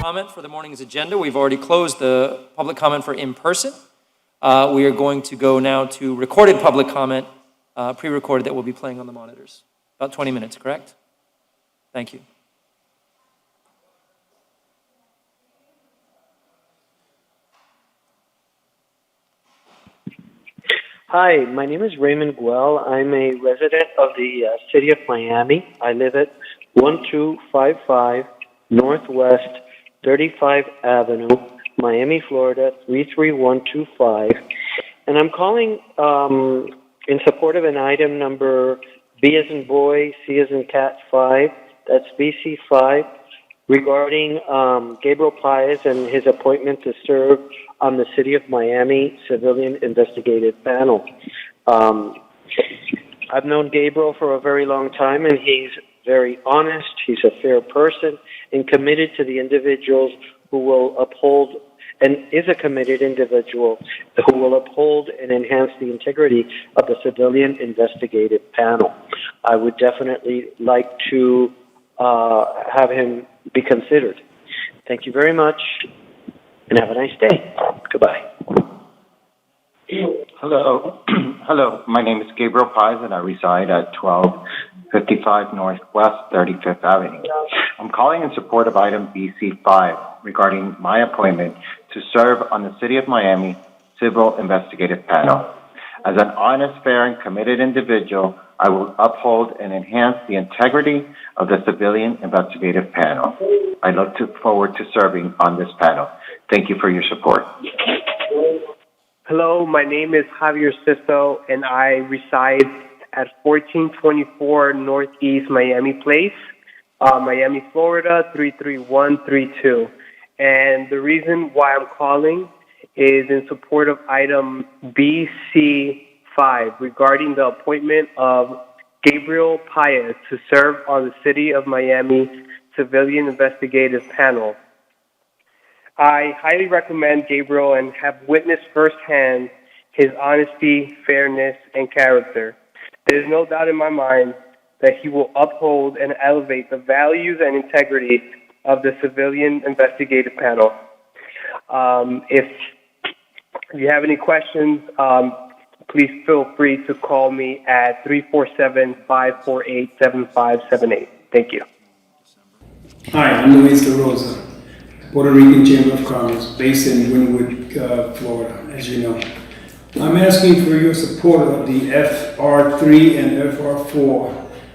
comment for the morning's agenda. We've already closed the public comment for in-person. We are going to go now to recorded public comment, pre-recorded, that will be playing on the monitors. About 20 minutes, correct? Thank you. Hi, my name is Raymond Guel. I'm a resident of the city of Miami. I live at 1255 Northwest 35th Avenue, Miami, Florida 33125. And I'm calling in support of an item number B as in boy, C as in cat 5, that's BC5, regarding Gabriel Paez and his appointment to serve on the City of Miami Civilian Investigative Panel. I've known Gabriel for a very long time, and he's very honest, he's a fair person, and committed to the individuals who will uphold, and is a committed individual who will uphold and enhance the integrity of the Civilian Investigative Panel. I would definitely like to have him be considered. Thank you very much, and have a nice day. Goodbye. Hello. Hello. My name is Gabriel Paez, and I reside at 1255 Northwest 35th Avenue. I'm calling in support of item BC5 regarding my appointment to serve on the City of Miami Civil Investigative Panel. As an honest, fair, and committed individual, I will uphold and enhance the integrity of the Civilian Investigative Panel. I look forward to serving on this panel. Thank you for your support. Hello, my name is Javier Sisto, and I reside at 1424 Northeast Miami Place, Miami, Florida 33132. And the reason why I'm calling is in support of item BC5 regarding the appointment of Gabriel Paez to serve on the City of Miami Civilian Investigative Panel. I highly recommend Gabriel and have witnessed firsthand his honesty, fairness, and character. There is no doubt in my mind that he will uphold and elevate the values and integrity of the Civilian Investigative Panel. If you have any questions, please feel free to call me at 347-548-7578. Thank you. Hi, I'm Luis De Rosa, Puerto Rican Chamber of Commerce, based in Wynwood, Florida, as you know. I'm asking for your support of the FR3 and FR4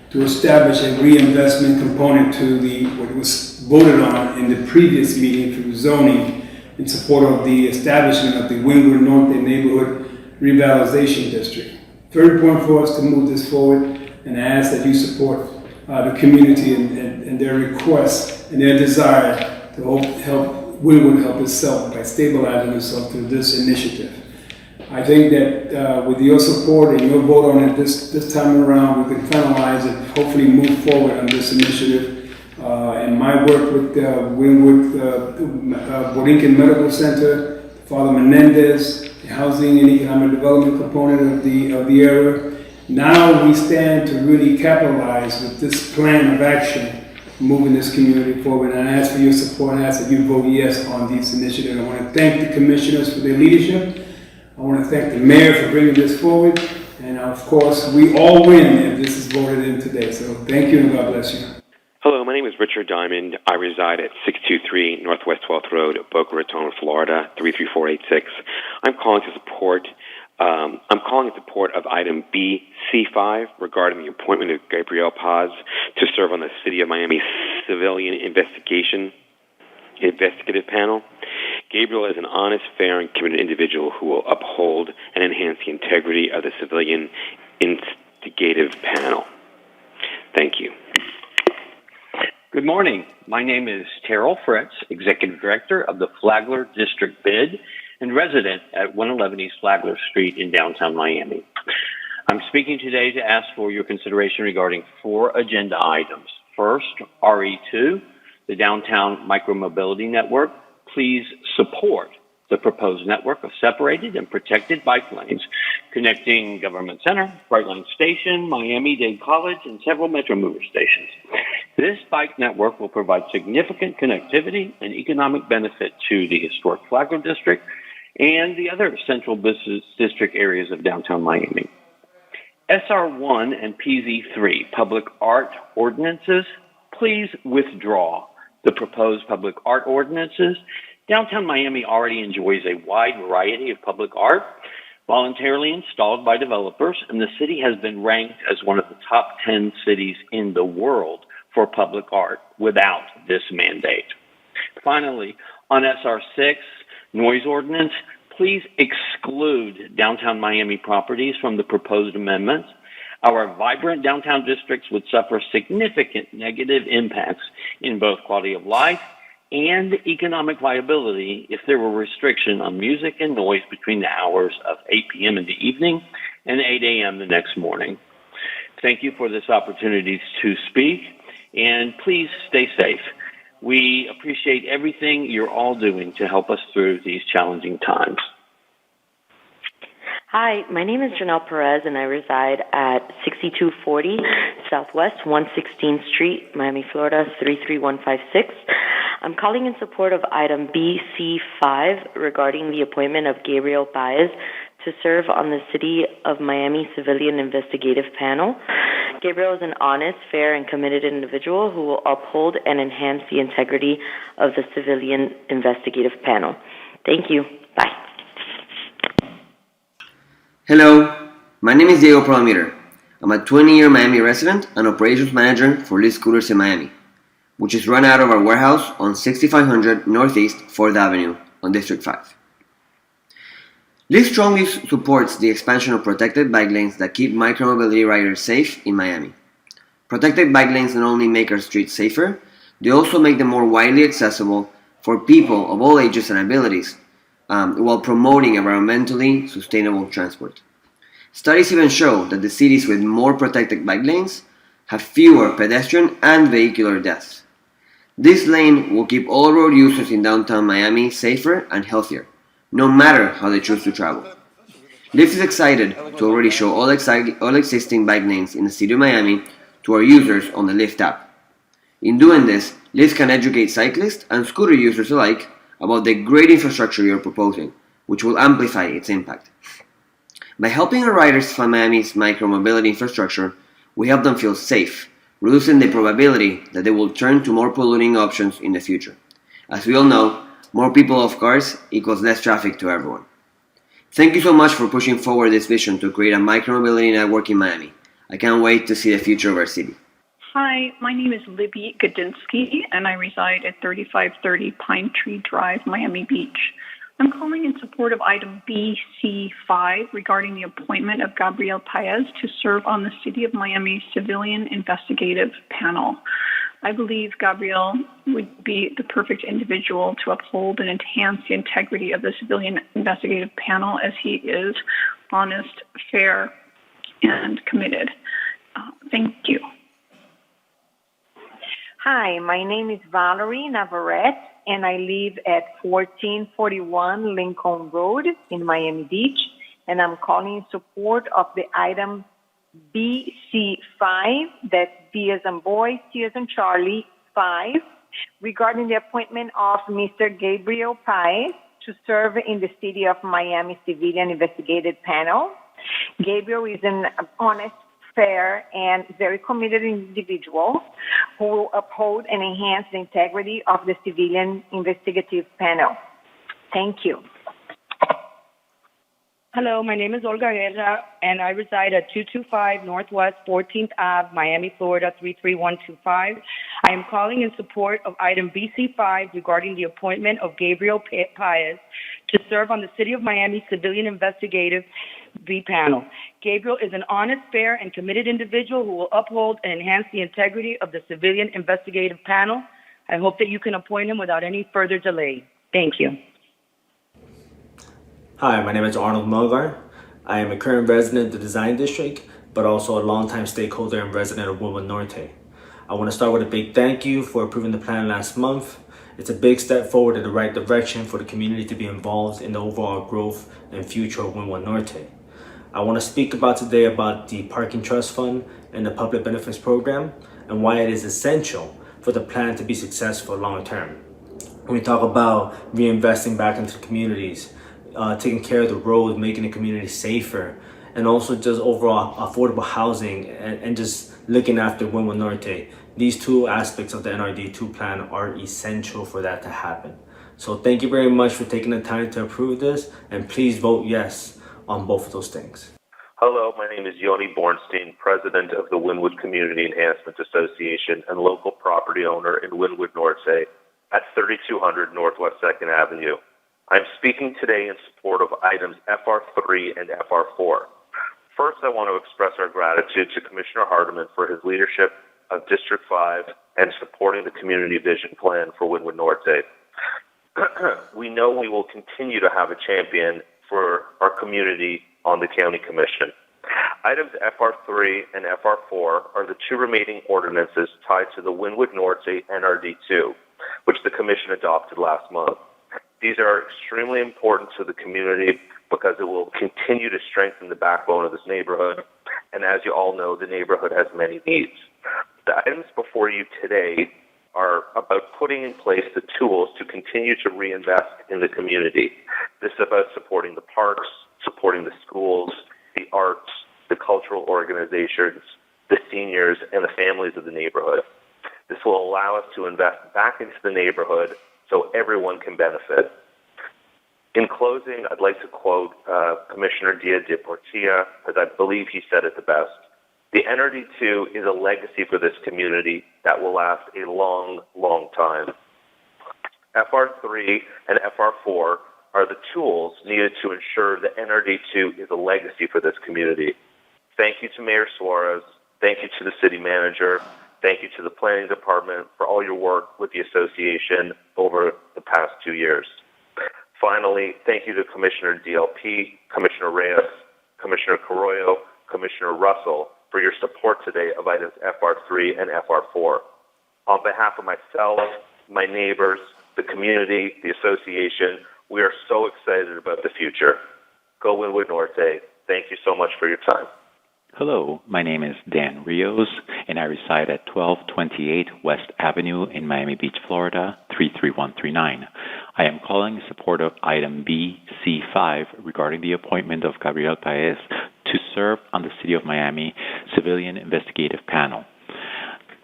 to establish a reinvestment component to what was voted on in the previous meeting through zoning in support of the establishment of the Wynwood Norte Neighborhood Revitalization District. Third point for us to move this forward, and I ask that you support the community and their requests and their desire to help Wynwood help itself by stabilizing itself through this initiative. I think that with your support and your vote on it this time around, we can finalize and hopefully move forward on this initiative. In my work with Wynwood Borinquen Medical Center, Father Menendez, the housing and economic development component of the area, now we stand to really capitalize with this plan of action moving this community forward. And I ask for your support and ask that you vote yes on these initiatives. I want to thank the commissioners for their leadership. I want to thank the mayor for bringing this forward. And of course, we all win if this is voted in today. So thank you and God bless you. Hello, my name is Richard Diamond. I reside at 623 Northwest 12th Road, Boca Raton, Florida 33486. I'm calling in support of item BC5 regarding the appointment of Gabriel Paez to serve on the City of Miami Civilian Investigative Panel. Gabriel is an honest, fair, and committed individual who will uphold and enhance the integrity of the Civilian Investigative Panel. Thank you. Good morning. My name is Terrell Fritz, Executive Director of the Flagler District BID and resident at 111 East Flagler Street in downtown Miami. I'm speaking today to ask for your consideration regarding 4 agenda items. First, RE2, the Downtown Micromobility Network. Please support the proposed network of separated and protected bike lanes connecting Government Center, Brightline Station, Miami-Dade College, and several Metro Mover stations. This bike network will provide significant connectivity and economic benefit to the historic Flagler District and the other central business district areas of downtown Miami. SR1 and PZ3 public art ordinances, please withdraw the proposed public art ordinances. Downtown Miami already enjoys a wide variety of public art voluntarily installed by developers, and the city has been ranked as one of the top 10 cities in the world for public art without this mandate. Finally, on SR6, noise ordinance, please exclude downtown Miami properties from the proposed amendments. Our vibrant downtown districts would suffer significant negative impacts in both quality of life and economic viability if there were restriction on music and noise between the hours of 8 p.m. in the evening and 8 a.m. the next morning. Thank you for this opportunity to speak, and please stay safe. We appreciate everything you're all doing to help us through these challenging times. Hi, my name is Janelle Perez, and I reside at 6240 Southwest 116th Street, Miami, Florida 33156. I'm calling in support of item BC5 regarding the appointment of Gabriel Paez to serve on the City of Miami Civilian Investigative Panel. Gabriel is an honest, fair, and committed individual who will uphold and enhance the integrity of the Civilian Investigative Panel. Thank you. Bye. Hello, my name is Diego Promiter. I'm a 20-year Miami resident and operations manager for Lyft Scooters in Miami, which is run out of our warehouse on 6500 Northeast 4th Avenue on District 5. Lyft strongly supports the expansion of protected bike lanes that keep micromobility riders safe in Miami. Protected bike lanes not only make our streets safer, they also make them more widely accessible for people of all ages and abilities, while promoting environmentally sustainable transport. Studies even show that the cities with more protected bike lanes have fewer pedestrian and vehicular deaths. This lane will keep all road users in downtown Miami safer and healthier, no matter how they choose to travel. Lyft is excited to already show all existing bike lanes in the city of Miami to our users on the Lyft app. In doing this, Lyft can educate cyclists and scooter users alike about the great infrastructure you're proposing, which will amplify its impact. By helping our riders find Miami's micromobility infrastructure, we help them feel safe, reducing the probability that they will turn to more polluting options in the future. As we all know, more people off cars equals less traffic to everyone. Thank you so much for pushing forward this vision to create a micromobility network in Miami. I can't wait to see the future of our city. Hi, my name is Libby Godinsky, and I reside at 3530 Pine Tree Drive, Miami Beach. I'm calling in support of item BC5 regarding the appointment of Gabriel Paez to serve on the City of Miami Civilian Investigative Panel. I believe Gabriel would be the perfect individual to uphold and enhance the integrity of the Civilian Investigative Panel, as he is honest, fair, and committed. Thank you. Hi, my name is Valerie Navarrete, and I live at 1441 Lincoln Road in Miami Beach, and I'm calling in support of the item BC5, that's B as in boy, C as in Charlie, 5, regarding the appointment of Mr. Gabriel Paez to serve in the City of Miami Civilian Investigative Panel. Gabriel is an honest, fair, and very committed individual who will uphold and enhance the integrity of the Civilian Investigative Panel. Thank you. Hello, my name is Olga Guerra, and I reside at 225 Northwest 14th Ave, Miami, Florida 33125. I am calling in support of item BC5 regarding the appointment of Gabriel Paez to serve on the City of Miami Civilian Investigative panel. Gabriel is an honest, fair, and committed individual who will uphold and enhance the integrity of the Civilian Investigative Panel. I hope that you can appoint him without any further delay. Thank you. Hi, my name is Arnold Mulgar. I am a current resident of the Design District, but also a longtime stakeholder and resident of Wynwood Norte. I want to start with a big thank you for approving the plan last month. It's a big step forward in the right direction for the community to be involved in the overall growth and future of Wynwood Norte. I want to speak today about the Parking Trust Fund and the Public Benefits Program. and why it is essential for the plan to be successful long term. When we talk about reinvesting back into the communities, taking care of the roads, making the community safer, and also just overall affordable housing and just looking after Wynwood Norte. These two aspects of the NRD2 plan are essential for that to happen. So thank you very much for taking the time to approve this, and please vote yes on both of those things. Hello, my name is Yoni Bornstein, president of the Wynwood Community Enhancement Association and local property owner in Wynwood Norte at 3200 Northwest 2nd Avenue. I'm speaking today in support of items FR3 and FR4. First, I want to express our gratitude to Commissioner Hardiman for his leadership of District 5 and supporting the Community Vision Plan for Wynwood Norte. We know we will continue to have a champion for our community on the County Commission. Items FR3 and FR4 are the two remaining ordinances tied to the Wynwood Norte NRD2, which the Commission adopted last month. These are extremely important to the community because it will continue to strengthen the backbone of this neighborhood. And as you all know, the neighborhood has many needs. The items before you today are about putting in place the tools to continue to reinvest in the community. This is about supporting the parks, supporting the schools, the arts, the cultural organizations, the seniors, and the families of the neighborhood. This will allow us to invest back into the neighborhood so everyone can benefit. In closing, I'd like to quote Commissioner Diaz de Portilla, as I believe he said it the best. The NRD2 is a legacy for this community that will last a long, long time. FR3 and FR4 are the tools needed to ensure the NRD2 is a legacy for this community. Thank you to Mayor Suarez. Thank you to the city manager. Thank you to the planning department for all your work with the association over the past 2 years. Finally, thank you to Commissioner DLP, Commissioner Reyes, Commissioner Carollo, Commissioner Russell for your support today of items FR3 and FR4. On behalf of myself, my neighbors, the community, the association, we are so excited about the future. Go Wynwood Norte. Thank you so much for your time. Hello, my name is Dan Rios, and I reside at 1228 West Avenue in Miami Beach, Florida, 33139. I am calling in support of item BC5 regarding the appointment of Gabriel Paez to serve on the City of Miami Civilian Investigative Panel.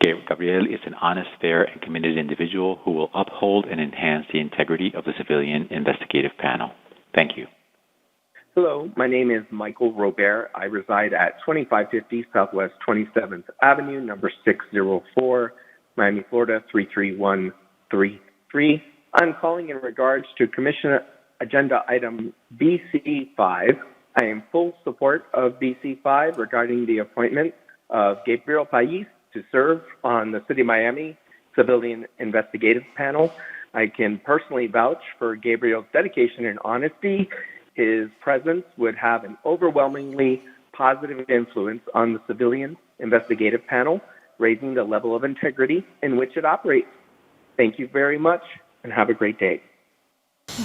Gabriel is an honest, fair, and committed individual who will uphold and enhance the integrity of the Civilian Investigative Panel. Thank you. Hello, my name is Michael Robert. I reside at 2550 Southwest 27th Avenue, number 604, Miami, Florida, 33133. I'm calling in regards to Commission Agenda Item BC5. I am full support of BC5 regarding the appointment of Gabriel Paez to serve on the City of Miami Civilian Investigative Panel. I can personally vouch for Gabriel's dedication and honesty. His presence would have an overwhelmingly positive influence on the Civilian Investigative Panel, raising the level of integrity in which it operates. Thank you very much, and have a great day.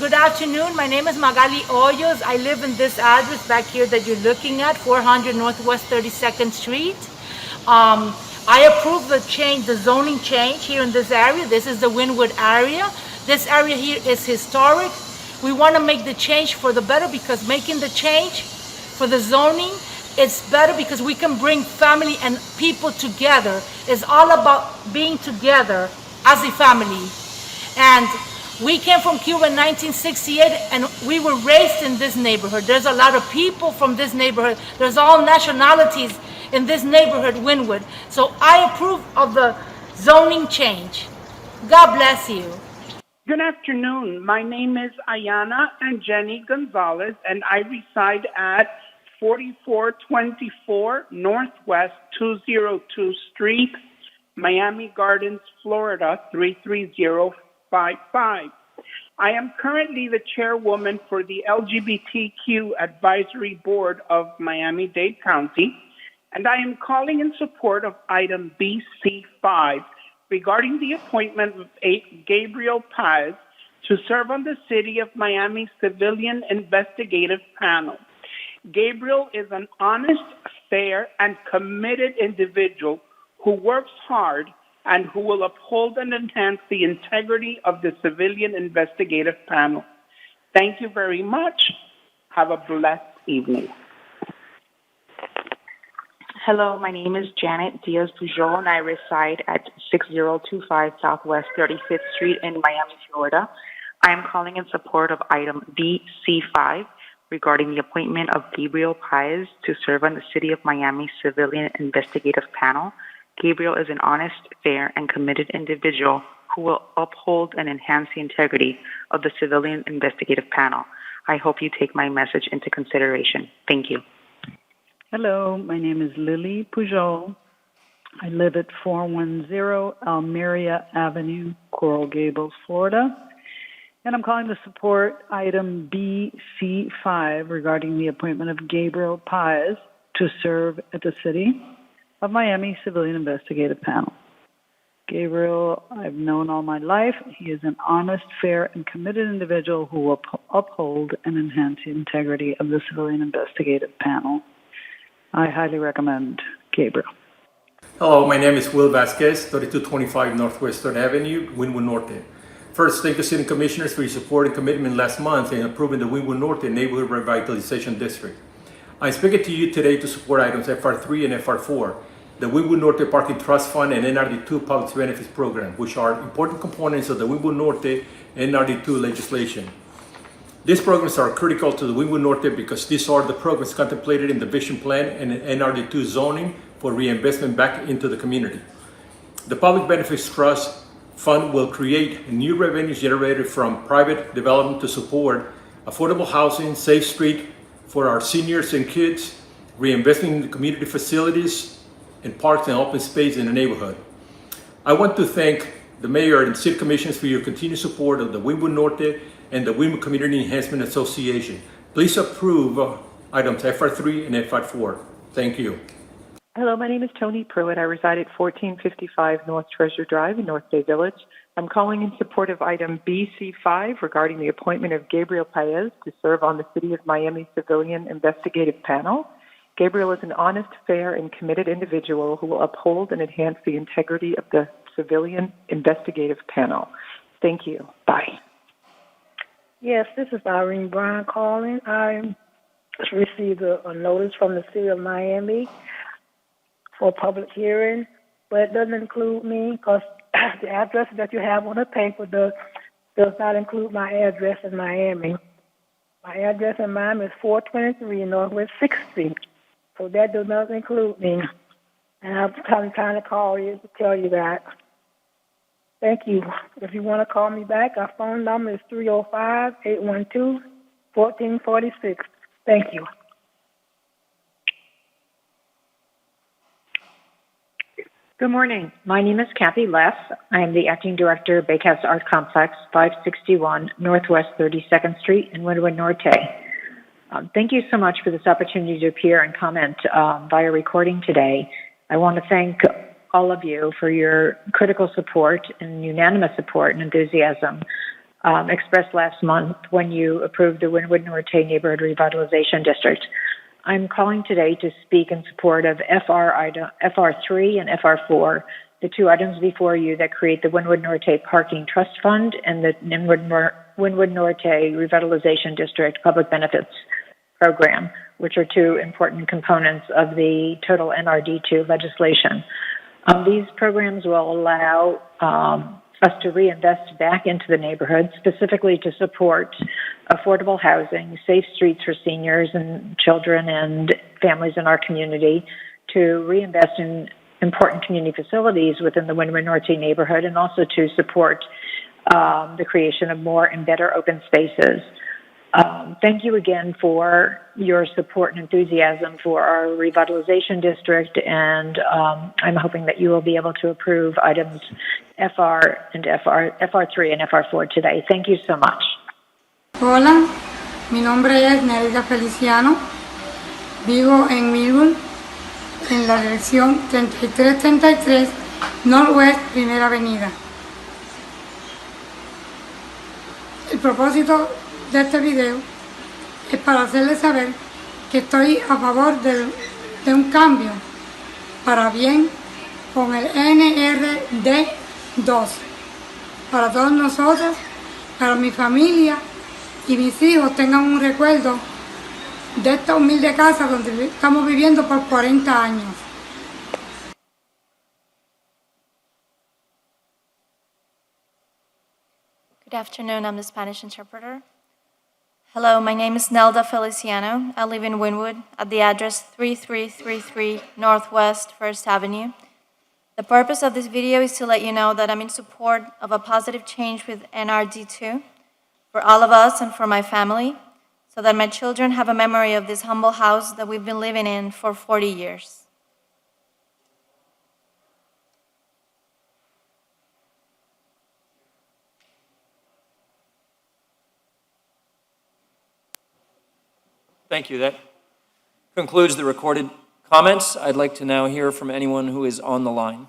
Good afternoon. My name is Magali Hoyos. I live in this address back here that you're looking at, 400 Northwest 32nd Street. I approve the change, the zoning change here in this area. This is the Wynwood area. This area here is historic. We want to make the change for the better because making the change for the zoning, it's better because we can bring family and people together. It's all about being together as a family. And we came from Cuba in 1968 and we were raised in this neighborhood. There's a lot of people from this neighborhood. There's all nationalities in this neighborhood, Wynwood. So I approve of the zoning change. God bless you. Good afternoon. My name is Ayana and Jenny Gonzalez, and I reside at 4424 Northwest 202 Street, Miami Gardens, Florida 33055. I am currently the chairwoman for the LGBTQ Advisory Board of Miami-Dade County, and I am calling in support of item BC5 regarding the appointment of Gabriel Paez to serve on the City of Miami Civilian Investigative Panel. Gabriel is an honest, fair, and committed individual who works hard and who will uphold and enhance the integrity of the Civilian Investigative Panel. Thank you very much. Have a blessed evening. Hello, my name is Janet Diaz Pujol, and I reside at 6025 Southwest 35th Street in Miami, Florida. I am calling in support of item BC5 regarding the appointment of Gabriel Paez to serve on the City of Miami Civilian Investigative Panel. Gabriel is an honest, fair, and committed individual who will uphold and enhance the integrity of the Civilian Investigative Panel. I hope you take my message into consideration. Thank you. Hello, my name is Lily Pujol. I live at 410 Almeria Avenue, Coral Gables, Florida. And I'm calling to support item BC5 regarding the appointment of Gabriel Paez to serve at the City of Miami Civilian Investigative Panel. Gabriel, I've known all my life. He is an honest, fair, and committed individual who will uphold and enhance the integrity of the Civilian Investigative Panel. I highly recommend Gabriel. Hello, my name is Will Vasquez, 3225 Northwest 3rd Avenue, Wynwood Norte. First, thank you, City Commissioners, for your support and commitment last month in approving the Wynwood Norte Neighborhood Revitalization District. I'm speaking to you today to support items FR3 and FR4, the Wynwood Norte Parking Trust Fund and NRD2 Public Benefits Program, which are important components of the Wynwood Norte NRD2 legislation. These programs are critical to the Wynwood Norte because these are the programs contemplated in the Vision Plan and NRD2 zoning for reinvestment back into the community. The Public Benefits Trust Fund will create new revenues generated from private development to support affordable housing, safe street for our seniors and kids, reinvesting in the community facilities and parks and open space in the neighborhood. I want to thank the Mayor and City Commissioners for your continued support of the Wynwood Norte and the Wynwood Community Enhancement Association. Please approve items FR3 and FR4. Thank you. Hello, my name is Tony Pruitt. I reside at 1455 North Treasure Drive in North Bay Village. I'm calling in support of item BC5 regarding the appointment of Gabriel Paez to serve on the City of Miami Civilian Investigative Panel. Gabriel is an honest, fair, and committed individual who will uphold and enhance the integrity of the Civilian Investigative Panel. Thank you. Bye. Yes, this is Irene Brown calling. I received a notice from the City of Miami for a public hearing, but it doesn't include me because the address that you have on the paper does not include my address in Miami. My address in Miami is 423 Northwest 6th Street, so that does not include me. And I'm trying to call you to tell you that. Thank you. If you want to call me back, our phone number is 305-812-1446. Thank you. Good morning. My name is Kathy Leff. I am the Acting Director of Bakehouse Art Complex, 561 Northwest 32nd Street in Wynwood Norte. Thank you so much for this opportunity to appear and comment via recording today. I want to thank all of you for your critical support and unanimous support and enthusiasm expressed last month when you approved the Wynwood Norte Neighborhood Revitalization District. I'm calling today to speak in support of FR3 and FR4, the two items before you that create the Wynwood Norte Parking Trust Fund and the Wynwood Norte Revitalization District Public Benefits Program, which are two important components of the total NRD2 legislation. These programs will allow us to reinvest back into the neighborhood, specifically to support affordable housing, safe streets for seniors and children and families in our community, to reinvest in important community facilities within the Wynwood Norte neighborhood, and also to support the creation of more and better open spaces. Thank you again for your support and enthusiasm for our revitalization district, and I'm hoping that you will be able to approve items FR3 and FR4 today. Thank you so much. Hola, mi nombre es Nereida Feliciano, vivo en Millwood, en la dirección 3333 Northwest Primera Avenida. El propósito de este video es para hacerles saber que estoy a favor de un cambio para bien con el NRD2. Para todos nosotros, para mi familia y mis hijos tengan un recuerdo de esta humilde casa donde estamos viviendo por 40 años. Good afternoon, I'm the Spanish interpreter. Hello, my name is Nelda Feliciano. I live in Wynwood at the address 3333 Northwest 1st Avenue. The purpose of this video is to let you know that I'm in support of a positive change with NRD2 for all of us and for my family, so that my children have a memory of this humble house that we've been living in for 40 years. Thank you. That concludes the recorded comments. I'd like to now hear from anyone who is on the line.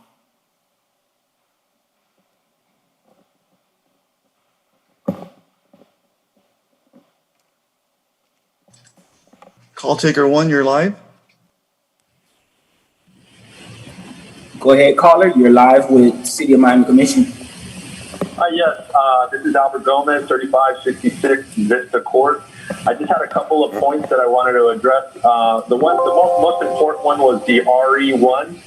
Call taker 1, you're live. Go ahead, caller. You're live with City of Miami Commission. Yes, this is Albert Gomez, 3566 Vista Court. I just had a couple of points that I wanted to address. The most important one was the RE1.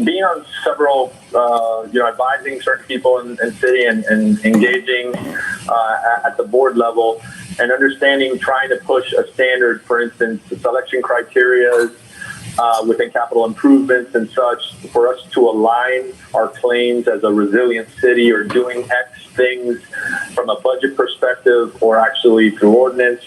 Being on several, advising certain people in city and engaging at the board level and understanding, trying to push a standard, for instance, the selection criteria within capital improvements and such, for us to align our claims as a resilient city or doing X things from a budget perspective or actually through ordinance.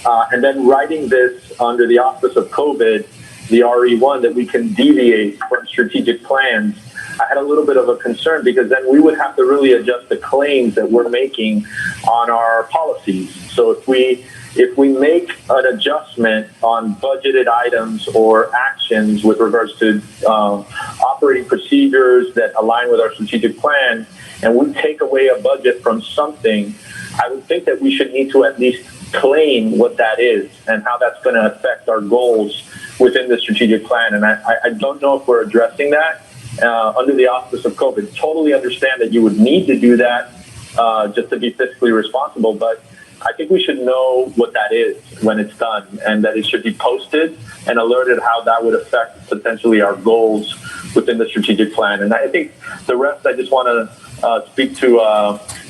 And then writing this under the auspice of COVID, the RE1, that we can deviate from strategic plans. I had a little bit of a concern because then we would have to really adjust the claims that we're making on our policies. So if we make an adjustment on budgeted items or actions with regards to operating procedures that align with our strategic plan, and we take away a budget from something, I would think that we should need to at least claim what that is and how that's going to affect our goals within the strategic plan. And I don't know if we're addressing that under the auspice of COVID. Totally understand that you would need to do that just to be fiscally responsible, but I think we should know what that is when it's done, and that it should be posted and alerted how that would affect potentially our goals within the strategic plan. And I think the rest, I just want to speak to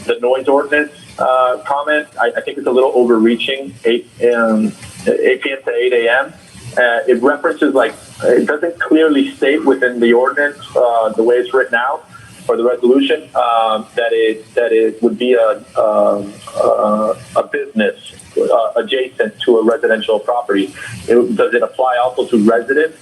the noise ordinance comment. I think it's a little overreaching, 8 p.m. to 8 a.m. It references, it doesn't clearly state within the ordinance, the way it's written out, or the resolution, that it would be a business adjacent to a residential property. Does it apply also to residents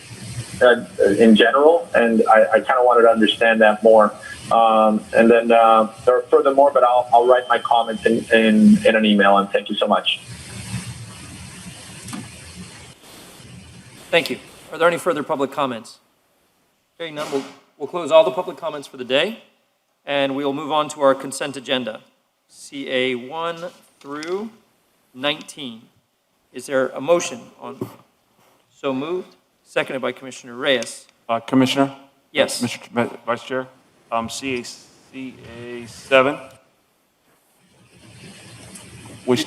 in general? And I kind of wanted to understand that more. And then there are furthermore, but I'll write my comments in an email. And thank you so much. Thank you. Are there any further public comments? Hearing none, we'll close all the public comments for the day, and we'll move on to our consent agenda, CA 1 through 19. Is there a motion on? So moved. Seconded by Commissioner Reyes. Commissioner? Yes. Mr. Vice Chair, CA 7. Which,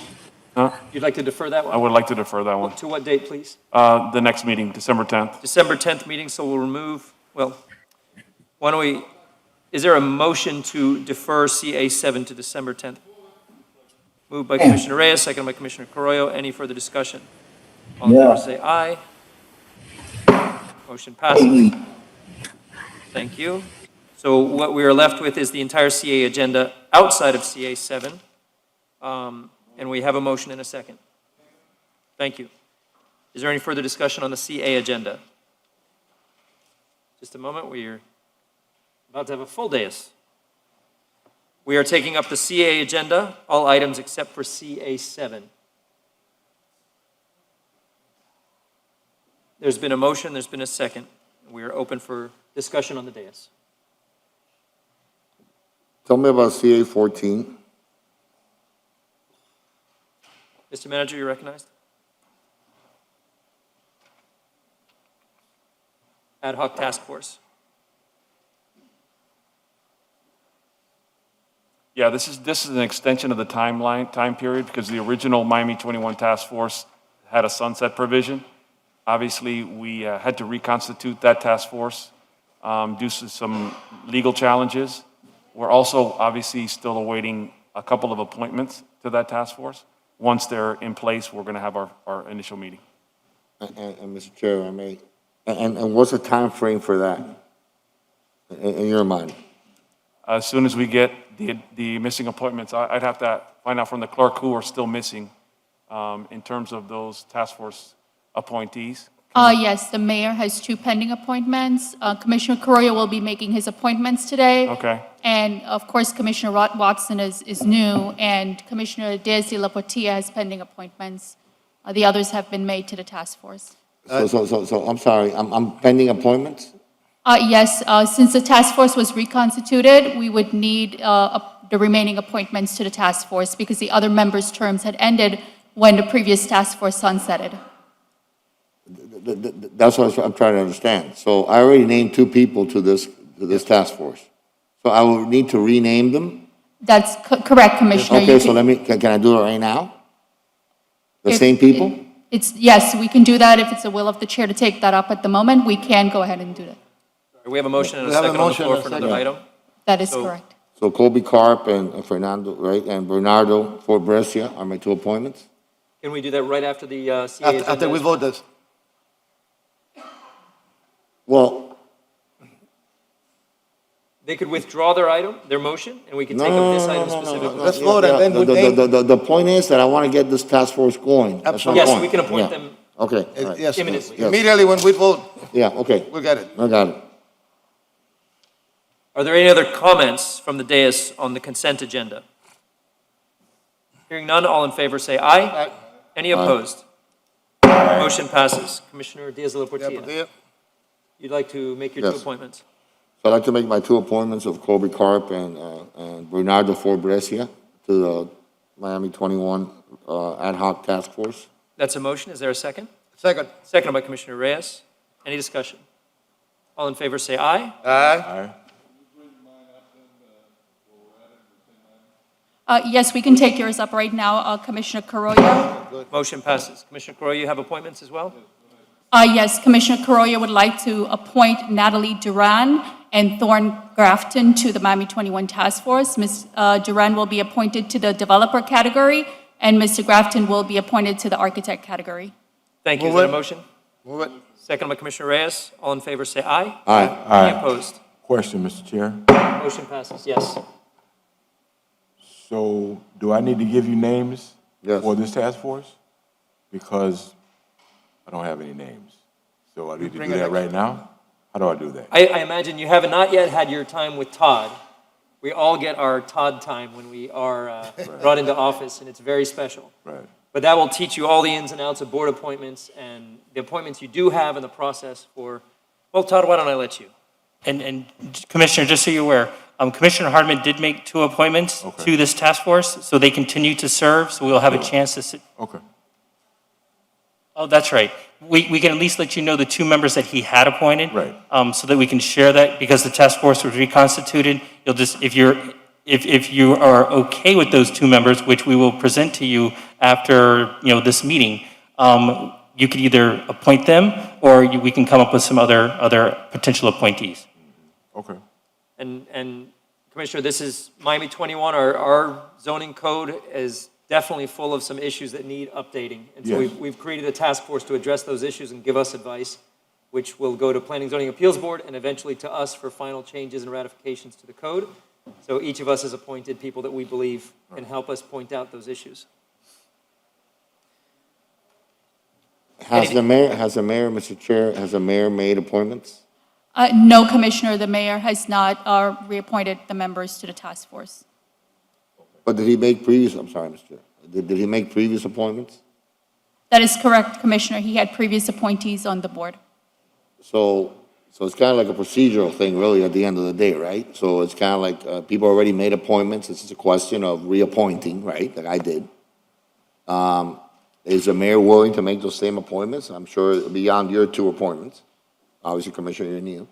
You'd like to defer that one? I would like to defer that one. To what date, please? The next meeting, December 10th. December 10th meeting, so we'll remove, why don't we, is there a motion to defer CA 7 to December 10th? Moved by Commissioner Reyes, seconded by Commissioner Carollo. Any further discussion? All in favor say aye. Motion passes. Thank you. So what we are left with is the entire CA agenda outside of CA 7. And we have a motion in a second. Thank you. Is there any further discussion on the CA agenda? Just a moment, we're about to have a full dais. We are taking up the CA agenda, all items except for CA 7. There's been a motion, there's been a second. We are open for discussion on the dais. Tell me about CA 14. Mr. Manager, you're recognized. Ad hoc Task Force. Yeah, this is an extension of the time period, because the original Miami 21 Task Force had a sunset provision. Obviously, we had to reconstitute that task force due to some legal challenges. We're also obviously still awaiting a couple of appointments to that task force. Once they're in place, we're going to have our initial meeting. And Mr. Chair, I may, and what's the time frame for that, in your mind? As soon as we get the missing appointments, I'd have to find out from the clerk who are still missing in terms of those task force appointees. Yes, the mayor has 2 pending appointments. Commissioner Carollo will be making his appointments today. Okay. And of course, Commissioner Watson is new, and Commissioner Diaz de la Portilla has pending appointments. The others have been made to the task force. So I'm sorry, I'm pending appointments? Yes, since the task force was reconstituted, we would need the remaining appointments to the task force because the other members' terms had ended when the previous task force sunsetted. That's what I'm trying to understand. So I already named 2 people to this task force. So I will need to rename them? That's correct, Commissioner. Okay, so can I do it right now? The same people? Yes, we can do that if it's the will of the chair to take that up at the moment. We can go ahead and do that. We have a motion and a second on the floor for another item. That is correct. So Colby Carp and Fernando, right, and Bernardo Fort Brescia are my 2 appointments? Can we do that right after the CA? After we vote this. Well, they could withdraw their motion, and we can take up this item specifically. Let's vote and then we'll name. The point is that I want to get this task force going. That's my Yes, point. we can appoint Yeah. them Okay, all right. Yes, imminently. immediately when we vote, Yeah, okay, we'll get it. I got it. Are there any other comments from the dais on the consent agenda? Hearing none, all in favor say aye. Any opposed? Motion passes. Commissioner Diaz de la Portilla, you'd like to make your 2 Yes. appointments? So I'd like to make my 2 appointments of Colby Carp and Bernardo Fort Brescia to the Miami 21 Ad Hoc Task Force. That's a motion. Is there a second? Second. Seconded by Commissioner Reyes. Any discussion? All in favor say aye. Aye. Yes, we can take yours up right now, Commissioner Carollo. Motion passes. Commissioner Carollo, you have appointments as well? Yes, Commissioner Carollo would like to appoint Natalie Duran and Thorne Grafton to the Miami 21 Task Force. Ms. Duran will be appointed to the developer category, and Mr. Grafton will be appointed to the architect category. Thank you. Is Move that a it. motion? Move it. Seconded by Commissioner Reyes. All in favor say aye. Aye. Any opposed? Question, Mr. Chair. Motion passes. Yes. So do I need to give you names Yes. for this task force? Because I don't have any names. So I need to do that right now? How do I do that? I imagine you have not yet had your time with Todd. We all get our Todd time when we are brought into office, and it's very special. Right. But that will teach you all the ins and outs of board appointments and the appointments you do have in the process for, well, Todd, why don't I let you? And Commissioner, just so you're aware, Commissioner Hardman did make 2 appointments to this task force, so they continue to serve, so we'll have a chance to sit. Okay. Oh, that's right. We can at least let you know the 2 members that he had appointed. Right. So that we can share that, because the task force was reconstituted. You'll just, if you are okay with those 2 members, which we will present to you after, this meeting, you could either appoint them, or we can come up with some other potential appointees. Okay. And Commissioner, this is Miami 21. Our zoning code is definitely full of some issues that need updating. And so Yes. we've created a task force to address those issues and give us advice, which will go to Planning Zoning Appeals Board and eventually to us for final changes and ratifications to the code. So each of us has appointed people that we believe can help us point out those issues. Has the mayor, Mr. Chair, has the mayor made appointments? No, Commissioner, the mayor has not reappointed the members to the task force. But did he make previous, I'm sorry, Mr. Chair, did he make previous appointments? That is correct, Commissioner. He had previous appointees on the board. So it's kind of like a procedural thing, really, at the end of the day, right? So it's kind of like people already made appointments. It's just a question of reappointing, right, like I did. Is the mayor willing to make those same appointments? I'm sure beyond your 2 appointments. obviously Commissioner, you're new.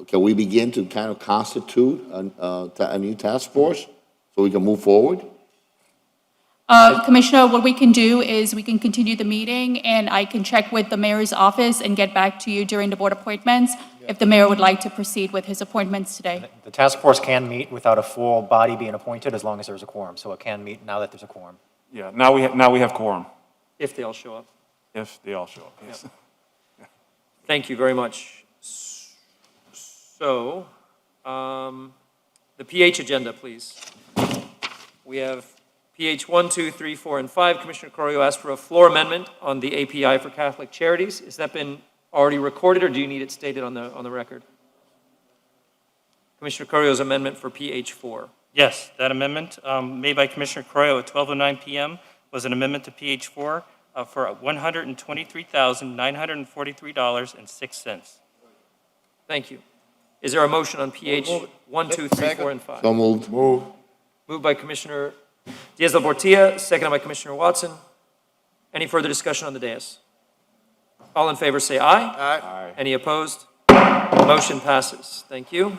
Can we begin to kind of constitute a new task force so we can move forward? Commissioner, what we can do is we can continue the meeting, and I can check with the mayor's office and get back to you during the board appointments if the mayor would like to proceed with his appointments today. The task force can meet without a full body being appointed as long as there's a quorum, so it can meet now that there's a quorum. Yeah, now we have quorum, If they all show up. if they all show up, yes. Thank you very much. So, the PH agenda, please. We have PH 1, 2, 3, 4, and 5. Commissioner Carrillo asked for a floor amendment on the API for Catholic Charities. Has that been already recorded, or do you need it stated on the record? Commissioner Carrillo's amendment for PH 4. Yes, that amendment made by Commissioner Carrillo at 12:09 PM was an amendment to PH 4 for $123,943.06. Thank you. Is there a motion on PH 1, 2, 3, 4, and 5? So moved. Moved by Commissioner Diaz-Portilla, seconded by Commissioner Watson. Any further discussion on the dais? All in favor say aye. Aye. Any opposed? Motion passes. Thank you.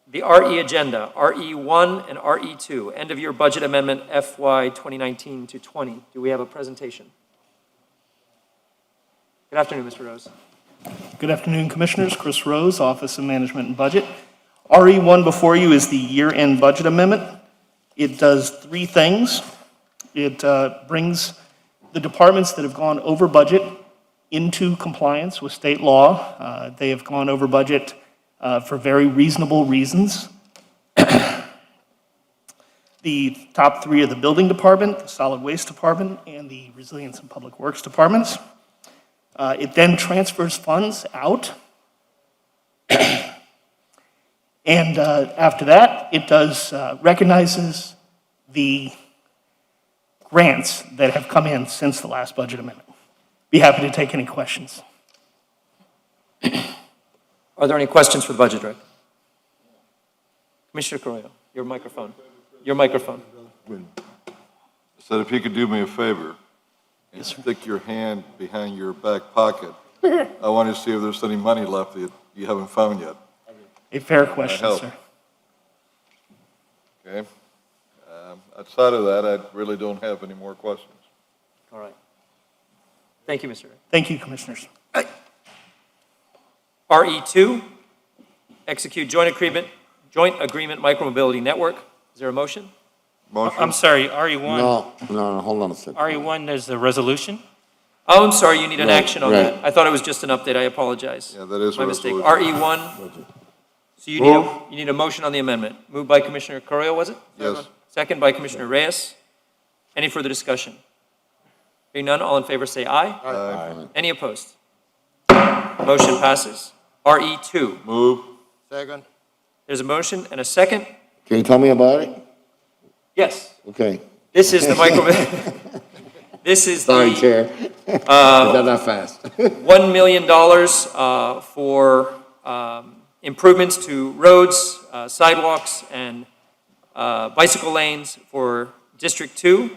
The RE agenda, RE1 and RE2, end of year budget amendment FY 2019 to 20. Do we have a presentation? Good afternoon, Mr. Rose. Good afternoon, Commissioners. Chris Rose, Office of Management and Budget. RE1 before you is the year-end budget amendment. It does three things. It brings the departments that have gone over budget into compliance with state law. They have gone over budget for very reasonable reasons. The top three are the Building Department, the Solid Waste Department, and the Resilience and Public Works Departments. It then transfers funds out. And after that, it does recognizes the grants that have come in since the last budget amendment. Be happy to take any questions. Are there any questions for the budget director? Commissioner Carrillo, your microphone. Your microphone. Said if you could do me a favor and stick your hand behind your back pocket, I want to see if there's any money left that you haven't found yet. A fair question, sir. Okay. Outside of that, I really don't have any more questions. All right. Thank you, Mr. Thank you, Commissioners. RE2, execute joint agreement micromobility network. Is there a motion? Motion. I'm sorry, RE1. No, hold on a second. RE1 is the resolution? Oh, I'm sorry, you need an Right, action on right. that. I thought it was just an update, I apologize. Yeah, that is my a mistake. resolution. RE1, so you need a motion on the amendment. Moved by Commissioner Carrillo, was it? Yes. Second by Commissioner Reyes. Any further discussion? Hearing none, all in favor say aye. Aye. Any opposed? Motion passes. RE2. Move. Second. There's a motion and a second. Can you tell me about it? Yes. Okay. This is the micro. This is Sorry, the Chair. Is that not fast? $1 million for improvements to roads, sidewalks, and bicycle lanes for District 2.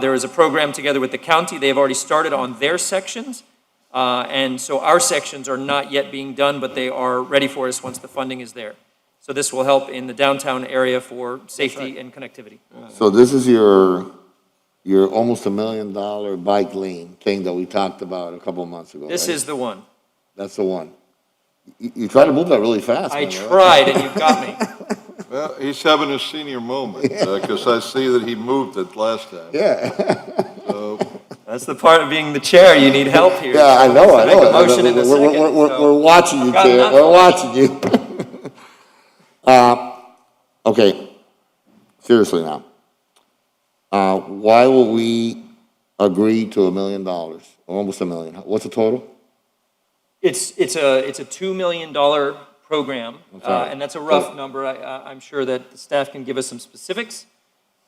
There is a program together with the county. They have already started on their sections. And so our sections are not yet being done, but they are ready for us once the funding is there. So this will help in the downtown area for safety and connectivity. So this is your almost $1 million bike lane thing that we talked about a couple of months ago, This right? is the one. That's the one. You try to move that really fast. I man, right? tried, and you got me. Well, he's having a senior moment, because I see that he moved it last time. Yeah. So, That's the part of being the chair. You need help here. Yeah, I know, I Make know. a motion in a second. We're watching you, Got Chair. nothing. We're watching you. Okay, seriously now. Why will we agree to $1 million, or almost $1 million? What's the total? It's a $2 million program, and that's a rough number. I'm sure that the staff can give us some specifics.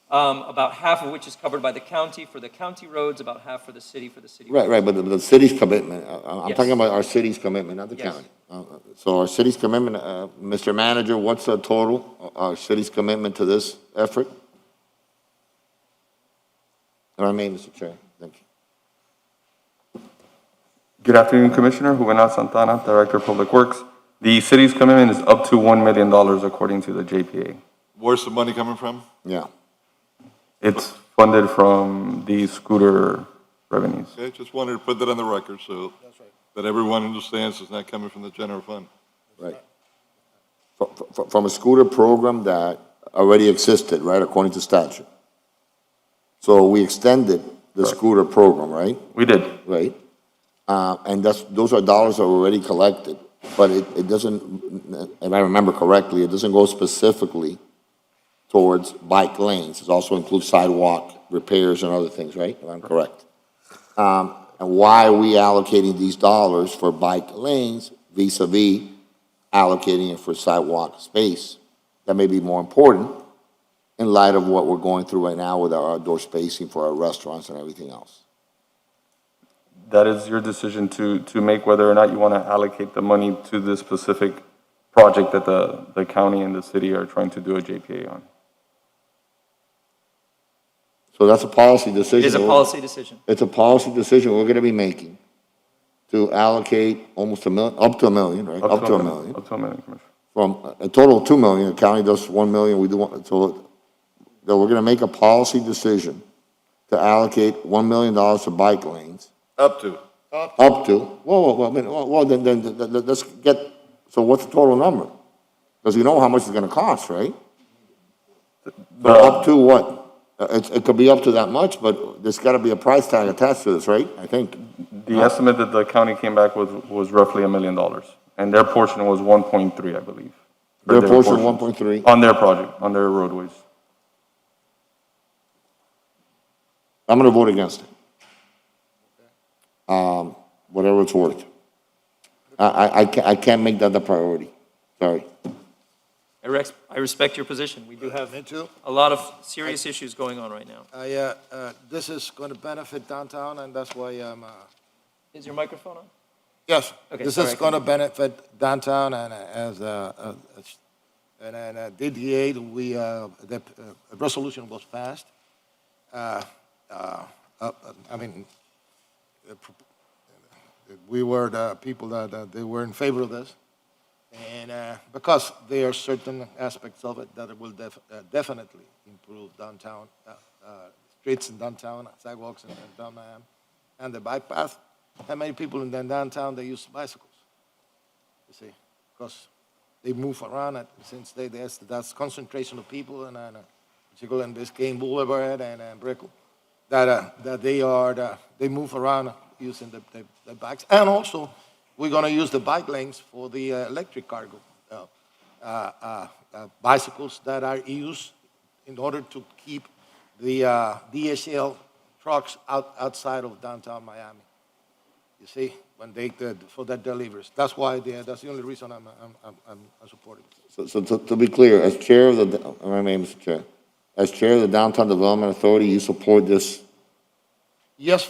About half of which is covered by the county for the county roads, about half for the city roads. Right, but the city's commitment, I'm Yes. talking about our city's commitment, not the Yes. county. So our city's commitment, Mr. Manager, what's the total, our city's commitment to this effort? If I may, Mr. Chair. Good afternoon, Commissioner. Juvenal Santana, Director of Public Works. The city's commitment is up to $1 million according to the JPA. Where's the money coming from? Yeah. It's funded from the scooter revenues. Okay, just wanted to put that on the record so that everyone understands it's not coming from the general fund. Right. From a scooter program that already existed, right, according to statute. So we extended the scooter program, right? We did. Right. And those are dollars that were already collected, but it doesn't, if I remember correctly, it doesn't go specifically towards bike lanes. It also includes sidewalk repairs and other things, right? If I'm correct. And why are we allocating these dollars for bike lanes vis-a-vis allocating it for sidewalk space? That may be more important in light of what we're going through right now with our outdoor spacing for our restaurants and everything else. That is your decision to make whether or not you want to allocate the money to this specific project that the county and the city are trying to do a JPA on. So that's a policy decision. It is a policy decision. It's a policy decision we're going to be making to allocate almost up to $1 million, right? Up to $1 million. Up to $1 million, Commissioner. From a total of $2 million, the county does $1 million, we do one, so that we're going to make a policy decision to allocate $1 million to bike lanes. Up to. Then let's get, so what's the total number? Because you know how much it's going to cost, right? But up to what? It could be up to that much, but there's got to be a price tag attached to this, right? I think. The estimate that the county came back with was roughly $1 million, and their portion was 1.3, I believe. Their portion 1.3? On their project, on their roadways. I'm going to vote against it. Whatever it's worth. I can't make that the priority. Sorry. I respect your position. We do have Me too. a lot of serious issues going on right now. This is going to benefit downtown, and that's why I'm, Is your microphone on? yes. Okay, This sorry, is I going to couldn't- benefit downtown, and DDA, the resolution was passed. We were the people that they were in favor of this. And because there are certain aspects of it that it will definitely improve downtown, streets in downtown, sidewalks in downtown Miami, and the bike path. How many people in the downtown, they use bicycles? You see, because they move around, since that's concentration of people, and particularly in Biscayne Boulevard and Brickell, that they move around using the bikes. And also, we're going to use the bike lanes for the electric cargo bicycles that are used in order to keep the DHL trucks outside of downtown Miami. You see, when they for that deliveries. That's why that's the only reason I'm supporting it. So to be clear, as chair of the, my name is Chair, as chair of the Downtown Development Authority, you support this? Yes,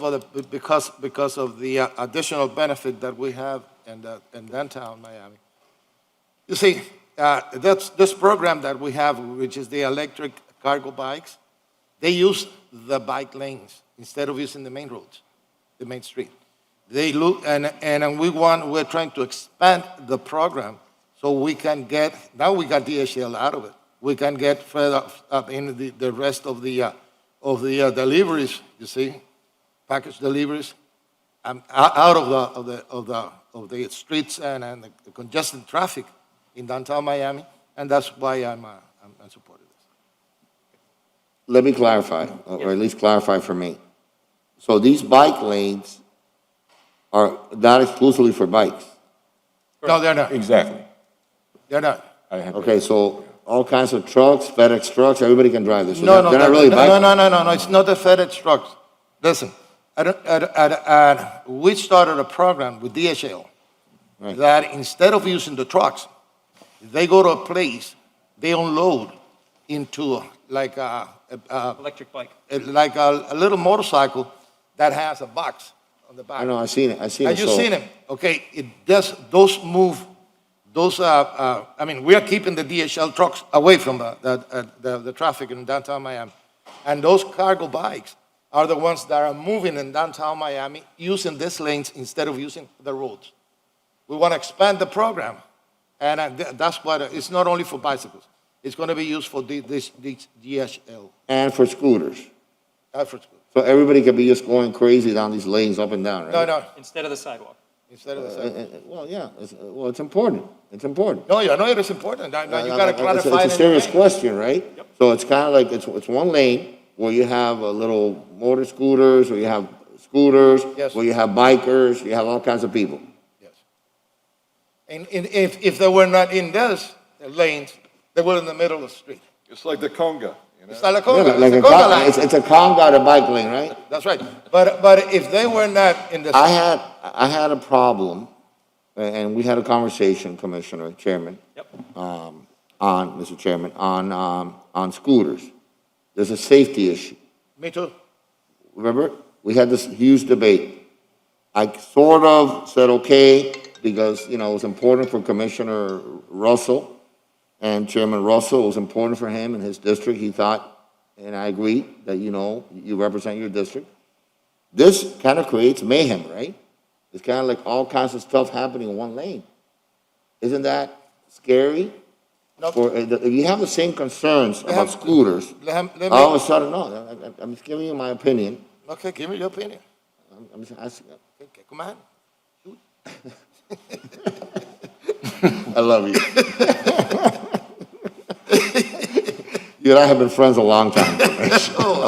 because of the additional benefit that we have in downtown Miami. You see, that's this program that we have, which is the electric cargo bikes. They use the bike lanes instead of using the main roads, the main street. They look and we're trying to expand the program so we can get, now we got DHL out of it. We can get further up in the rest of the deliveries. You see, package deliveries, out of the streets and the congested traffic in downtown Miami, and that's why I'm supporting this. Let me clarify, or at least clarify for me. So these bike lanes are not exclusively for bikes? No, they're not. Exactly. They're not. Okay, so all kinds of trucks, FedEx trucks, everybody can drive this. So No, they're not really bike. no, it's not the FedEx trucks. Listen, we started a program with DHL that instead of using the trucks, they go to a place, they unload into like a electric bike, like a little motorcycle that has a box on the back. I know, I've seen it. Have you seen them? Okay, it does, those move, those, we are keeping the DHL trucks away from the traffic in downtown Miami. And those cargo bikes, are the ones that are moving in downtown Miami using these lanes instead of using the roads. We want to expand the program, and that's what, it's not only for bicycles. It's going to be used for this DHL. And for scooters. For scooters. So everybody could be just going crazy down these lanes up and down, right? No. Instead of the sidewalk. Instead of the sidewalk. Well, yeah, it's important. It's important. No, I know it is important. Now you got to clarify. It's a serious question, right? Yep. So it's kind of like, it's one lane where you have a little motor scooters, where you have scooters, Yes. where you have bikers, you have all kinds of people. And if they were not in those lanes, they were in the middle of the street. It's like the conga, you know? It's like a Yeah, conga. like It's a conga line. it's a conga to bike lane, right? That's right. But if they were not in the. I had a problem, and we had a conversation, Commissioner, Chairman. Mr. Chairman, on scooters. There's a safety issue. Me too. Remember, we had this huge debate. I sort of said, okay, because, it was important for Commissioner Russell and Chairman Russell. It was important for him and his district. He thought, and I agree, that, you represent your district. This kind of creates mayhem, right? It's kind of like all kinds of stuff happening in one lane. Isn't that scary? Nope. Or if you have the same concerns about scooters, let me- all of a sudden, no, I'm just giving you my opinion. Okay, give me your opinion. I'm just asking. Okay, come on. I love you. You and I have been friends a long time. A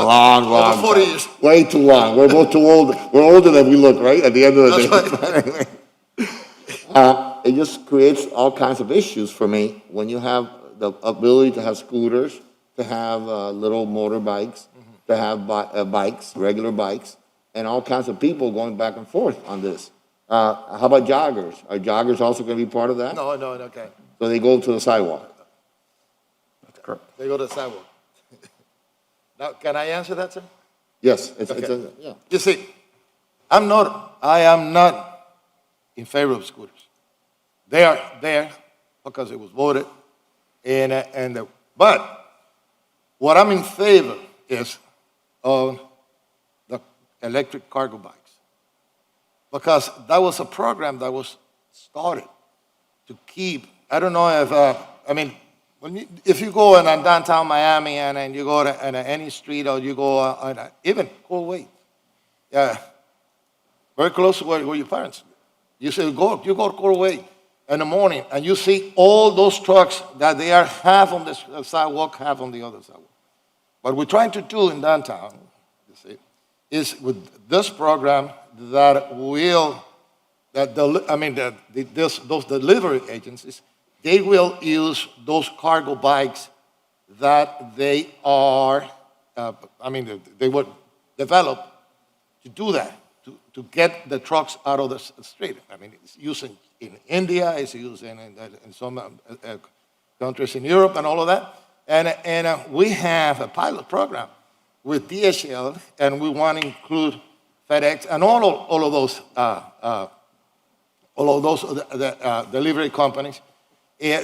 long over 40 time. years. Way too long. We're both too old. We're older than we look, right? At the end of the day. It just creates all kinds of issues for me when you have the ability to have scooters, to have little motorbikes, to have bikes, regular bikes, and all kinds of people going back and forth on this. How about joggers? Are joggers also going to be part of that? No, okay. So they go to the sidewalk. That's correct. They go to the sidewalk. Now, can I answer that, sir? Yes, Okay. yeah. You see, I am not in favor of scooters. They are there because it was voted, but what I'm in favor is of the electric cargo bikes, because that was a program that was started to keep. I don't know if if you go in downtown Miami and you go to any street, or you go on even Coldway, very close to where your parents live. You to Coldway in the morning, and you see all those trucks that they are half on the sidewalk, half on the other sidewalk. What we're trying to do in downtown, you see, is with this program that those delivery agencies, they will use those cargo bikes that they are, they were developed to do that, to get the trucks out of the street. It's used in India, it's used in some countries in Europe and all of that. And we have a pilot program with DHL, and we want to include FedEx and all of those delivery companies,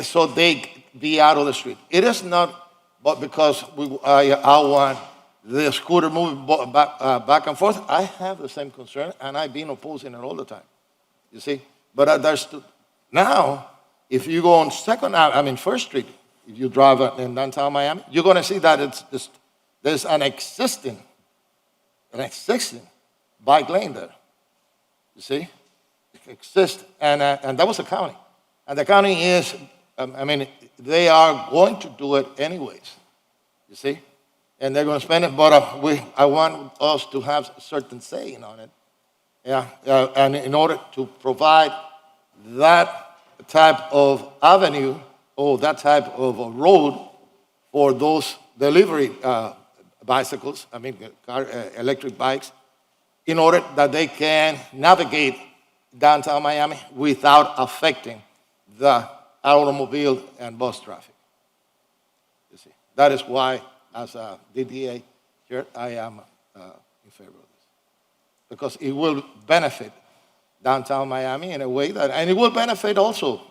so they be out of the street. It is not, but because I want the scooter moving back and forth. I have the same concern, and I've been opposing it all the time. You see, but now, if you go on First Street, if you drive in downtown Miami, you're going to see that there's an existing bike lane there. You see, it exists, and that was the county, and the county is, they are going to do it anyways. You see, and they're going to spend it, but I want us to have a certain saying on it. And in order to provide that type of avenue or that type of a road for those delivery bicycles, electric bikes, in order that they can navigate downtown Miami without affecting the automobile and bus traffic. You see, that is why, as a DDA chair, I am in favor of this, because it will benefit downtown Miami in a way and it will benefit also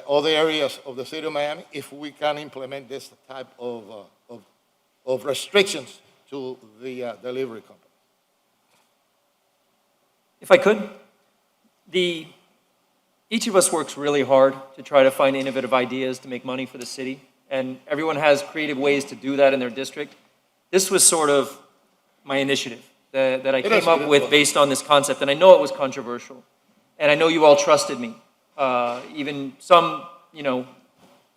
other areas of the city of Miami if we can implement this type of restrictions to the delivery company. If I could, each of us works really hard to try to find innovative ideas to make money for the city, and everyone has creative ways to do that in their district. This was sort of my initiative that I came up with based on this concept, and I know it was controversial, and I know you all trusted me. Even some,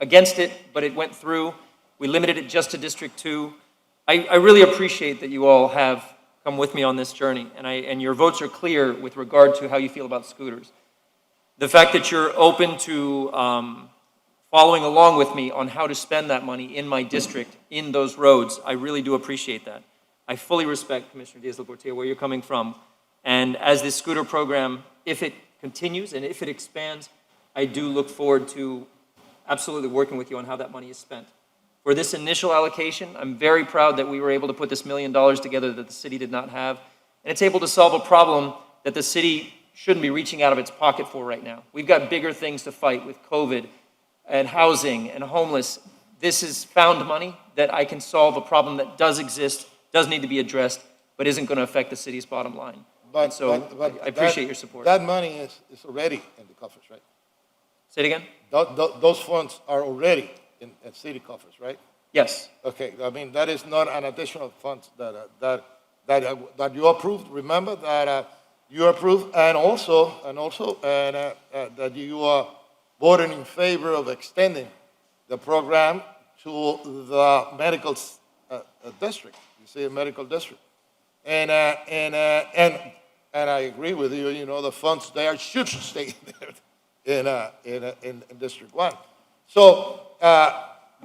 against it, but it went through. We limited it just to District 2. I really appreciate that you all have come with me on this journey, and your votes are clear with regard to how you feel about scooters. The fact that you're open to following along with me on how to spend that money in my district, in those roads, I really do appreciate that. I fully respect, Commissioner Diaz-Portillo, where you're coming from. And as this scooter program, if it continues and if it expands, I do look forward to absolutely working with you on how that money is spent. For this initial allocation, I'm very proud that we were able to put this $1 million together that the city did not have. And it's able to solve a problem that the city shouldn't be reaching out of its pocket for right now. We've got bigger things to fight with COVID and housing and homeless. This is found money that I can solve a problem that does exist, does need to be addressed, but isn't going to affect the city's bottom line. And so I appreciate your support. That money is already in the coffers, right? Say it again? Those funds are already in city coffers, right? Yes. Okay, I mean, that is not an additional funds that you approved. Remember that you approved, and also that you are voting in favor of extending the program to the medical district. You see, a medical district, and I agree with you. The funds there should stay there in District 1. So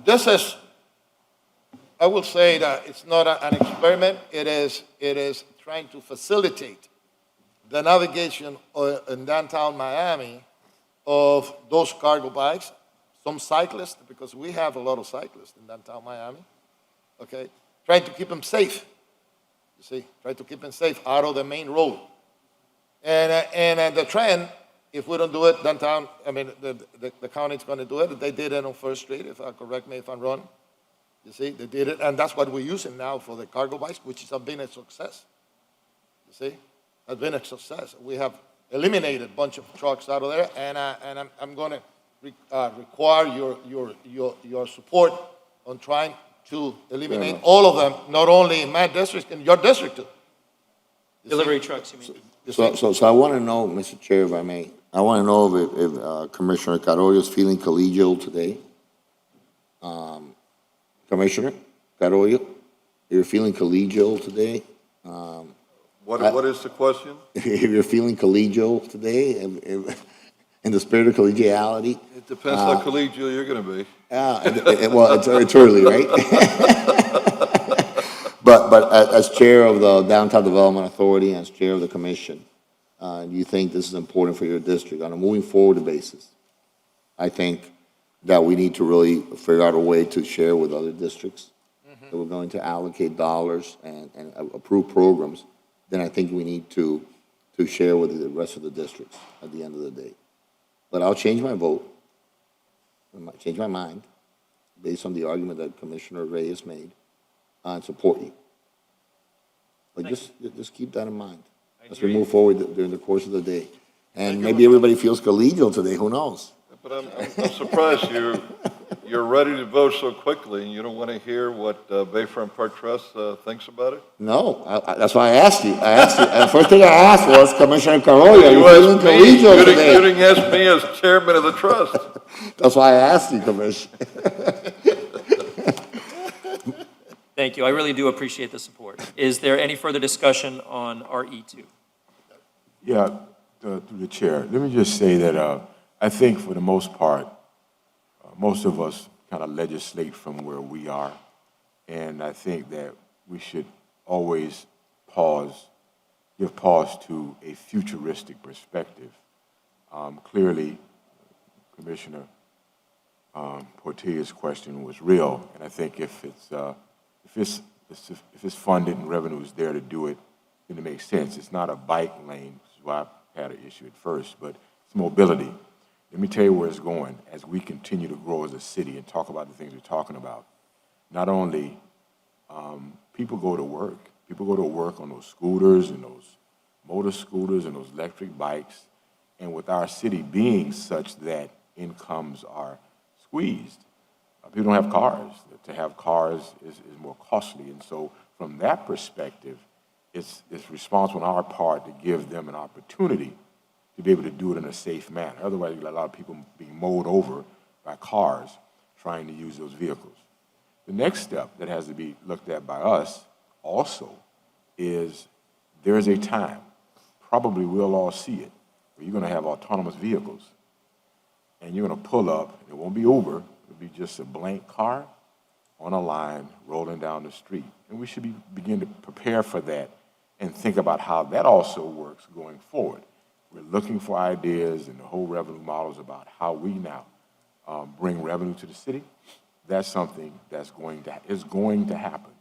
this is, I will say that it's not an experiment. It is trying to facilitate the navigation in downtown Miami of those cargo bikes, some cyclists, because we have a lot of cyclists in downtown Miami, okay? Trying to keep them safe, you see, try to keep them safe out of the main road. And the trend, if we don't do it downtown, I mean, the county's gonna do it. They did it on First Street, correct me if I'm wrong. You see, they did it, and that's what we're using now for the cargo bikes, which has been a success. You see, has been a success. We have eliminated a bunch of trucks out of there, and I'm going to require your support on trying to eliminate all of them, not only in my district, in your district too. Delivery trucks, you mean? So I want to know, Mr. Chair, if I may, I want to know if Commissioner Carollo is feeling collegial today. Commissioner Carollo, you're feeling collegial today? What is the question? If you're feeling collegial today, in the spirit of collegiality? It depends how collegial you're going to be. Well, it's early, right? But as chair of the Downtown Development Authority and as chair of the commission, do you think this is important for your district on a moving forward basis? I think that we need to really figure out a way to share with other districts that we're going to allocate dollars and approve programs. Then I think we need to share with the rest of the districts at the end of the day. But I'll change my vote, change my mind, based on the argument that Commissioner Reyes made, and support you. But just keep that in mind as we move forward during the course of the day. And maybe everybody feels collegial today, who knows? But I'm surprised you're ready to vote so quickly, and you don't want to hear what Bayfront Park Trust thinks about it? No, that's why I asked you. The first thing I asked was, Commissioner Carollo, are you feeling collegial today? You didn't ask me as chairman of the trust. That's why I asked you, Commissioner. Thank you. I really do appreciate the support. Is there any further discussion on RE2? Yeah, through the chair. Let me just say that I think for the most part, most of us kind of legislate from where we are. And I think that we should always give pause to a futuristic perspective. Clearly, Commissioner Portilla's question was real, and I think if it's funded and revenue is there to do it, then it makes sense. It's not a bike lane, which is why I had an issue at first, but it's mobility. Let me tell you where it's going as we continue to grow as a city and talk about the things we're talking about. Not only people go to work. People go to work on those scooters and those motor scooters and those electric bikes. And with our city being such that incomes are squeezed, people don't have cars. To have cars is more costly. And so from that perspective, it's responsible on our part to give them an opportunity to be able to do it in a safe manner. Otherwise, you get a lot of people being mowed over by cars trying to use those vehicles. The next step that has to be looked at by us also is there is a time, probably we'll all see it, where you're going to have autonomous vehicles. And you're going to pull up, it won't be Uber, it'll be just a blank car on a line rolling down the street. And we should begin to prepare for that and think about how that also works going forward. We're looking for ideas and the whole revenue models about how we now bring revenue to the city. That's something is going to happen.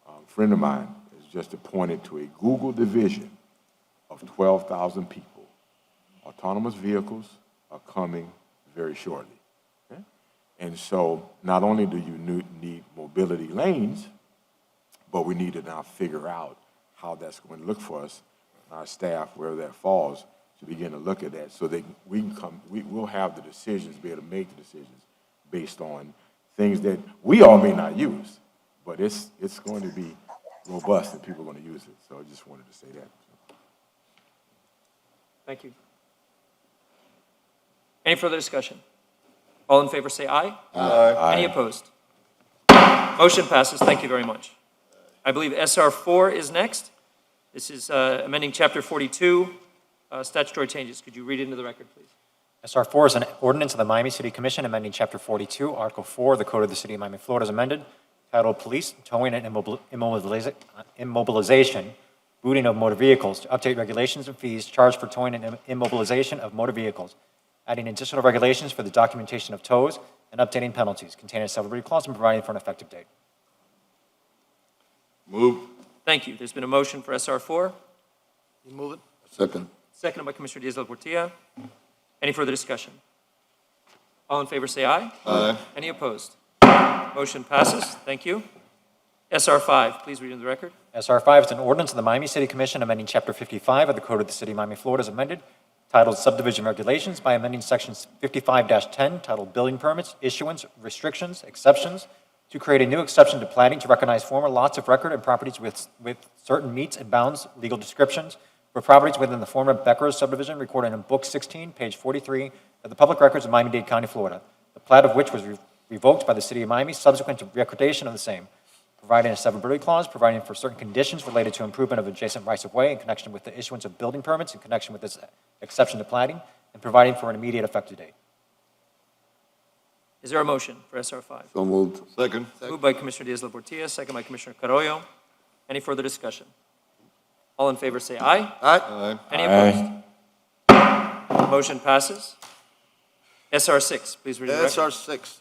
A friend of mine has just appointed to a Google division of 12,000 people. Autonomous vehicles are coming very shortly. Okay? And so not only do you need mobility lanes, but we need to now figure out how that's going to look for us, our staff, wherever that falls, to begin to look at that so that we'll have the decisions, be able to make the decisions based on things that we all may not use, but it's going to be robust and people are going to use it. So I just wanted to say that. Thank you. Any further discussion? All in favor say aye. Aye. Any opposed? Motion passes. Thank you very much. I believe SR 4 is next. This is amending Chapter 42, statutory changes. Could you read it into the record, please? SR 4 is an ordinance of the Miami City Commission amending Chapter 42, Article 4 of the Code of the City of Miami, Florida, as amended, titled Police, Towing, and Immobilization, Booting of Motor Vehicles, to update regulations and fees charged for towing and immobilization of motor vehicles, adding additional regulations for the documentation of tows, and updating penalties, containing a severability clause and providing for an effective date. Move. Thank you. There's been a motion for SR 4. You move it? Second. Seconded by Commissioner Diaz-Portilla. Any further discussion? All in favor say aye. Aye. Any opposed? Motion passes. Thank you. SR 5, please read into the record. SR 5 is an ordinance of the Miami City Commission amending Chapter 55 of the Code of the City of Miami, Florida, as amended, titled Subdivision Regulations, by amending Sections 55-10, titled Building Permits, Issuance, Restrictions, Exceptions, to create a new exception to platting to recognize former lots of record and properties with certain meets and bounds legal descriptions for properties within the former Beckers subdivision recorded in Book 16, page 43 of the Public Records of Miami-Dade County, Florida, the plat of which was revoked by the City of Miami subsequent to recordation of the same, providing a severability clause, providing for certain conditions related to improvement of adjacent rights-of-way in connection with the issuance of building permits in connection with this exception to platting, and providing for an immediate effective date. Is there a motion for SR 5? So moved. Second. Moved by Commissioner Diaz-Portilla, second by Commissioner Carollo. Any further discussion? All in favor say aye. Aye. Any opposed? Motion passes. SR 6, please read the record. SR 6.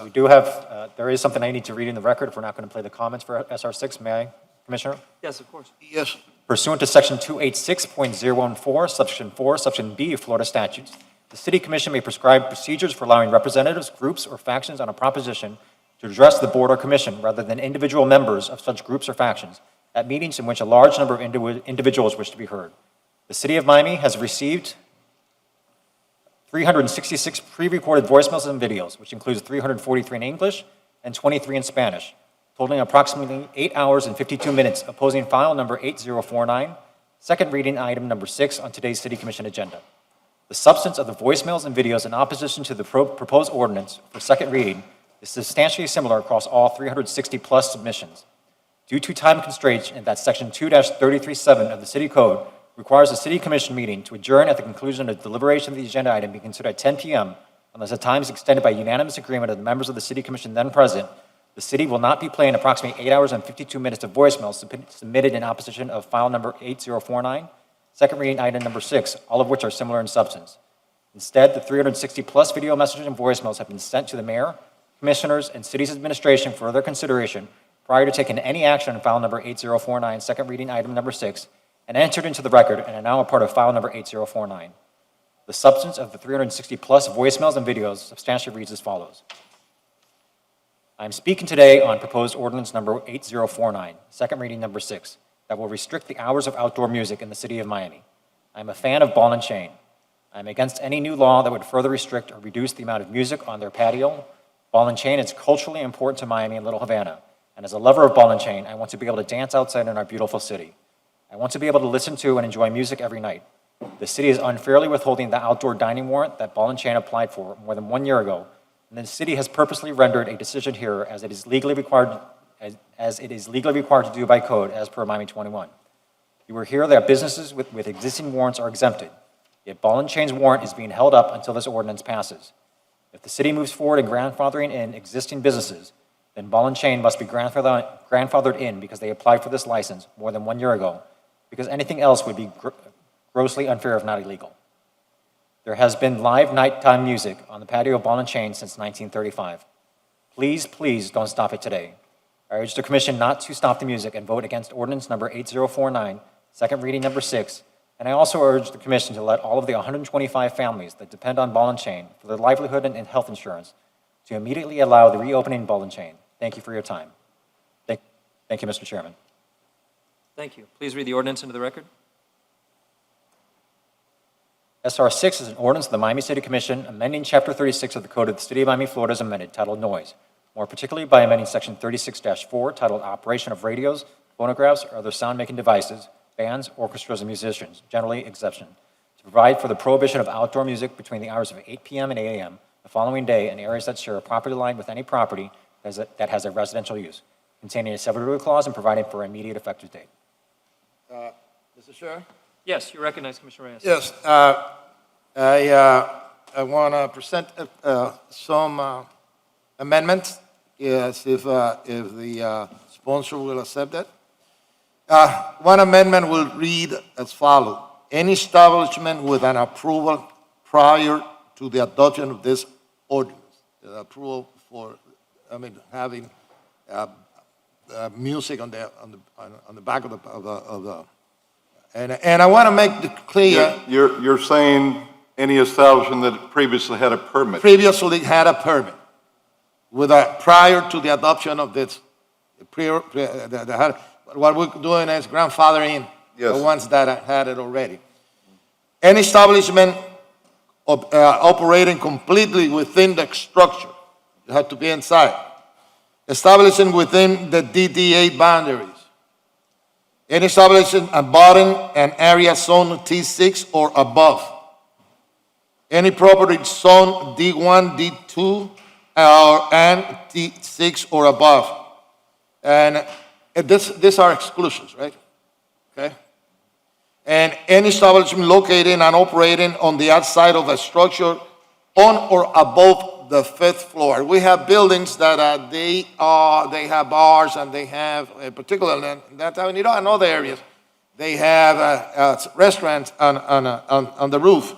We do have, there is something I need to read in the record if we're not going to play the comments for SR 6. May I, Commissioner? Yes, of course. Yes. Pursuant to Section 286.014, Subsection 4, Section B of Florida statutes, the City Commission may prescribe procedures for allowing representatives, groups, or factions on a proposition to address the board or commission rather than individual members of such groups or factions at meetings in which a large number of individuals wish to be heard. The City of Miami has received 366 pre-recorded voicemails and videos, which includes 343 in English and 23 in Spanish, totaling approximately 8 hours and 52 minutes, opposing file number 8049, second reading item number 6 on today's City Commission agenda. The substance of the voicemails and videos in opposition to the proposed ordinance for second reading is substantially similar across all 360-plus submissions. Due to time constraints and that Section 2-337 of the City Code requires the City Commission meeting to adjourn at the conclusion of deliberation of the agenda item be considered at 10 p.m. unless the time is extended by unanimous agreement of the members of the City Commission then present. The City will not be playing approximately 8 hours and 52 minutes of voicemails submitted in opposition of file number 8049, second reading item number 6, all of which are similar in substance. Instead, the 360-plus video messages and voicemails have been sent to the mayor, commissioners, and city's administration for their consideration prior to taking any action on file number 8049, second reading item number 6, and entered into the record and are now a part of file number 8049. The substance of the 360-plus voicemails and videos substantially reads as follows. I am speaking today on proposed ordinance number 8049, second reading number 6, that will restrict the hours of outdoor music in the city of Miami. I am a fan of Ball and Chain. I am against any new law that would further restrict or reduce the amount of music on their patio. Ball and Chain is culturally important to Miami and Little Havana, and as a lover of Ball and Chain, I want to be able to dance outside in our beautiful city. I want to be able to listen to and enjoy music every night. The city is unfairly withholding the outdoor dining warrant that Ball and Chain applied for more than 1 year ago, and the city has purposely rendered a decision here as it is legally required to do by code as per Miami 21. You will hear that businesses with existing warrants are exempted, yet Ball and Chain's warrant is being held up until this ordinance passes. If the city moves forward in grandfathering in existing businesses, then Ball and Chain must be grandfathered in because they applied for this license more than 1 year ago, because anything else would be grossly unfair if not illegal. There has been live nighttime music on the patio of Ball and Chain since 1935. Please, please don't stop it today. I urge the commission not to stop the music and vote against ordinance number 8049, second reading number 6, and I also urge the commission to let all of the 125 families that depend on Ball and Chain for their livelihood and health insurance to immediately allow the reopening of Ball and Chain. Thank you for your time. Thank you, Mr. Chairman. Thank you. Please read the ordinance into the record. SR 6 is an ordinance of the Miami City Commission amending Chapter 36 of the Code of the City of Miami, Florida as amended, titled Noise, more particularly by amending Section 36-4, titled Operation of Radios, Phonographs, or Other Sound-Making Devices, Bands, Orchestras, and Musicians, generally exception, to provide for the prohibition of outdoor music between the hours of 8 p.m. and 8 a.m. the following day in areas that share a property line with any property that has a residential use, containing a severability clause and providing for an immediate effective date. Mr. Chair? Yes, you recognize Commissioner Reyes. Yes, I want to present some amendments, yes, if the sponsor will accept it. One amendment will read as follows. Any establishment with an approval prior to the adoption of this ordinance, the approval for, having music on the back of the and I want to make it clear. You're saying any establishment that previously had a permit? Previously had a permit prior to the adoption of this. What we're doing is grandfathering the ones that had it already. Any establishment operating completely within the structure, you have to be inside. Establishing within the DDA boundaries. Any establishment abutting an area zone T6 or above. Any property zone D1, D2, and T6 or above. And these are exclusions, right? Okay. And any establishment located and operating on the outside of a structure on or above the 5th floor. We have buildings that they have bars and they have, particularly in that avenue and other areas, they have restaurants on the roof.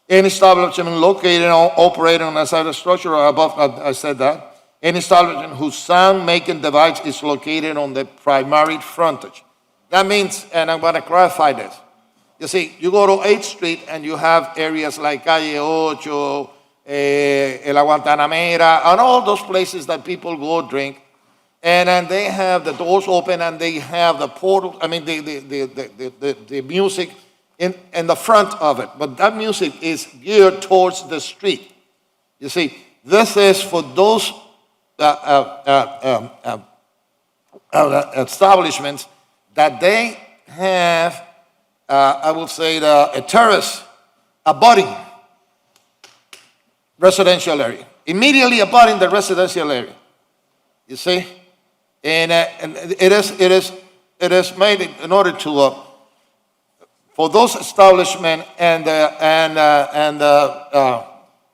Any establishment located or operating on the side of the structure or above, I said that. Any establishment whose sound-making device is located on the primary frontage. That means, and I'm going to clarify this. You see, you go to 8th Street and you have areas like Calle Ocho, La Guantanamera, and all those places that people go drink. And then they have the doors open and they have the portal, the music in the front of it. But that music is geared towards the street. You see, this is for those establishments that they have, I will say, a terrace abutting residential area, immediately abutting the residential area. You see, and it is made in order to for those establishments and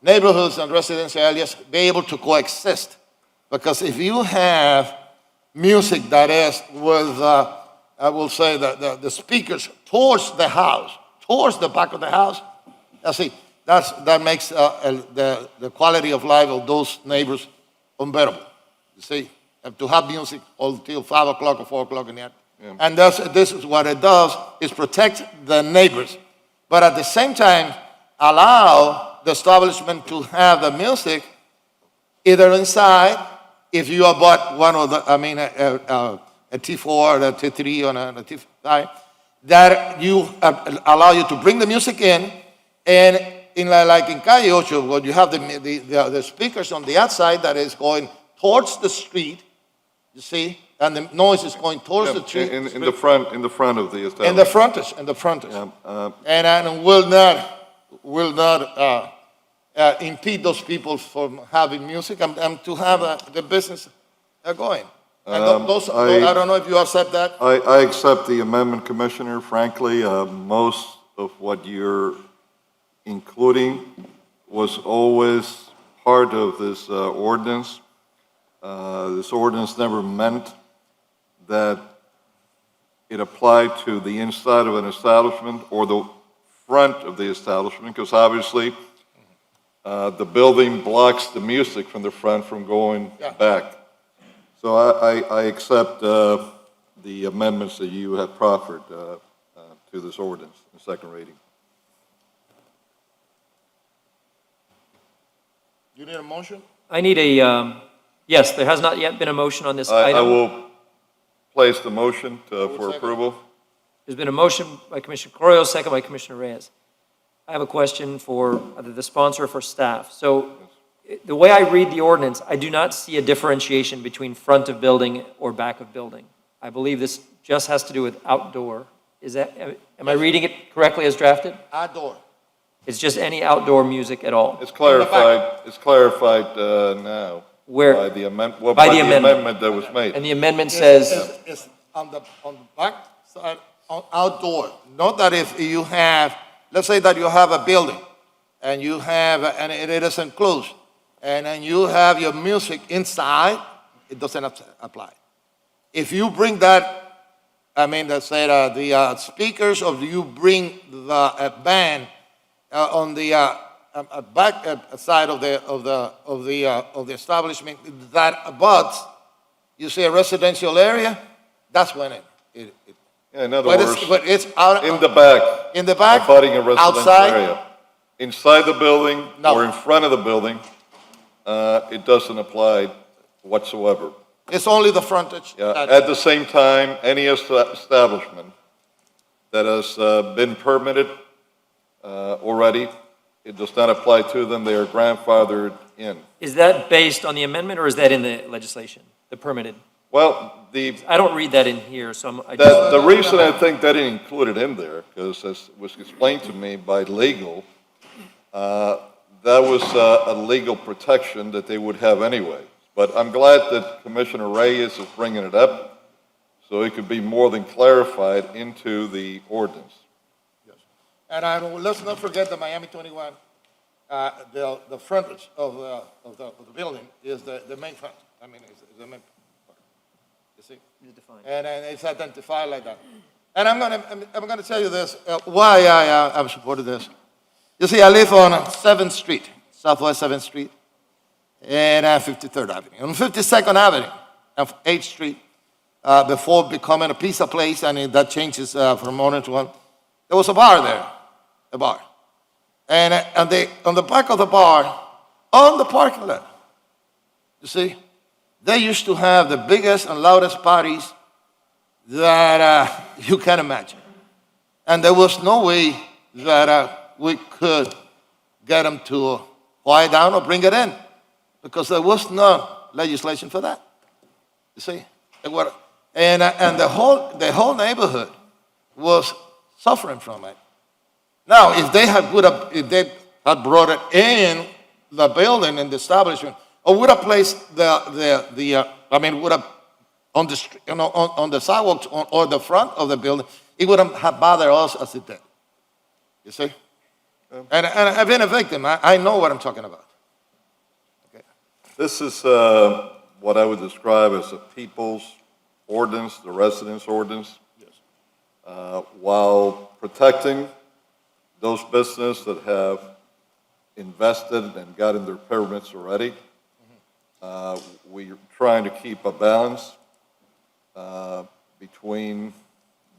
neighborhoods and residential areas be able to coexist. Because if you have music that is with, I will say, the speakers towards the house, towards the back of the house, you see, that makes the quality of life of those neighbors unbearable. You see, to have music until 5 o'clock or 4 o'clock in the afternoon. And this is what it does, is protect the neighbors. But at the same time, allow the establishment to have the music either inside if you have bought one of the, a T4 or a T3 or a T5, that you allow you to bring the music in, and like in Calle Ocho, where you have the speakers on the outside that is going towards the street, you see, and the noise is going towards the street. In the front of the establishment. In the frontage. Yeah, And will not impede those people from having music and to have the business going. And I don't know if you accept that. I accept the amendment, Commissioner. Frankly, most of what you're including was always part of this ordinance. This ordinance never meant that it applied to the inside of an establishment or the front of the establishment, because obviously the building blocks the music from the front from going back. So I accept the amendments that you have proffered to this ordinance in second reading. You need a motion? I need a, yes, there has not yet been a motion on this item. I will place the motion for approval. There's been a motion by Commissioner Carollo, second by Commissioner Reyes. I have a question for either the sponsor or for staff. So the way I read the ordinance, I do not see a differentiation between front of building or back of building. I believe this just has to do with outdoor. Is that, am I reading it correctly as drafted? Outdoor. It's just any outdoor music at all? It's clarified now. Where? By the amendment, By the amendment. amendment that was made. And the amendment says? It's on the back side, outdoor. Not that if you have, let's say that you have a building and you have, and it is enclosed, and then you have your music inside, it doesn't apply. If you bring that, let's say the speakers, or you bring the band on the back side of the establishment that abuts, you see a residential area, that's when it Yeah, in other words, but it's out in the back. In the back, abutting a residential outside? area. Inside the building No. or in front of the building, it doesn't apply whatsoever. It's only the frontage. Yeah. At the same time, any establishment that has been permitted already, it does not apply to them. They are grandfathered in. Is that based on the amendment, or is that in the legislation, the permitted? Well, I don't read that in here, so the reason I think that didn't include it in there, because as was explained to me by legal, that was a legal protection that they would have anyway. But I'm glad that Commissioner Reyes is bringing it up, so it could be more than clarified into the ordinance. And let's not forget the Miami 21, the frontage of the building is the main front. It's the main part. You see? And it's identified like that. And I'm gonna tell you this, why I've supported this. You see, I live on 7th Street, Southwest 7th Street, and 53rd Avenue. On 52nd Avenue, and 8th Street, before becoming a pizza place, and that changes from morning to one, there was a bar there. A bar. And on the back of the bar, on the parking lot, you see, they used to have the biggest and loudest parties that you can imagine. And there was no way that we could get them to quiet down or bring it in, because there was no legislation for that. You see? And the whole neighborhood was suffering from it. Now, if they had brought it in the building and the establishment, or would have placed would have on the street, on the sidewalks or the front of the building, it wouldn't have bothered us as it did. You see? And I've been a victim. I know what I'm talking about. Okay. This is what I would describe as a people's ordinance, the residence ordinance. Yes. While protecting those businesses that have invested and gotten their permits already. We're trying to keep a balance between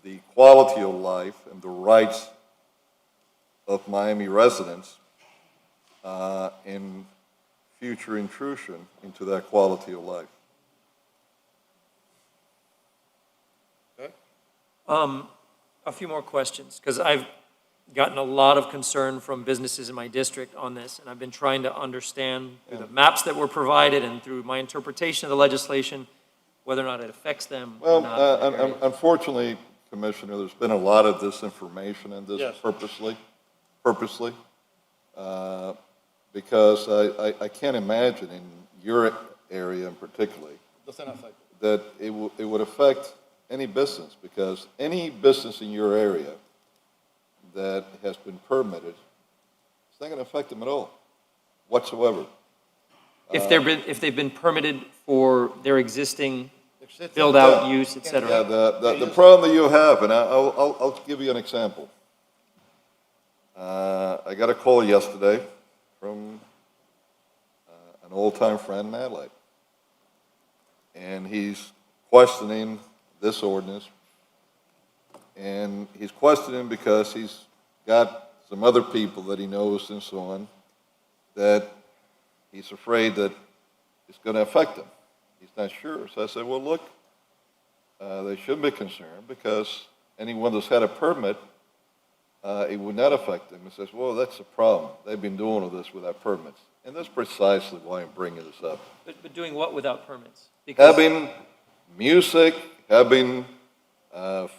the quality of life and the rights of Miami residents in future intrusion into that quality of life. A few more questions, because I've gotten a lot of concern from businesses in my district on this, and I've been trying to understand through the maps that were provided and through my interpretation of the legislation, whether or not it affects them or Well, not. unfortunately, Commissioner, there's been a lot of disinformation in this Yes. purposely, because I can't imagine in your area in particular Doesn't affect. that it would affect any business, because any business in your area that has been permitted, it's not going to affect them at all, whatsoever. If they've been permitted for their existing build-out use, et cetera. Yeah, the problem that you have, and I'll give you an example. I got a call yesterday from an old-time friend, Madlight. And he's questioning this ordinance. And he's questioning because he's got some other people that he knows and so on, that he's afraid that it's going to affect him. He's not sure. So I said, well, look, they shouldn't be concerned because anyone that's had a permit, it would not affect them. He says, well, that's the problem. They've been doing all this without permits. And that's precisely why I'm bringing this up. But doing what without permits? Because Having music, having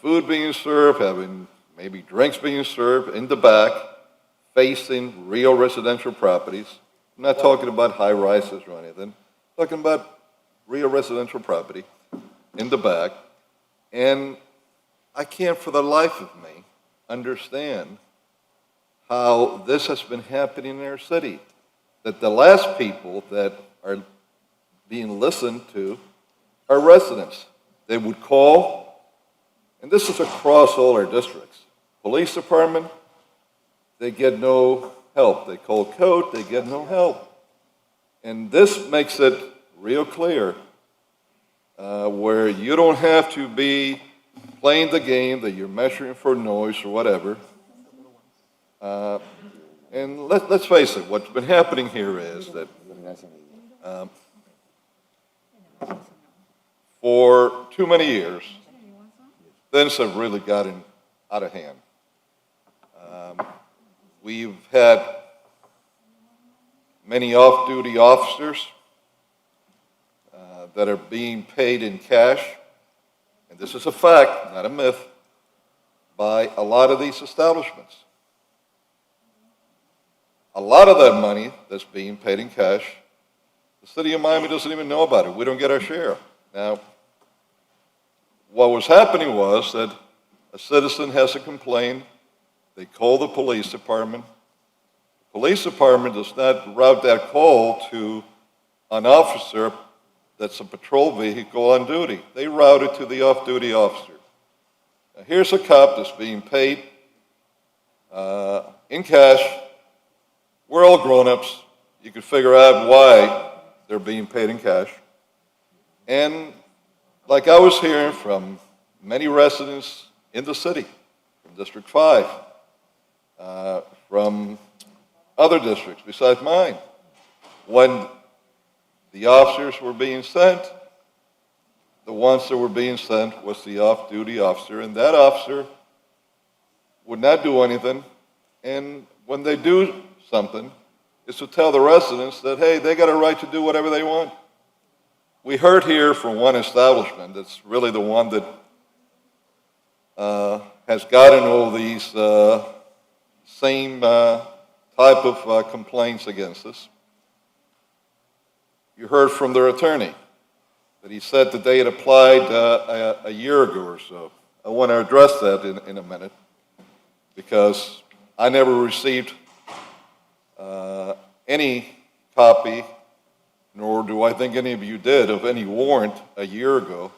food being served, having maybe drinks being served in the back, facing real residential properties. I'm not talking about high rises or anything. I'm talking about real residential property in the back. And I can't for the life of me understand how this has been happening in our city. That the last people that are being listened to are residents. They would call, and this is across all our districts. Police department, they get no help. They call code, they get no help. And this makes it real clear where you don't have to be playing the game that you're measuring for noise or whatever. And let's face it, what's been happening here is that for too many years, things have really gotten out of hand. We've had many off-duty officers that are being paid in cash, and this is a fact, not a myth, by a lot of these establishments. A lot of that money that's being paid in cash, the city of Miami doesn't even know about it. We don't get our share. Now, what was happening was that a citizen has a complaint, they call the police department. The police department does not route that call to an officer that's a patrol vehicle on duty. They route it to the off-duty officer. Now, here's a cop that's being paid in cash. We're all grown-ups. You can figure out why they're being paid in cash. And like I was hearing from many residents in the city, from District 5, from other districts besides mine, when the officers were being sent, the ones that were being sent was the off-duty officer, and that officer would not do anything. And when they do something, is to tell the residents that, hey, they got a right to do whatever they want. We heard here from one establishment that's really the one that has gotten all these same type of complaints against us. You heard from their attorney that he said that they had applied a year ago or so. I want to address that in a minute because I never received any copy, nor do I think any of you did, of any warrant a year ago.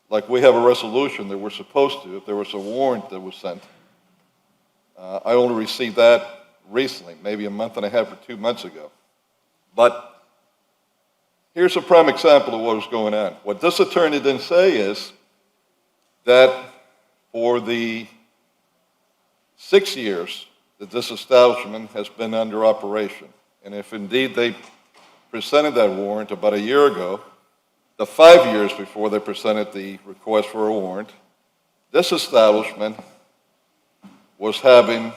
Like we have a resolution that we're supposed to, if there was a warrant that was sent. I only received that recently, maybe a month and a half or 2 months ago. But here's a prime example of what was going on. What this attorney didn't say is that for the 6 years that this establishment has been under operation, and if indeed they presented that warrant about a year ago, the 5 years before they presented the request for a warrant, this establishment was having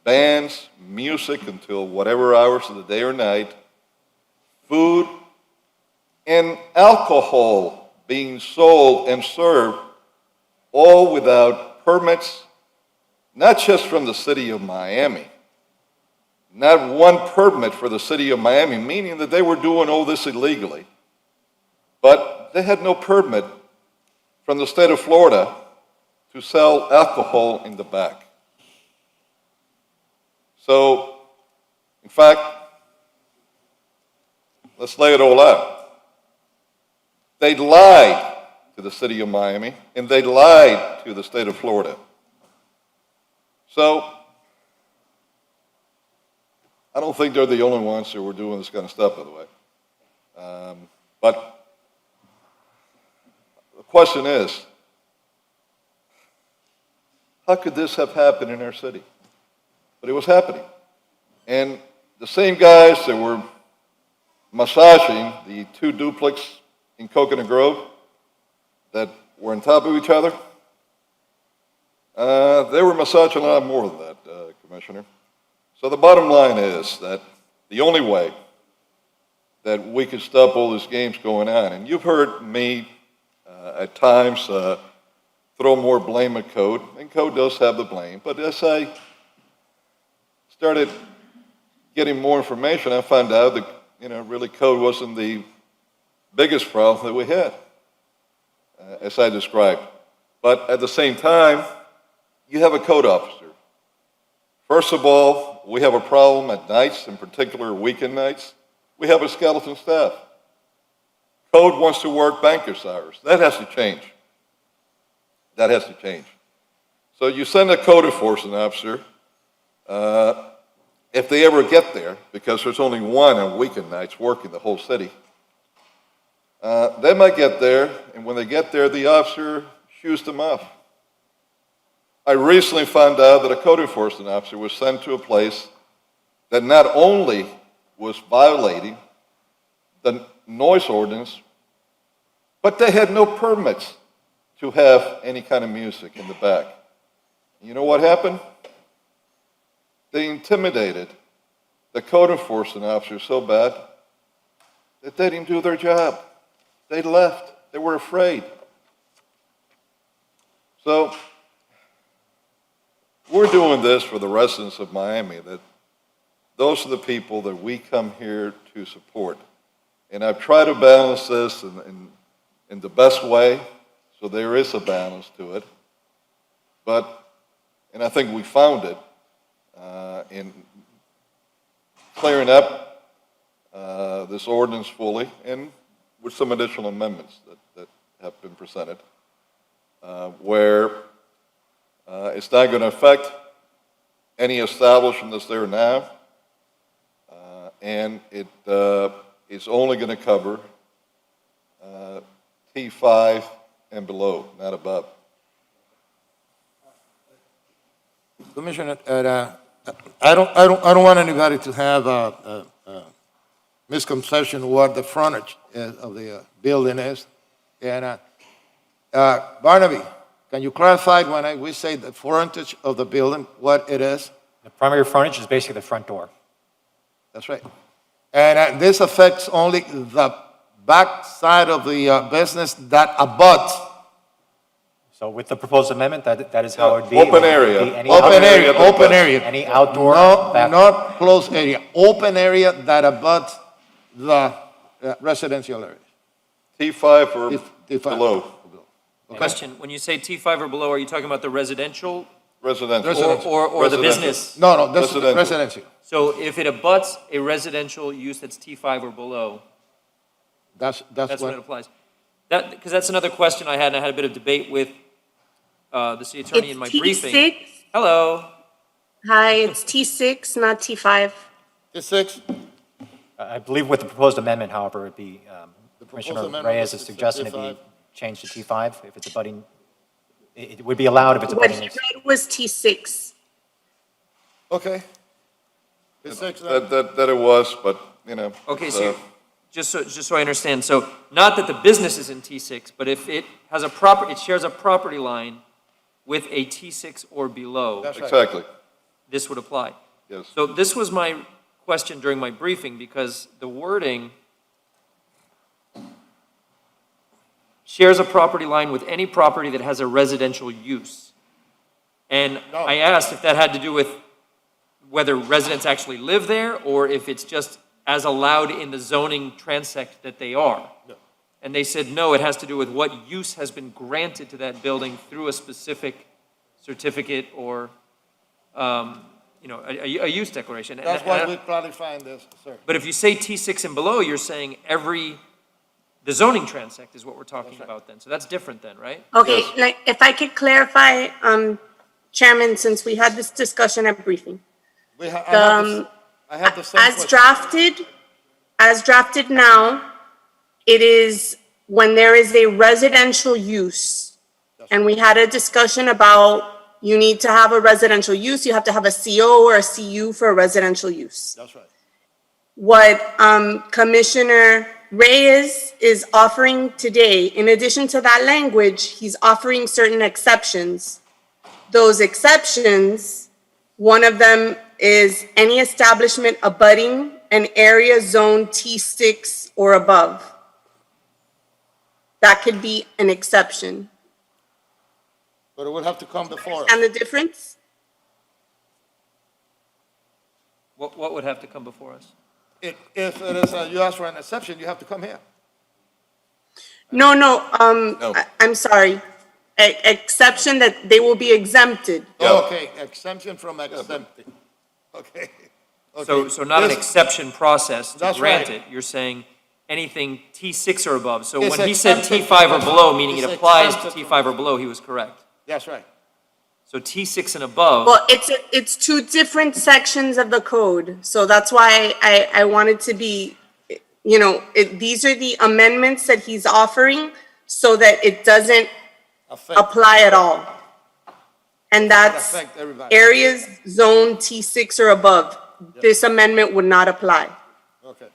bands, music until whatever hours of the day or night, food, and alcohol being sold and served, all without permits, not just from the city of Miami, not one permit for the city of Miami, meaning that they were doing all this illegally, but they had no permit from the state of Florida to sell alcohol in the back. So, in fact, let's lay it all out. They lied to the city of Miami, and they lied to the state of Florida. So, I don't think they're the only ones who were doing this kind of stuff, by the way. But the question is, how could this have happened in our city? But it was happening. And the same guys that were massaging the two duplex in Coconut Grove that were on top of each other, they were massaging a lot more than that, Commissioner. So the bottom line is that the only way that we can stop all these games going on, and you've heard me at times throw more blame at Code, and Code does have the blame, but as I started getting more information, I found out that, really Code wasn't the biggest problem that we had, as I described. But at the same time, you have a code officer. First of all, we have a problem at nights, in particular weekend nights. We have a skeleton staff. Code wants to work banker's hours. That has to change. That has to change. So you send a code enforcement officer, if they ever get there, because there's only one on weekend nights working the whole city, they might get there, and when they get there, the officer shoos them off. I recently found out that a code enforcement officer was sent to a place that not only was violating the noise ordinance, but they had no permits to have any kind of music in the back. You know what happened? They intimidated the code enforcement officer so bad that they didn't do their job. They left. They were afraid. So, we're doing this for the residents of Miami, that those are the people that we come here to support. And I've tried to balance this in the best way, so there is a balance to it. And I think we found it in clearing up this ordinance fully, and with some additional amendments that have been presented, where it's not going to affect any establishment that's there now, and it is only going to cover T5 and below, not above. Commissioner, I don't want anybody to have a misconception what the frontage of the building is. And Barnaby, can you clarify when we say the frontage of the building, what it is? The primary frontage is basically the front door. That's right. And this affects only the back side of the business that abuts. So with the proposed amendment, that is how it would be. Open area. Open area. Any outdoor. No, not closed area. Open area that abuts the residential area. T5 or T5. below? Question, when you say T5 or below, are you talking about the residential Residential. or the business? No, this is residential. So if it abuts a residential use that's T5 or below, That's when it applies. Because that's another question I had, and I had a bit of debate with the city attorney in my briefing. T6. Hello. Hi, it's T6, not T5. T6? I believe with the proposed amendment, however, it would be, Commissioner amendment Reyes was is to suggesting it T5. be changed to T5 if it's abutting, it would be allowed if it's What abutting. he read was T6. Okay. That it was, but, Okay, it's, so just so I understand, so not that the business is in T6, but if it has it shares a property line with a T6 or below, That's right. Exactly, this would apply. yes. So this was my question during my briefing, because the wording shares a property line with any property that has a residential use. And No. I asked if that had to do with whether residents actually live there, or if it's just as allowed in the zoning transect that they are. No. And they said, no, it has to do with what use has been granted to that building through a specific certificate or, a use declaration. And- That's why and- we're clarifying this, sir. But if you say T6 and below, you're saying the zoning transect is what we're talking about then. So that's different then, right? Okay, like, if I could clarify, Chairman, since we had this discussion at briefing. I have the same question. As drafted now, it is when there is a residential use. And we had a discussion about you need to have a residential use, you have to have a CO or a CU for a residential use. That's right. What Commissioner Reyes is offering today, in addition to that language, he's offering certain exceptions. Those exceptions, one of them is any establishment abutting an area zone T6 or above. That could be an exception. But it will have to come before us. And the difference? What would have to come before us? If it is, you ask for an exception, you have to come here. No, No. I'm sorry. Exception that they will be exempted. Oh, okay, exemption from exempting. Okay. So not an This- exception process to That's grant right. it. You're saying anything T6 or above. So It's when he said exempted T5 or from- below, meaning it it's applies to exempted T5 or below, he was correct. That's right. So T6 and above, Well, it's two different sections of the code, so that's why I wanted to be, these are the amendments that he's offering so that it doesn't apply at all. And that's Affect everybody. areas zone T6 or above. This amendment would not apply. Okay.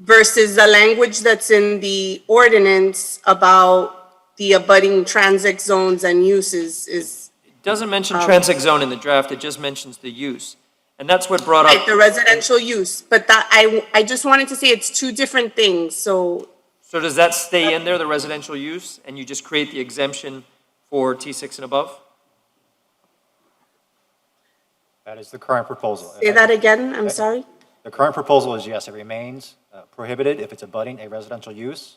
Versus the language that's in the ordinance about the abutting transit zones and uses is it doesn't mention transect zone in the draft, it just mentions the use. And that's what brought like up, the residential use, but that, I just wanted to say it's two different things, so so does that stay in there, the residential use, and you just create the exemption for T6 and above? That is the current proposal. say that again, I'm sorry? The current proposal is, yes, it remains prohibited if it's abutting a residential use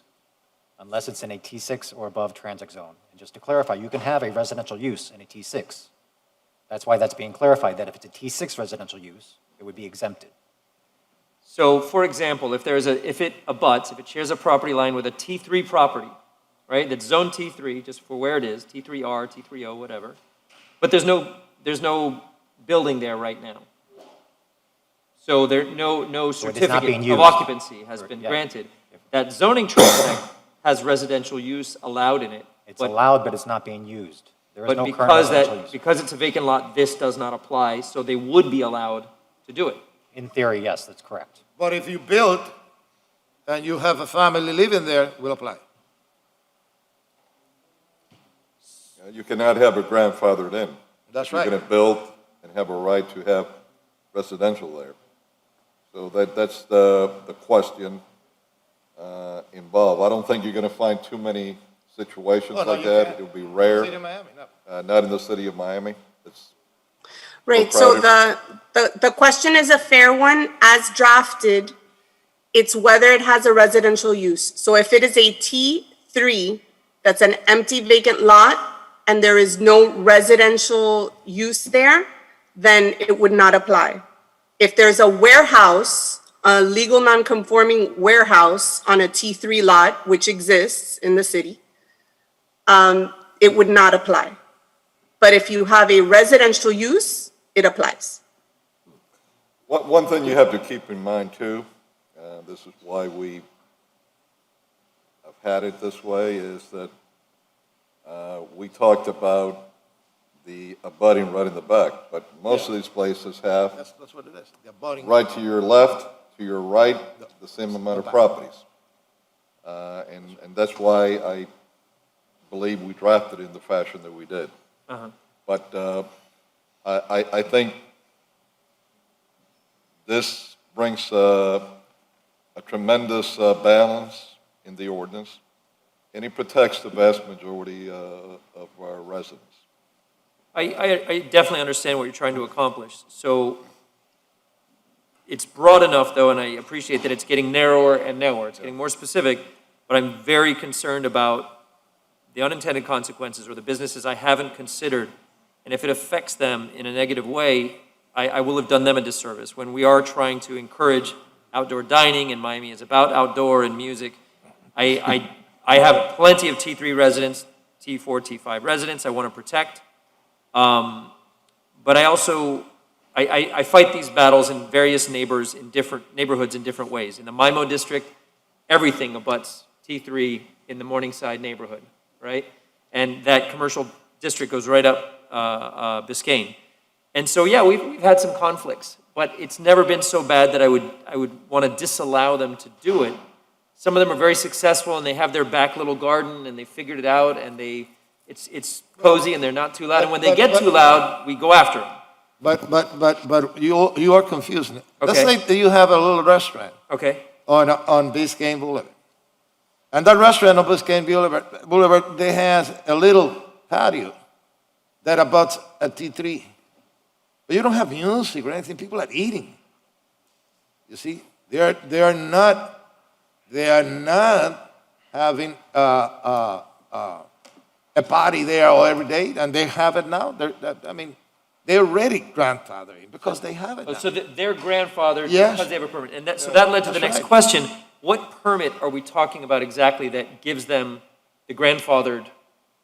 unless it's in a T6 or above transit zone. And just to clarify, you can have a residential use in a T6. That's why that's being clarified, that if it's a T6 residential use, it would be exempted. So, for example, if it shares a property line with a T3 property, right, that's zone T3, just for where it is, T3R, T3O, whatever, but there's no building there right now. So no So it is not certificate being of used. occupancy has been Yeah. granted. That zoning transect has residential use allowed in it. It's but- allowed, but it's not being used. There is But no current because residential use. because it's a vacant lot, this does not apply, so they would be allowed to do it. In theory, yes, that's correct. But if you build and you have a family living there, it will apply. You cannot have it grandfathered in. That's You're right. going to build and have a right to have residential there. So that's the question involved. I don't think you're going to find too many situations Oh, no, like you that. can't. It'll be rare. City of Miami, no. Not in the city of Miami. It's Right, so crowded. the question is a fair one. As drafted, it's whether it has a residential use. So if it is a T3, that's an empty vacant lot, and there is no residential use there, then it would not apply. If there's a warehouse, a legal non-conforming warehouse on a T3 lot, which exists in the city, it would not apply. But if you have a residential use, it applies. One thing you have to keep in mind too, this is why we have had it this way, is that we talked about the abutting right in the back, but most of these places have That's what it is. The abutting. right to your left, to your right, the same amount of properties. And that's why I believe we drafted in the fashion that we did. Uh-huh. But I think this brings a tremendous balance in the ordinance, and it protects the vast majority of our residents. I definitely understand what you're trying to accomplish. So it's broad enough, though, and I appreciate that it's getting narrower and narrower. It's getting more specific, but I'm very concerned about the unintended consequences or the businesses I haven't considered. And if it affects them in a negative way, I will have done them a disservice. When we are trying to encourage outdoor dining, and Miami is about outdoor and music, I have plenty of T3 residents, T4, T5 residents I want to protect. But I also, I fight these battles in various neighborhoods in different ways. In the MIMO district, everything abuts T3 in the Morningside neighborhood, right? And that commercial district goes right up Biscayne. And so, yeah, we've had some conflicts, but it's never been so bad that I would want to disallow them to do it. Some of them are very successful, and they have their back little garden, and they figured it out, and it's cozy, and they're not too loud. And when they get too loud, we go after them. But you are confusing it. Let's Okay. say that you have a little restaurant. Okay. On Biscayne Boulevard. And that restaurant on Biscayne Boulevard, they have a little patio that abuts a T3. But you don't have music or anything, people are eating. You see, they are not having a party there all every day, and they have it now. They're already grandfathering because they have it now. So they're grandfathered Yes. because they have a permit. And so that led to the That's next right. question. What permit are we talking about exactly that gives them the grandfathered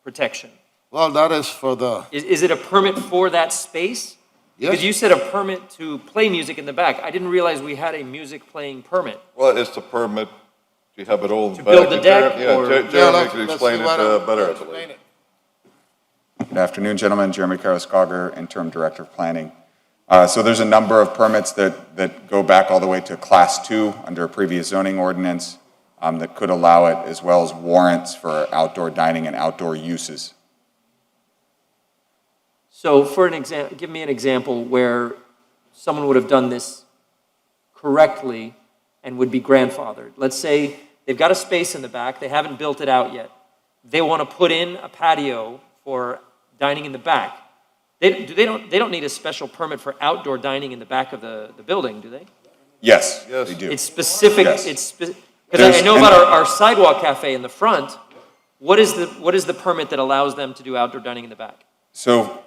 protection? Well, that is for the, Is it a permit for that space? Yes. Because you said a permit to play music in the back. I didn't realize we had a music playing permit. Well, it's the permit, you have it all in the To back. build the deck, Yeah, or- Jeremy can explain it better, I believe. explain it. Good afternoon, gentlemen. Jeremy Karascoger, Interim Director of Planning. So there's a number of permits that go back all the way to Class 2 under a previous zoning ordinance that could allow it, as well as warrants for outdoor dining and outdoor uses. So for an example, give me an example where someone would have done this correctly and would be grandfathered. Let's say they've got a space in the back, they haven't built it out yet. They want to put in a patio for dining in the back. They don't need a special permit for outdoor dining in the back of the building, do they? Yes, they do. It's specific, Yes. because I know about our sidewalk cafe in the front. What is the permit that allows them to do outdoor dining in the back? So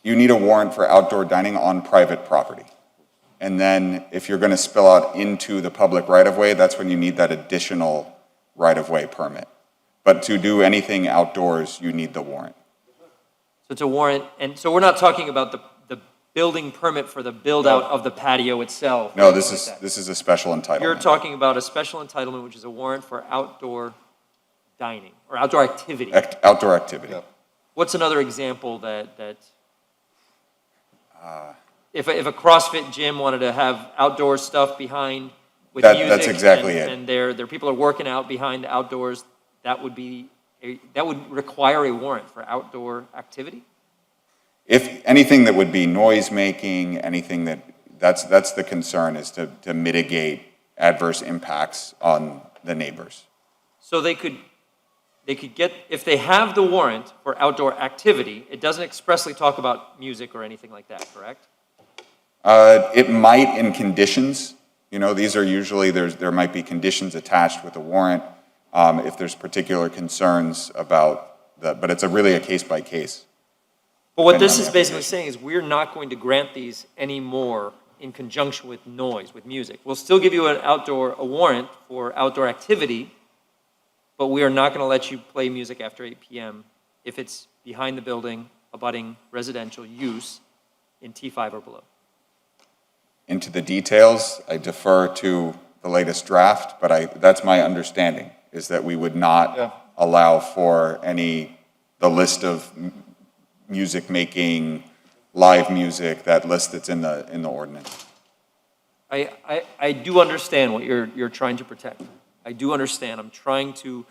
you need a warrant for outdoor dining on private property. And then if you're going to spill out into the public right-of-way, that's when you need that additional right-of-way permit. But to do anything outdoors, you need the warrant. So it's a warrant, and so we're not talking about the building permit for the build-out of the patio itself. No, or this anything like is a special that. entitlement. You're talking about a special entitlement, which is a warrant for outdoor dining, or outdoor activity. Outdoor activity. What's another example that if a CrossFit gym wanted to have outdoor stuff behind with music? That's exactly it. And their people are working out behind outdoors, that would require a warrant for outdoor activity? If anything that would be noise-making, anything that's the concern, is to mitigate adverse impacts on the neighbors. So they could get, if they have the warrant for outdoor activity, it doesn't expressly talk about music or anything like that, correct? It might in conditions. You know, these are usually, there might be conditions attached with the warrant if there's particular concerns about that, but it's really a case-by-case. But what this depending is on the basically saying is we're not going to grant these anymore in conjunction with noise, with music. We'll still give you a warrant for outdoor activity, but we are not going to let you play music after 8 p.m. if it's behind the building, abutting residential use in T5 or below. Into the details, I defer to the latest draft, but that's my understanding, is that we would not allow for the list of music making, live music, that list that's in the ordinance. I do understand what you're trying to protect. I do understand. I'm trying to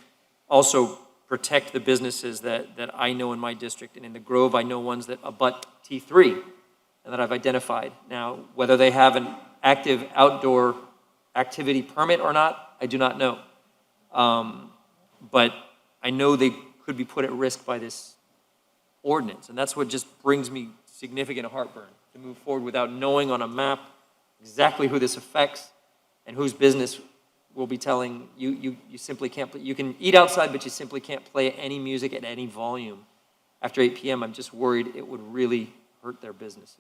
also protect the businesses that I know in my district. And in the Grove, I know ones that abut T3 and that I've identified. Now, whether they have an active outdoor activity permit or not, I do not know. But I know they could be put at risk by this ordinance. And that's what just brings me significant heartburn, to move forward without knowing on a map exactly who this affects and whose business will be telling you simply can't play. You can eat outside, but you simply can't play any music at any volume after 8 p.m. I'm just worried it would really hurt their businesses.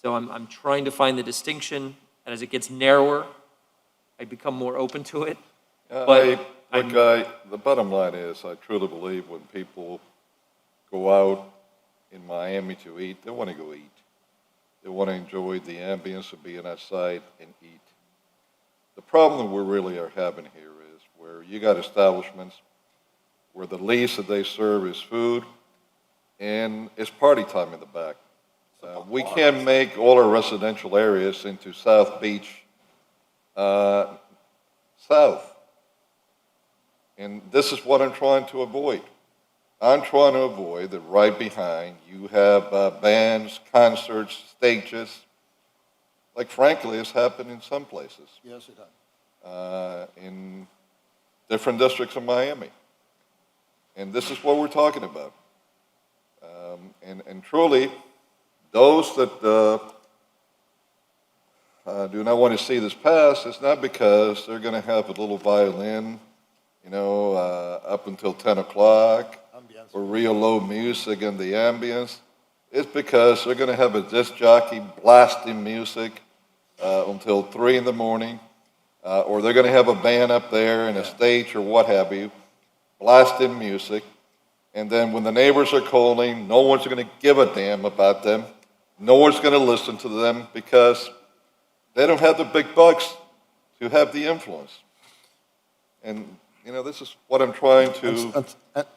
So I'm trying to find the distinction, and as it gets narrower, I become more open to it. But the bottom line is, I truly believe when people go out in Miami to eat, they want to go eat. They want to enjoy the ambience of being outside and eat. The problem that we really are having here is where you got establishments where the least that they serve is food and it's party time in the back. We can't make all our residential areas into South Beach South. And this is what I'm trying to avoid. I'm trying to avoid that right behind you have bands, concerts, stages, like frankly it's happened in some places. Yes, it does. In different districts of Miami. And this is what we're talking about. And truly, those that do not want to see this pass, it's not because they're going to have a little violin, up until 10 o'clock, or real low music and the ambience. It's because they're going to have a disc jockey blasting music until 3 in the morning, or they're going to have a band up there and a stage or what have you, blasting music. And then when the neighbors are calling, no one's going to give a damn about them. No one's going to listen to them because they don't have the big bucks to have the influence. And, this is what I'm trying to...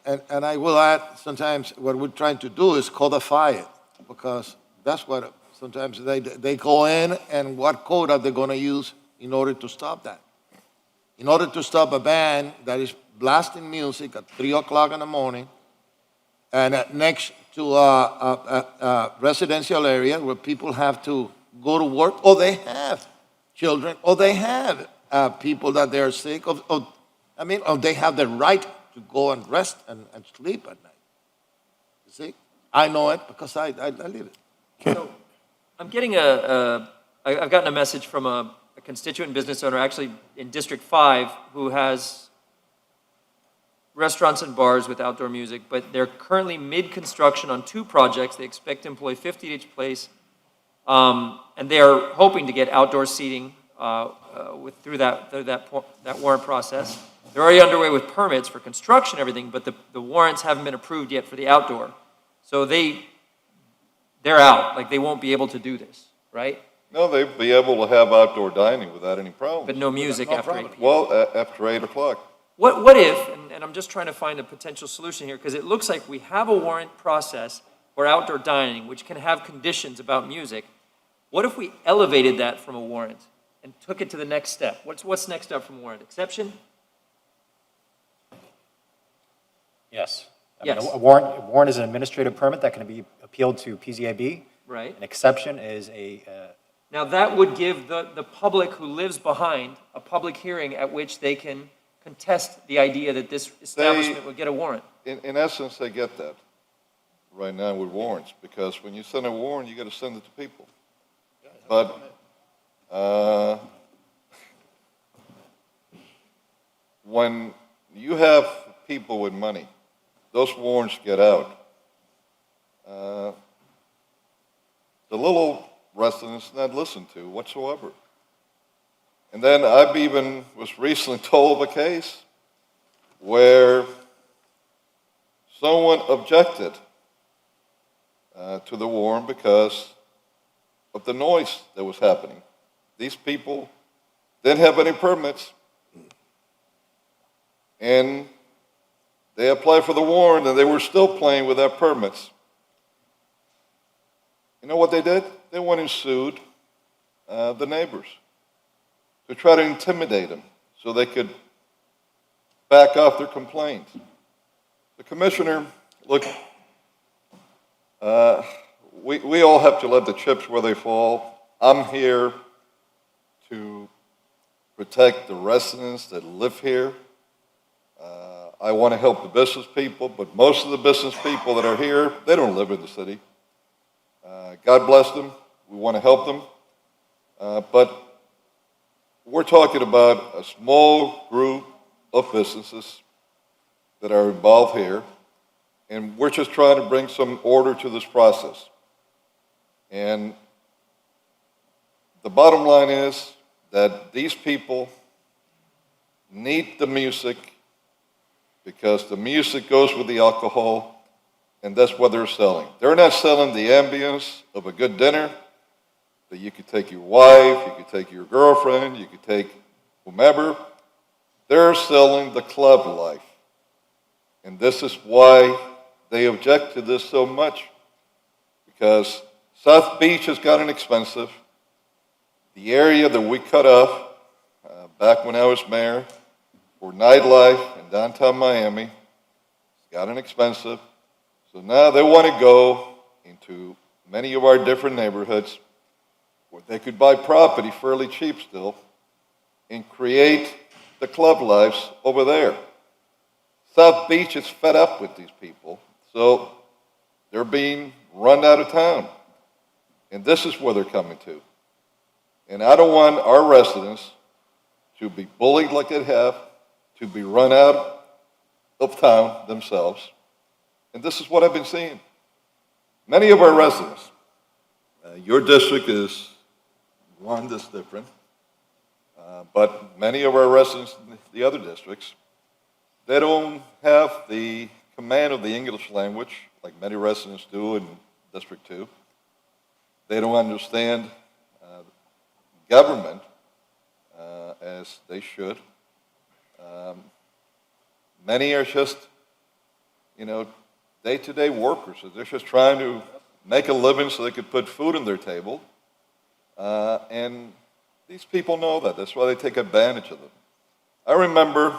And I will add, sometimes what we're trying to do is codify it, because that's what sometimes they go in, and what code are they going to use in order to stop that? In order to stop a band that is blasting music at 3 o'clock in the morning and next to a residential area where people have to go to work, or they have children, or they have people that they're sick, or they have the right to go and rest and sleep at night. You see? I know it because I live it. So I'm getting I've gotten a message from a constituent business owner, actually in District 5, who has restaurants and bars with outdoor music, but they're currently mid-construction on 2 projects. They expect to employ 50 at each place, and they are hoping to get outdoor seating through that warrant process. They're already underway with permits for construction and everything, but the warrants haven't been approved yet for the outdoor. So they're out, like they won't be able to do this, right? No, they'd be able to have outdoor dining without any problem. But no music after 8 p.m. Well, after 8 o'clock. What if, and I'm just trying to find a potential solution here, because it looks like we have a warrant process for outdoor dining, which can have conditions about music. What if we elevated that from a warrant and took it to the next step? What's next up from a warrant? Exception? Yes. Yes. A warrant is an administrative permit that can be appealed to PZAB. Right. An exception is a... Now that would give the public who lives behind a public hearing at which they can contest the idea that this establishment would get a warrant. In essence, they get that right now with warrants, because when you send a warrant, you got to send it to people. But when you have people with money, those warrants get out. The little residents not listened to whatsoever. And then I've even was recently told of a case where someone objected to the warrant because of the noise that was happening. These people didn't have any permits, and they applied for the warrant, and they were still playing without permits. You know what they did? They went and sued the neighbors to try to intimidate them so they could back off their complaints. The commissioner, look, we all have to let the chips where they fall. I'm here to protect the residents that live here. I want to help the business people, but most of the business people that are here, they don't live in the city. God bless them. We want to help them. But we're talking about a small group of businesses that are involved here, and we're just trying to bring some order to this process. And the bottom line is that these people need the music because the music goes with the alcohol, and that's what they're selling. They're not selling the ambience of a good dinner that you could take your wife, you could take your girlfriend, you could take whomever. They're selling the club life. And this is why they object to this so much, because South Beach has gotten expensive. The area that we cut off back when I was mayor for nightlife in downtown Miami has gotten expensive. So now they want to go into many of our different neighborhoods where they could buy property fairly cheap still and create the club lives over there. South Beach is fed up with these people, so they're being run out of town. And this is where they're coming to. And I don't want our residents to be bullied like they have, to be run out of town themselves. And this is what I've been seeing. Many of our residents, your district is one that's different, but many of our residents in the other districts, they don't have the command of the English language like many residents do in District 2. They don't understand government as they should. Many are just, day-to-day workers. They're just trying to make a living so they could put food on their table. And these people know that. That's why they take advantage of them. I remember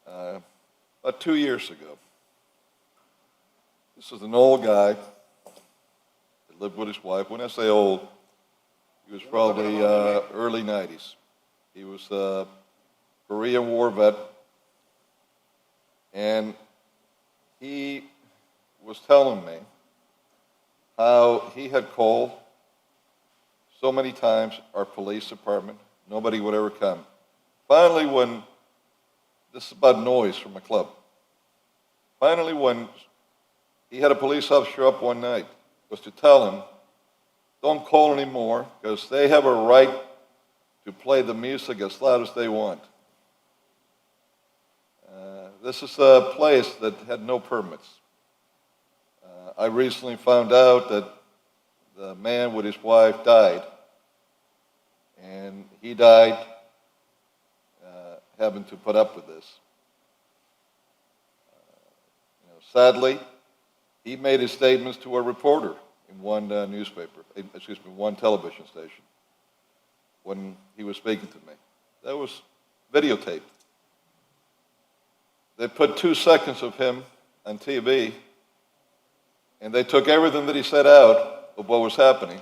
about 2 years ago, this is an old guy that lived with his wife. When I say old, he was probably early 90s. He was a Korean War vet, and he was telling me how he had called so many times our police department, nobody would ever come. Finally, when, this is about noise from a club, finally when he had a police officer up one night, was to tell him, don't call anymore, because they have a right to play the music as loud as they want. This is a place that had no permits. I recently found out that the man with his wife died, and he died having to put up with this. Sadly, he made his statements to a reporter in one one television station when he was speaking to me. That was videotaped. They put 2 seconds of him on TV, and they took everything that he said out of what was happening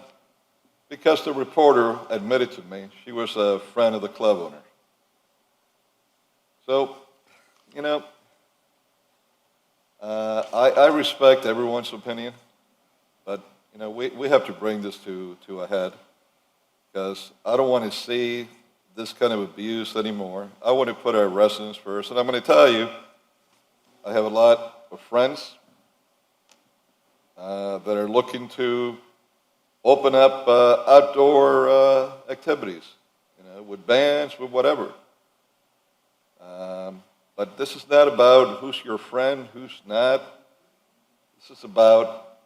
because the reporter admitted to me she was a friend of the club owner. So, I respect everyone's opinion, but, we have to bring this to a head because I don't want to see this kind of abuse anymore. I want to put our residents first, and I'm going to tell you, I have a lot of friends that are looking to open up outdoor activities, with bands, with whatever. But this is not about who's your friend, who's not. This is about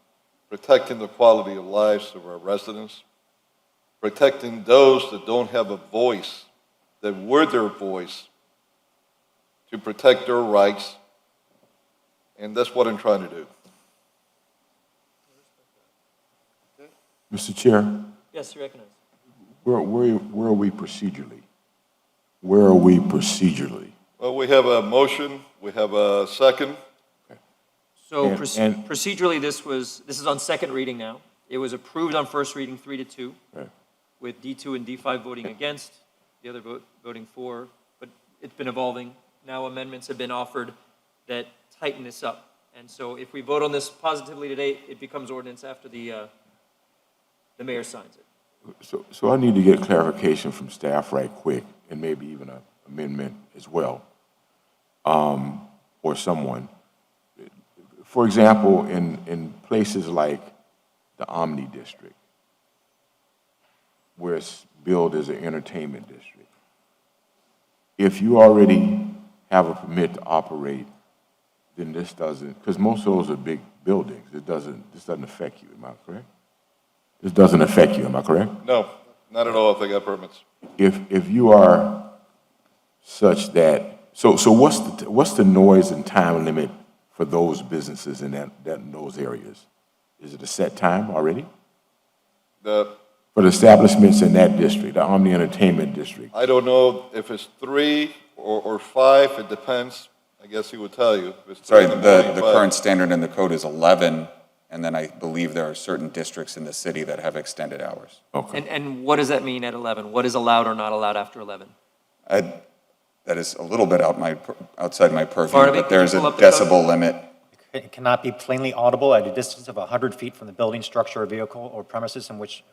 protecting the quality of lives of our residents, protecting those that don't have a voice, that we're their voice, to protect their rights, and that's what I'm trying to do. Mr. Chair, Yes, you recognize. where are we procedurally? where are we procedurally? Well, we have a motion, we have a second. So And- and- procedurally, this is on second reading now. It was approved on first reading 3-2, Right. with D2 and D5 voting against, the other voting for, but it's been evolving. Now amendments have been offered that tighten this up. And so if we vote on this positively today, it becomes ordinance after the mayor signs it. So I need to get clarification from staff right quick, and maybe even an amendment as well, or someone. For example, in places like the Omni District, where it's billed as an entertainment district, if you already have a permit to operate, then this doesn't, because most of those are big buildings, this doesn't affect you, am I correct? This doesn't affect you, am I correct? No, not at all if they got permits. If you are such that, so what's the noise and time limit for those businesses in those areas? Is it a set time already? For the establishments in that district, the Omni Entertainment District? I don't know if it's 3 or 5, it depends. I guess he would tell you. If it's 3 Sorry, in morning, the 5. current standard in the code is 11, and then I believe there are certain districts in the city that have extended hours. Okay. And what does that mean at 11? What is allowed or not allowed after 11? That is a little bit outside my purview, Barnaby, but can you there's a pull up the code? decibel limit. It cannot be plainly audible at a distance of 100 feet from the building, structure, or vehicle or premises in which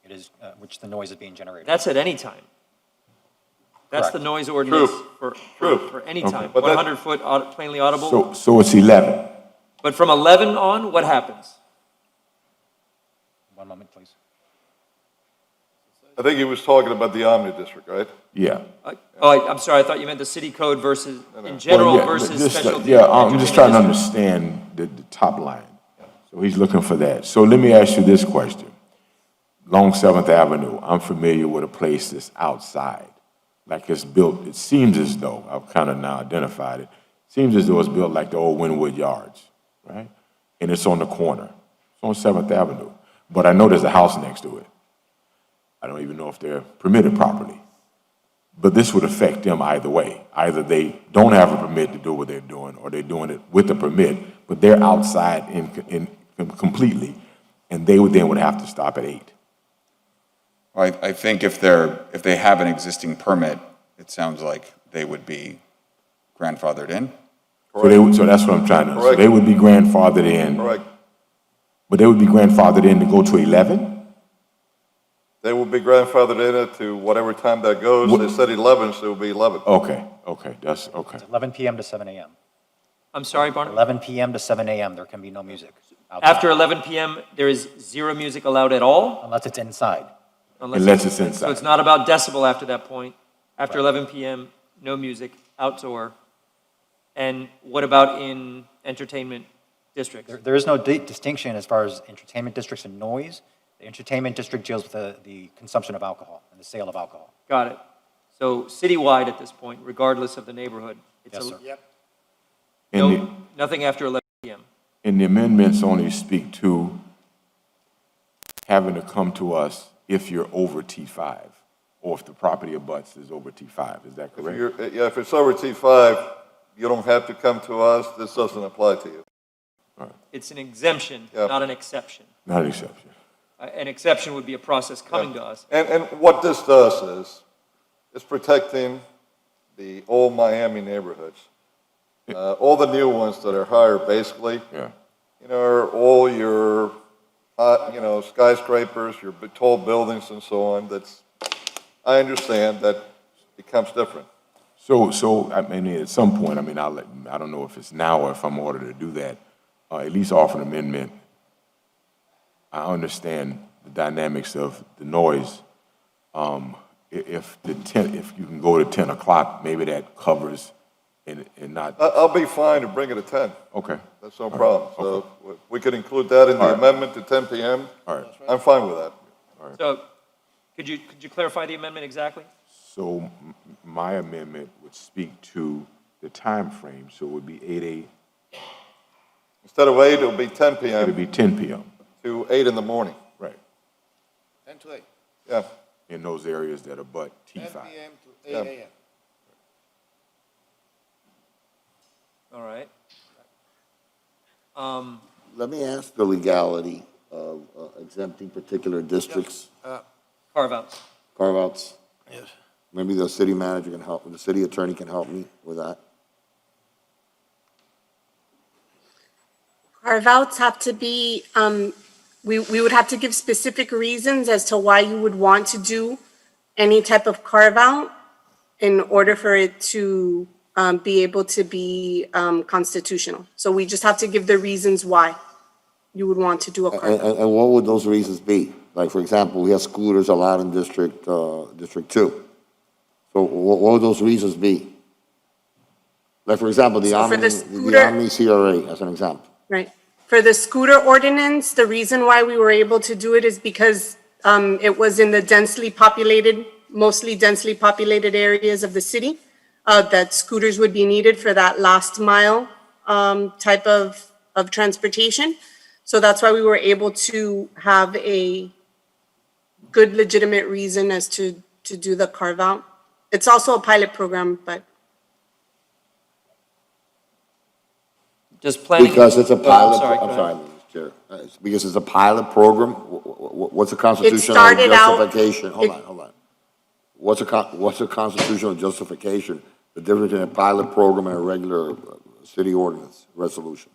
it is, which the noise is being generated. That's at any time. That's the Correct. noise ordinance True. for any Okay. time. But that- 100-foot plainly audible. So it's 11? But from 11 on, what happens? One moment, please. I think he was talking about the Omni District, right? Yeah. I'm sorry, I thought you meant the city code versus, in general Well, yeah, versus just, specialty. yeah, I'm just trying to entertainment district. understand the top line. So he's looking for that. So let me ask you this question. Long 7th Avenue, I'm familiar with a place that's outside. Like it's built, it seems as though, I've kind of now identified it, seems as though it's built like the old Wynwood Yards, right? And it's on the corner. It's on 7th Avenue. But I know there's a house next to it. I don't even know if they're permitted properly. But this would affect them either way. Either they don't have a permit to do what they're doing, or they're doing it with a permit, but they're outside in completely, and they would have to stop at 8. Well, I think if they have an existing permit, it sounds like they would be grandfathered in. So that's what I'm trying to, so Correct. they would be grandfathered in, Correct. but they would be grandfathered in to go to 11? They will be grandfathered in to whatever time that goes. What- They said 11, so it will be 11. Okay, that's, okay. 11 p.m. to 7 a.m. I'm sorry, Barney? 11 p.m. to 7 a.m. There can be no music outside. After 11 PM, there is zero music allowed at all? Unless it's inside. Unless it's So inside. it's not about decibel after that point. After 11 PM, no music, outdoor. And what about in entertainment districts? There is no distinction as far as entertainment districts and noise. The entertainment district deals with the consumption of alcohol and the sale of alcohol. Got it. So citywide at this point, regardless of the neighborhood? it's Yes, a- sir. Yep. And Nothing after 11 PM. the amendments only speak to having to come to us if you're over T5, or if the property abuts is over T5, is that correct? If it's over T5, you don't have to come to us. This doesn't apply to you. It's an exemption, Yeah. not an exception. Not an exception. An exception would be a process coming to us. And what this does is, it's protecting the old Miami neighborhoods. All the new ones that are higher, basically, Yeah. are all your, skyscrapers, your tall buildings and so on. I understand that becomes different. So, I mean, at some point, I don't know if it's now or if I'm ordered to do that, at least offer an amendment. I understand the dynamics of the noise. If you can go to 10 o'clock, maybe that covers and not, I'll be fine to bring it at 10. okay. That's no problem. So we could include that in the amendment to 10 PM. All right. I'm fine with that. So could you clarify the amendment exactly? So my amendment would speak to the time frame, so it would be 8 a.m. Instead of 8, it'll be 10 It PM would be 10 p.m. to 8 in the morning. Right, 10 to 8. Yeah. in those areas that abut 10 T5. p.m. to 8 Yeah. a.m. All right. Let me ask the legality of exempting particular districts, Carve-outs. carve-outs. Yes. Maybe the city manager can help, the city attorney can help me with that. Carve-outs have to be, we would have to give specific reasons as to why you would want to do any type of carve-out in order for it to be able to be constitutional. So we just have to give the reasons why you would want to do a carve-out. And what would those reasons be? Like, for example, we have scooters allowed in District 2. So what would those reasons be? Like, for example, the So for Omni, the the scooter- Omni CRA, as an example. Right. For the scooter ordinance, the reason why we were able to do it is because it was in the densely populated, mostly densely populated areas of the city, that scooters would be needed for that last mile type of transportation. So that's why we were able to have a good legitimate reason as to do the carve-out. It's also a pilot program, but Does planning? Because it's a Oh, pilot, sorry, go I'm ahead. sorry, Mr. Chair. It's because it's a pilot program. What's the constitutional started out- justification? Hold on. What's a constitutional justification, the difference in a pilot program and a regular city ordinance resolution?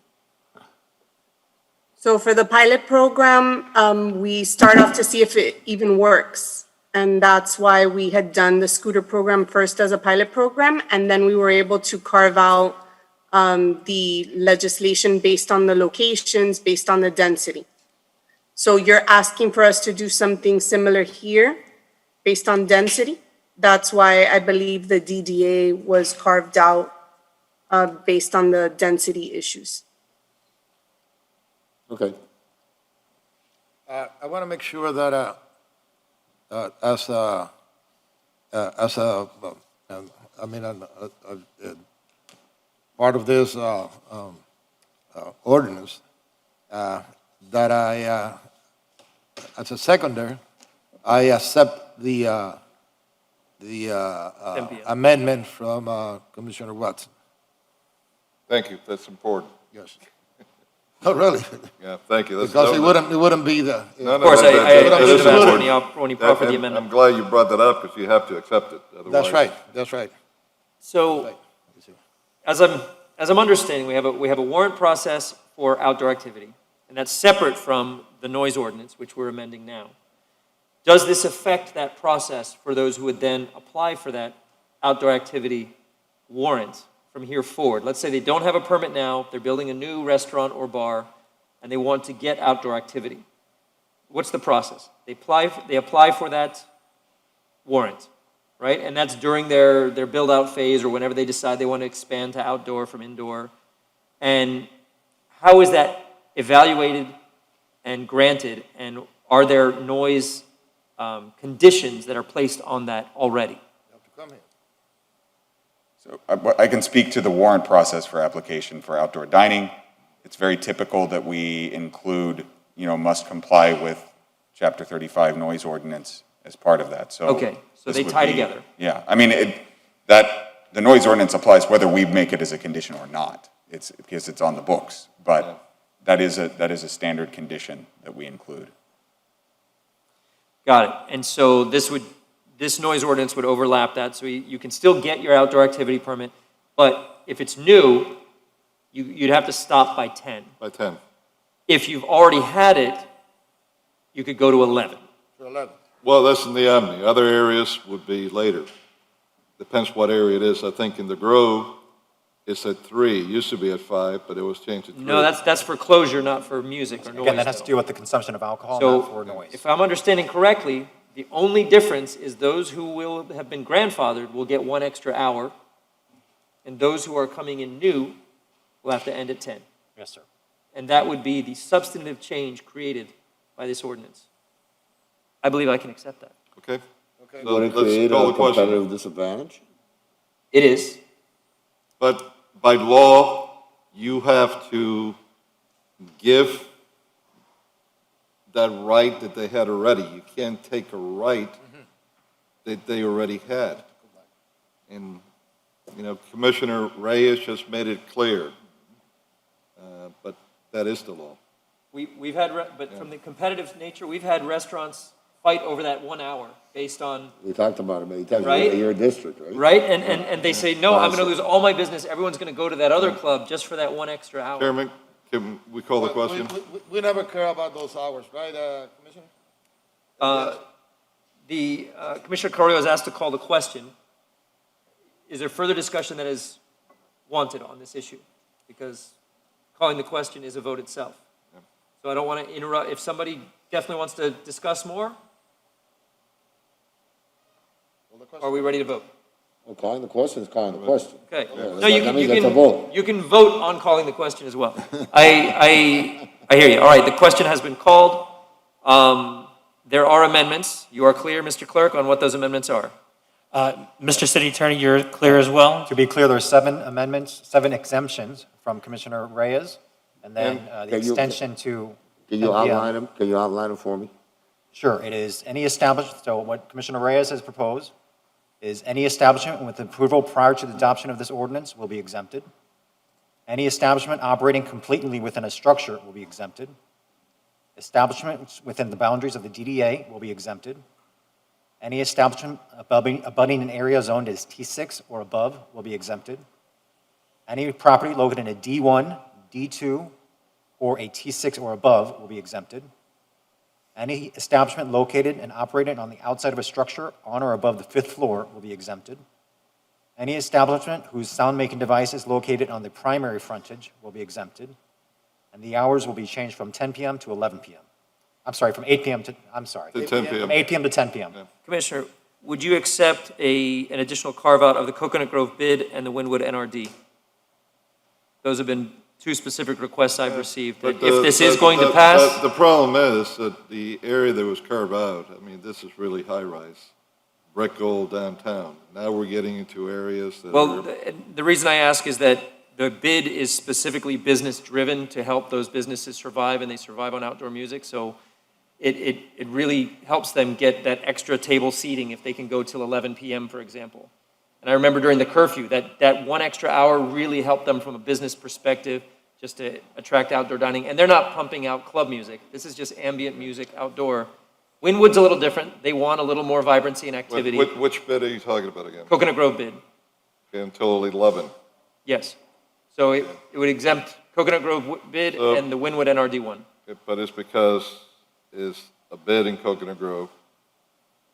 so for the pilot program, we start off to see if it even works. And that's why we had done the scooter program first as a pilot program, and then we were able to carve out the legislation based on the locations, based on the density. So you're asking for us to do something similar here, based on density? That's why I believe the DDA was carved out based on the density issues. Okay. I want to make sure that as a, part of this ordinance, that I, as a seconder, I accept the amendment from Commissioner Watson. Thank you, that's important. Yes. Oh, really? Yeah, thank you. That's- Because it wouldn't be the. No, no, Of course, that- I that should is have asked important. when you brought for the And amendment. I'm glad you brought that up, because you have to accept it, otherwise. That's right. So, as I'm understanding, we have a warrant process for outdoor activity, and that's separate from the noise ordinance, which we're amending now. Does this affect that process for those who would then apply for that outdoor activity warrant from here forward? Let's say they don't have a permit now, they're building a new restaurant or bar, and they want to get outdoor activity. What's the process? They apply for that warrant, right? And that's during their build-out phase or whenever they decide they want to expand to outdoor from indoor. And how is that evaluated and granted? And are there noise conditions that are placed on that already? So I can speak to the warrant process for application for outdoor dining. It's very typical that we include, must comply with Chapter 35 noise ordinance as part of that. So Okay, so this they would tie be- together. Yeah, I mean, the noise ordinance applies whether we make it as a condition or not. It's because it's on the books, but that is a standard condition that we include. Got it. And so this noise ordinance would overlap that, so you can still get your outdoor activity permit, but if it's new, you'd have to stop by 10. By 10. If you've already had it, you could go to 11. Well, that's in the Omni. Other areas would be later. Depends what area it is. I think in the Grove, it's at 3. It used to be at 5, but it was changed to 3. No, that's for closure, not for music or noise. Again, that has to do with the consumption of alcohol, So, not for noise. if I'm understanding correctly, the only difference is those who will have been grandfathered will get 1 extra hour, and those who are coming in new will have to end at 10. Yes, sir. And that would be the substantive change created by this ordinance. I believe I can accept that. Okay. Would So it let's create call a the question. competitive disadvantage? It is. But by law, you have to give that right that they had already. You can't take a right that they already had. And Commissioner Reyes just made it clear, but that is the law. We've had, but from the competitive nature, we've had restaurants fight over that 1 hour based on, We talked about it many times. Right? Your district, right? right? And they say, no, I'm going to lose all my business. Everyone's going to go to that other club just for that 1 extra hour. Chairman, can we call the question? We never care about those hours, right, Commissioner? Commissioner Carrillo has asked to call the question. Is there further discussion that is wanted on this issue? Because calling the question is a vote itself. So I don't want to interrupt. If somebody definitely wants to discuss more, are we ready to vote? Well, calling the question is calling the question. Okay. Yeah, No, you that can, means you that's a can, vote. you can vote on calling the question as well. I hear you. All right, the question has been called. There are amendments. You are clear, Mr. Clerk, on what those amendments are? Mr. City Attorney, you're clear as well? To be clear, there are 7 amendments, 7 exemptions from Commissioner Reyes, and then the Can you- extension to. Can you 10 p.m. outline them? Can you outline them for me? Sure, it is any establishment, so what Commissioner Reyes has proposed is any establishment with approval prior to the adoption of this ordinance will be exempted. Any establishment operating completely within a structure will be exempted. Establishments within the boundaries of the DDA will be exempted. Any establishment abutting an area zoned as T6 or above will be exempted. Any property located in a D1, D2, or a T6 or above will be exempted. Any establishment located and operated on the outside of a structure on or above the 5th floor will be exempted. Any establishment whose sound-making device is located on the primary frontage will be exempted. And the hours will be changed from 10 p.m. to 11 p.m. I'm sorry, from 8 p.m. to, I'm sorry. To 10 p.m. From 8 p.m. to 10 p.m. Commissioner, would you accept an additional carve-out of the Coconut Grove bid and the Wynwood NRD? Those have been 2 specific requests I've received. But If this is going to pass, The problem is that the area that was carved out, I mean, this is really high-rise, brick old downtown. Now we're getting into areas that well, are, the reason I ask is that the bid is specifically business-driven to help those businesses survive, and they survive on outdoor music. So it really helps them get that extra table seating if they can go till 11 p.m., for example. And I remember during the curfew, that 1 extra hour really helped them from a business perspective, just to attract outdoor dining. And they're not pumping out club music. This is just ambient music outdoor. Wynwood's a little different. They want a little more vibrancy and activity. which bid are you talking about again? Coconut Grove bid, Okay, until 11. yes. So it would exempt Coconut Grove bid So- and the Wynwood NRD one. But it's because is a bid in Coconut Grove,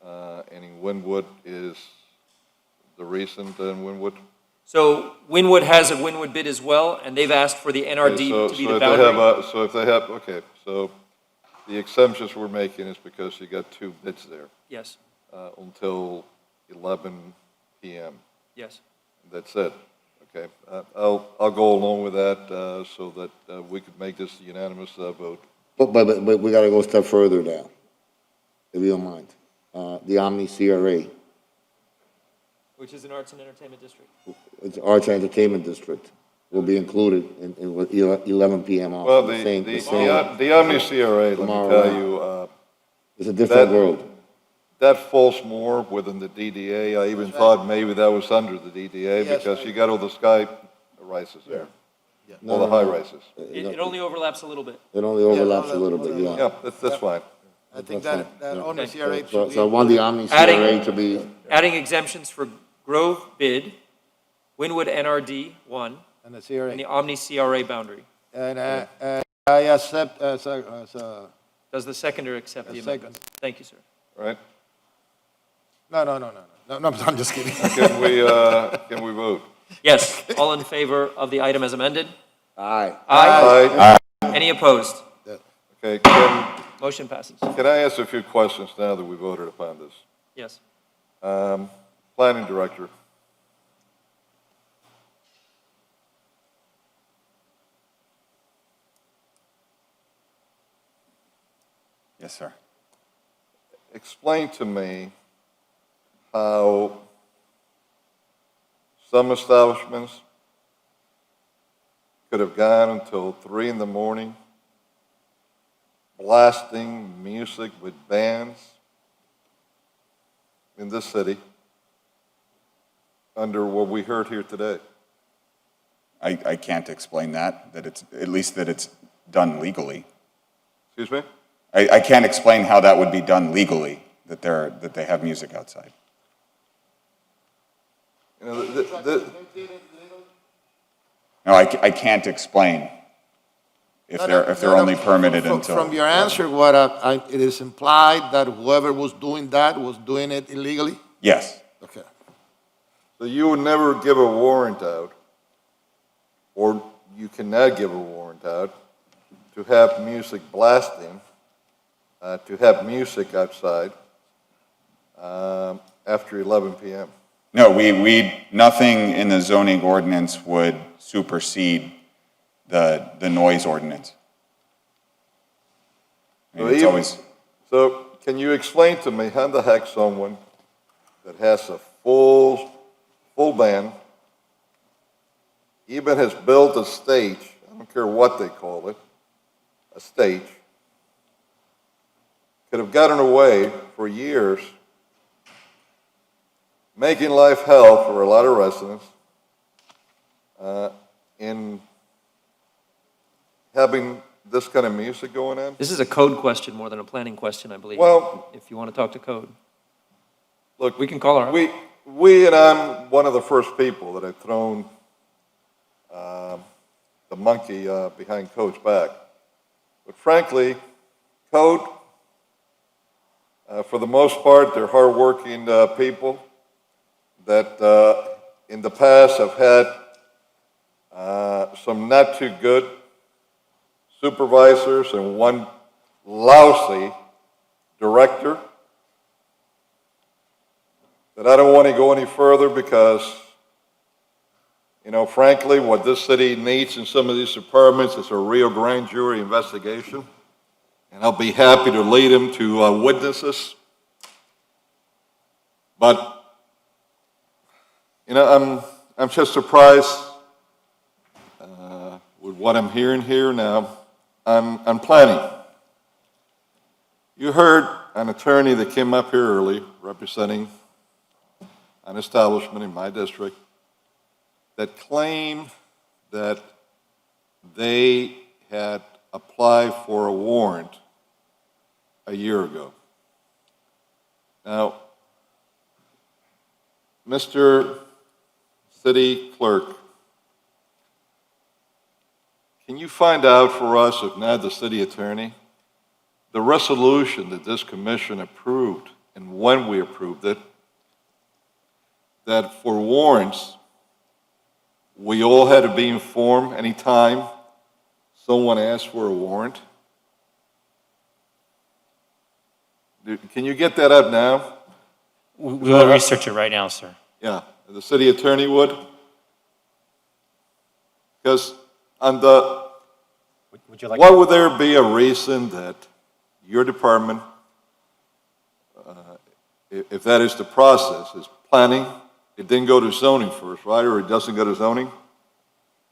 and in Wynwood is the recent in Wynwood. So Wynwood has a Wynwood bid as well, and they've asked for the NRD to be the if they have boundary. so if they have, okay, so the exemptions we're making is because you got 2 bids there, Yes, until 11 p.m. yes. That's it. Okay, I'll go along with that, so that we could make this a unanimous vote. But we gotta go a step further now, if you don't mind. The Omni CRA, Which is an arts and entertainment district. it's Arts and Entertainment District, will be included in with 11 p.m. Well, also. the same. Omni CRA, let me tomorrow tell night. you, It's a different that- world. that falls more within the DDA. I even thought maybe that was under the DDA Yes, because right. you got all the sky rises there, all the high rises. It only overlaps a little bit. It only overlaps a little bit, yeah. Yeah, that's fine. I think That's that fine. only Okay. CRA So should so I be. want the Omni Adding- CRA to be, Adding exemptions for Grove bid, Wynwood NRD one, And the CRA. and the Omni CRA boundary. And I accept as a, Does the seconder accept the A amendment? second. Thank you, sir. Right? no, I'm just kidding. Can we vote? Yes, all in favor of the item as amended? aye. Aye. Any opposed? Okay, Motion passes. can I ask a few questions now that we voted upon this? Yes. Planning Director, Yes, sir. explain to me how some establishments could have gone until 3 in the morning blasting music with bands in this city. under what we heard here today? I can't explain that it's, at least that it's done legally. Excuse me? I can't explain how that would be done legally, that they have music outside. You know, No, I can't explain if they're only permitted until. From your answer, what it is implied that whoever was doing that was doing it illegally? Yes. Okay. So you would never give a warrant out, or you cannot give a warrant out, to have music blasting, to have music outside after 11 p.m.? No, nothing in the zoning ordinance would supersede the noise ordinance. I mean, it's always. So can you explain to me how the heck someone that has a full band, even has built a stage, I don't care what they call it, a stage, could have gotten away for years making life hell for a lot of residents in having this kind of music going on? This is a code question more than a planning question, I believe. Well, if you want to talk to code. Look, we can call our. We and I'm one of the first people that have thrown the monkey behind Code's back. But frankly, Code, for the most part, they're hardworking people that in the past have had some not too good supervisors and one lousy director. That I don't want to go any further because, you know, frankly, what this city needs in some of these departments is a real grand jury investigation. And I'll be happy to lead them to witnesses. But, you know, I'm just surprised with what I'm hearing here now on planning. You heard an attorney that came up here early representing an establishment in my district that claimed that they had applied for a warrant a year ago. Now, Mr. City Clerk, can you find out for us, if not the city attorney, the resolution that this commission approved and when we approved it, that for warrants, we all had to be informed anytime someone asked for a warrant? Can you get that up now? We'll research it right now, sir. Yeah, the city attorney would? Because on the, would you like why would there be a reason that your department, if that is the process, is planning, it didn't go to zoning first, right? Or it doesn't go to zoning?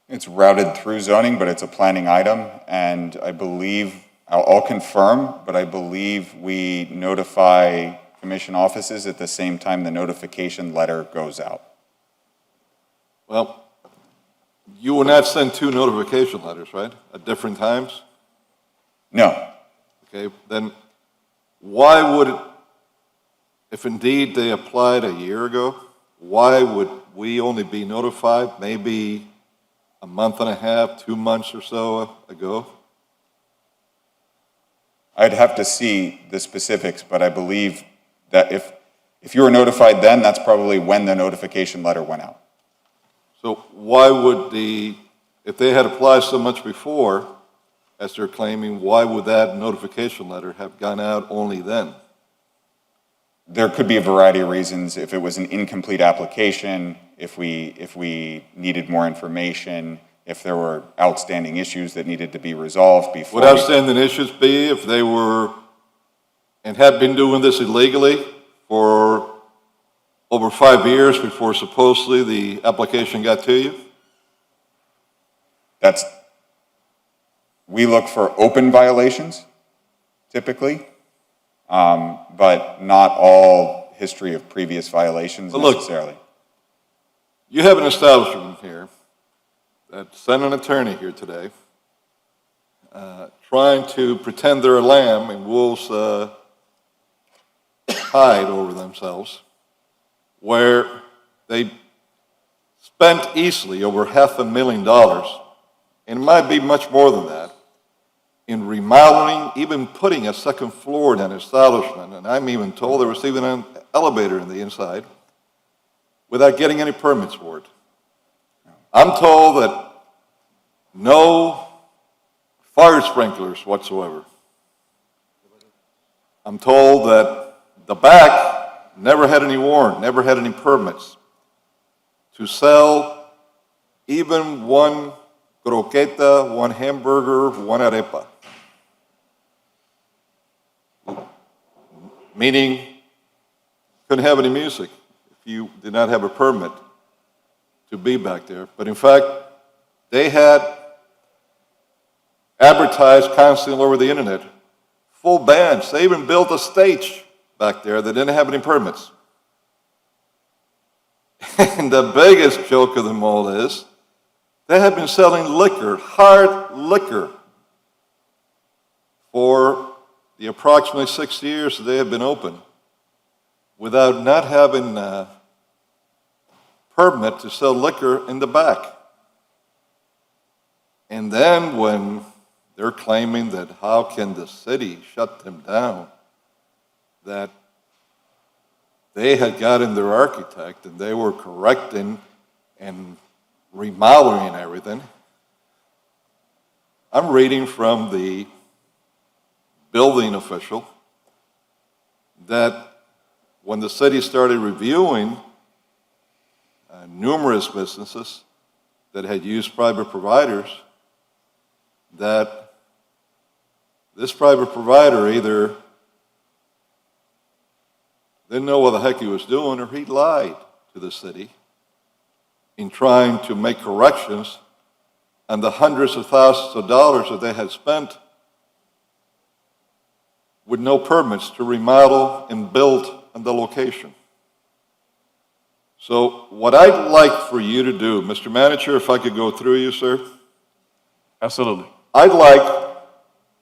It's routed through zoning, but it's a planning item, and I believe, I'll confirm, but I believe we notify commission offices at the same time the notification letter goes out. Well, you will not send two notification letters, right? At different times? No. Okay, then why would, if indeed they applied a year ago, why would we only be notified maybe a month and a half, 2 months or so ago? I'd have to see the specifics, but I believe that if you were notified then, that's probably when the notification letter went out. So why would if they had applied so much before, as they're claiming, why would that notification letter have gone out only then? There could be a variety of reasons. If it was an incomplete application, if we needed more information, if there were outstanding issues that needed to be resolved before. Would outstanding issues be if they were and had been doing this illegally for over 5 years before supposedly the application got to you? We look for open violations, typically, but not all history of previous violations necessarily. You have an establishment here that sent an attorney here today trying to pretend they're a lamb and wolves hide over themselves, where they spent easily over $500,000, and it might be much more than that, in remodeling, even putting a second floor in an establishment, and I'm even told there was even an elevator in the inside, without getting any permits for it. I'm told that no fire sprinklers whatsoever. I'm told that the back never had any warrant, never had any permits to sell even one croqueta, one hamburger, one arepa. Meaning, couldn't have any music if you did not have a permit to be back there. But in fact, they had advertised constantly all over the internet, full bands. They even built a stage back there that didn't have any permits. And the biggest joke of them all is, they have been selling liquor, hard liquor, for the approximately 6 years that they have been open, without not having a permit to sell liquor in the back. And then when they're claiming that how can the city shut them down, that they had gotten their architect and they were correcting and remodeling everything. I'm reading from the building official that when the city started reviewing numerous businesses that had used private providers, that this private provider either didn't know what the heck he was doing, or he lied to the city in trying to make corrections on the hundreds of thousands of dollars that they had spent with no permits to remodel and build on the location. So what I'd like for you to do, Mr. Manager, if I could go through you, sir. Absolutely. I'd like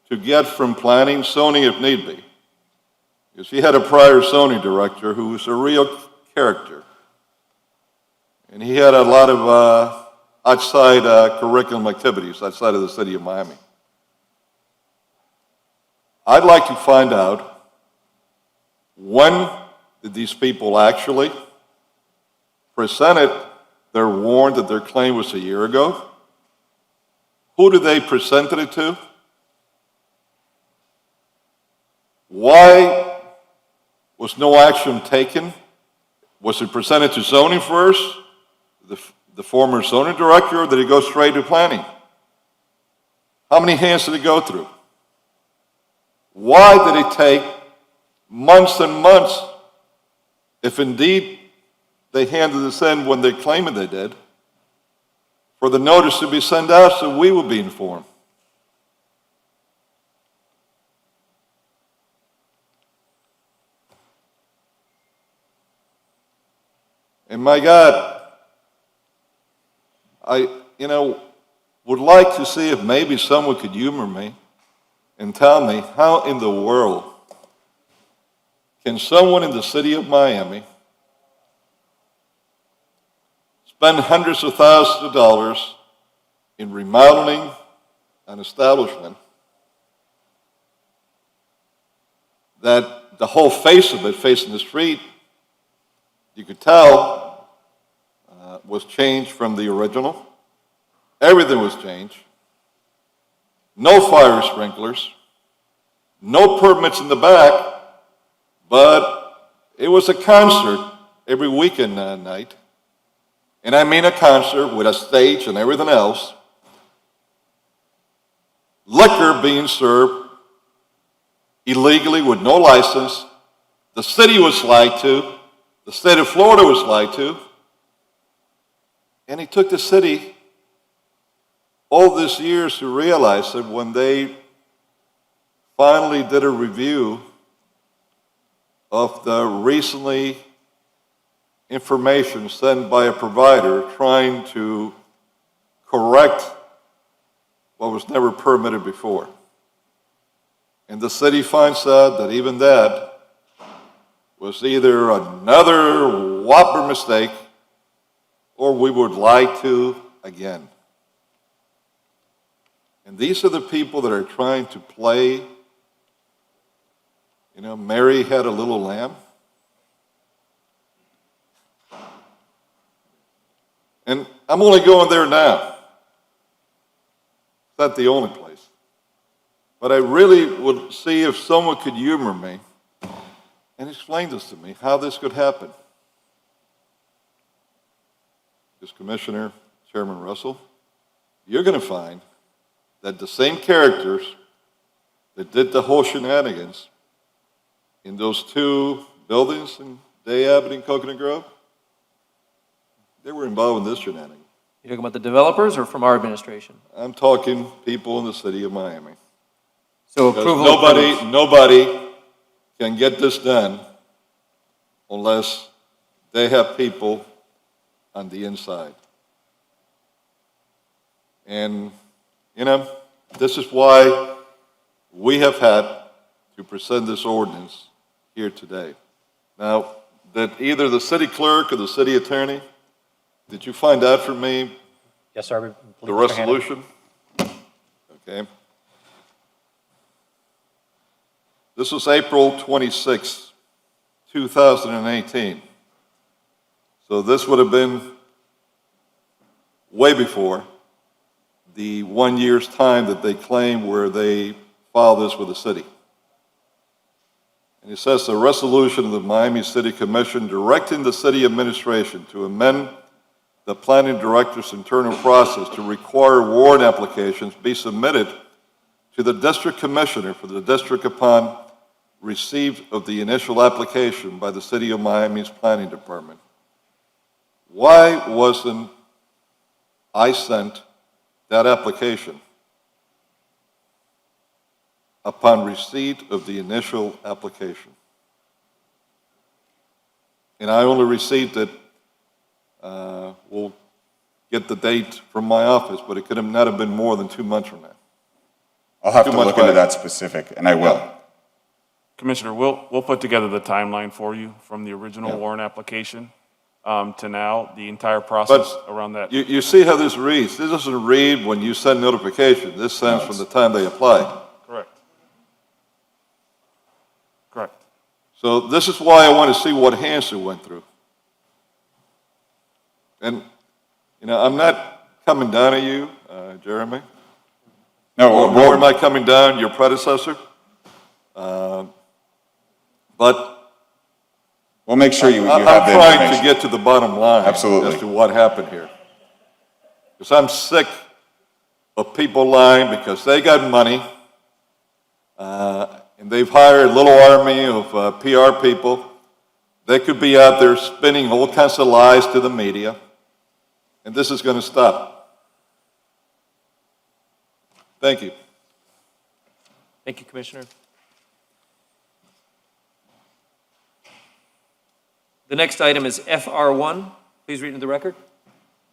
to get from planning, zoning if need be, because he had a prior zoning director who was a real character. And he had a lot of outside curriculum activities outside of the city of Miami. I'd like to find out, when did these people actually presented their warrant that their claim was a year ago? Who did they present it to? Why was no action taken? Was it presented to zoning first, the former zoning director, or did it go straight to planning? How many hands did it go through? Why did it take months and months, if indeed they handed this in when they claimed they did, for the notice to be sent out so we would be informed? And my God, I would like to see if maybe someone could humor me and tell me how in the world can someone in the city of Miami spend hundreds of thousands of dollars in remodeling an establishment that the whole face of it, facing the street, you could tell was changed from the original. Everything was changed. No fire sprinklers, no permits in the back, but it was a concert every weekend night. And I mean a concert with a stage and everything else. Liquor being served illegally with no license. The city was lied to. The state of Florida was lied to. And it took the city all these years to realize that when they finally did a review of the recently information sent by a provider trying to correct what was never permitted before. And the city finds out that even that was either another whopper mistake or we would lie to again. And these are the people that are trying to play, Mary had a little lamb. And I'm only going there now. It's not the only place. But I really would see if someone could humor me and explain this to me, how this could happen. Because Commissioner, Chairman Russell, you're going to find that the same characters that did the whole shenanigans in those two buildings in Day Abbott and Coconut Grove, they were involved in this shenanigan. You talking about the developers or from our administration? I'm talking people in the city of Miami. So Because approval. nobody can get this done unless they have people on the inside. And, this is why we have had to present this ordinance here today. Now, that either the city clerk or the city attorney, did you find out from me Yes, sir. the resolution? Okay. This was April 26, 2018. So this would have been way before the 1 year's time that they claim where they filed this with the city. And it says the resolution of the Miami City Commission directing the city administration to amend the planning director's internal process to require warrant applications be submitted to the district commissioner for the district upon receipt of the initial application by the city of Miami's planning department. Why wasn't I sent that application upon receipt of the initial application? And I only received it, we'll get the date from my office, but it could have not have been more than 2 months from now. I'll have to 2 months look into back. that specific, and I will. Commissioner, we'll put together the timeline for you from the original Yeah. warrant application to now, the entire process But around that. you see how this reads. This doesn't read when you send notification. This sends from the time they apply. Correct. Correct. So this is why I want to see what Hanson went through. And, I'm not coming down on you, Jeremy. No, Nor am I coming down your predecessor. But we'll make sure you have I'm the trying to information. get to the bottom line. Absolutely. As to what happened here. Because I'm sick of people lying because they got money, and they've hired a little army of PR people. They could be out there spinning all kinds of lies to the media, and this is going to stop. Thank you. Thank you, Commissioner. The next item is FR1. Please read into the record.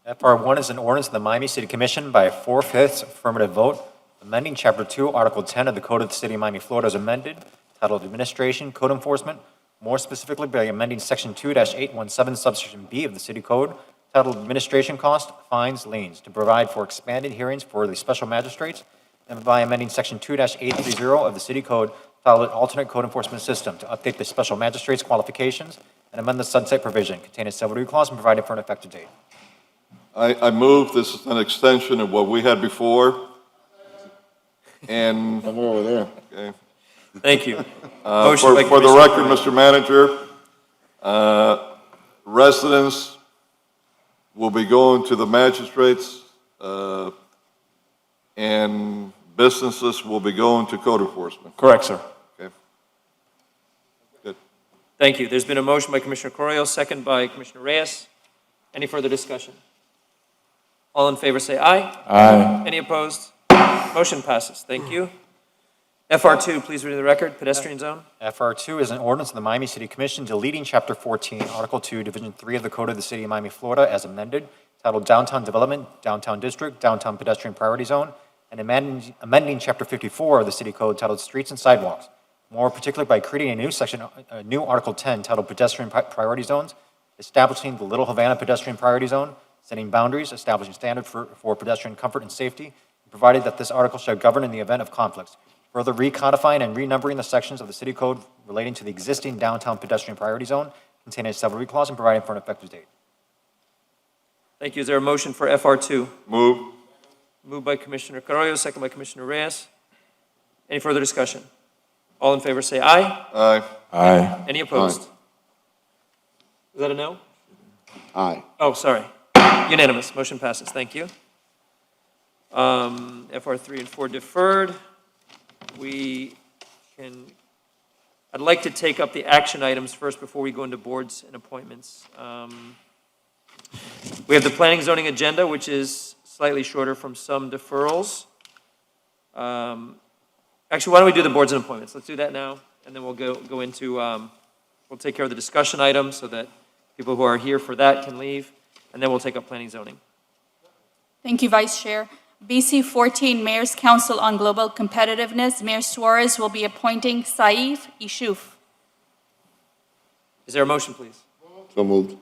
FR1 is an ordinance of the Miami City Commission by a 4/5 affirmative vote, amending Chapter 2, Article 10 of the Code of the City of Miami, Florida as amended, titled Administration, Code Enforcement, more specifically by amending Section 2-817, subsection B of the City Code, titled Administration Cost, Fines, Liens, to provide for expanded hearings for the special magistrates, and by amending Section 2-830 of the City Code, titled Alternate Code Enforcement System, to update the special magistrates' qualifications and amend the sunset provision, contain a civil review clause, and providing for an effective date. I move this is an extension of what we had before. And Come over there. okay. Thank you. For Motion by for the Commissioner record, Mr. Manager, residents will be going to the magistrates, and businesses will be going to code enforcement. Correct, sir. Okay. Good. Thank you. There's been a motion by Commissioner Correa, second by Commissioner Reyes. Any further discussion? All in favor say aye. Aye. Any opposed? Motion passes. Thank you. FR2, please read the record, pedestrian zone. FR2 is an ordinance of the Miami City Commission deleting Chapter 14, Article 2, Division 3 of the Code of the City of Miami, Florida, as amended, titled Downtown Development, Downtown District, Downtown Pedestrian Priority Zone, and amending Chapter 54 of the City Code titled Streets and Sidewalks, more particularly by creating a new section, a new Article 10 titled Pedestrian Priority Zones, establishing the Little Havana Pedestrian Priority Zone, setting boundaries, establishing standards for pedestrian comfort and safety, provided that this article shall govern in the event of conflicts, further recodifying and renumbering the sections of the City Code relating to the existing downtown pedestrian priority zone, containing a severability clause and providing for an effective date. Thank you. Is there a motion for FR2? Move. Moved by Commissioner Carollo, second by Commissioner Reyes. Any further discussion? All in favor say aye. Aye. Aye. Any opposed? Is that a no? Aye. Oh, sorry. Unanimous. Motion passes. Thank you. FR3 and 4 deferred. I'd like to take up the action items first before we go into boards and appointments. We have the planning zoning agenda, which is slightly shorter from some deferrals. Actually, why don't we do the boards and appointments? Let's do that now, and then we'll go into, we'll take care of the discussion items so that people who are here for that can leave, and then we'll take up planning zoning. Thank you, Vice Chair. BC 14, Mayor's Council on Global Competitiveness. Mayor Suarez will be appointing Saif Ishouf. Is there a motion, please? So moved.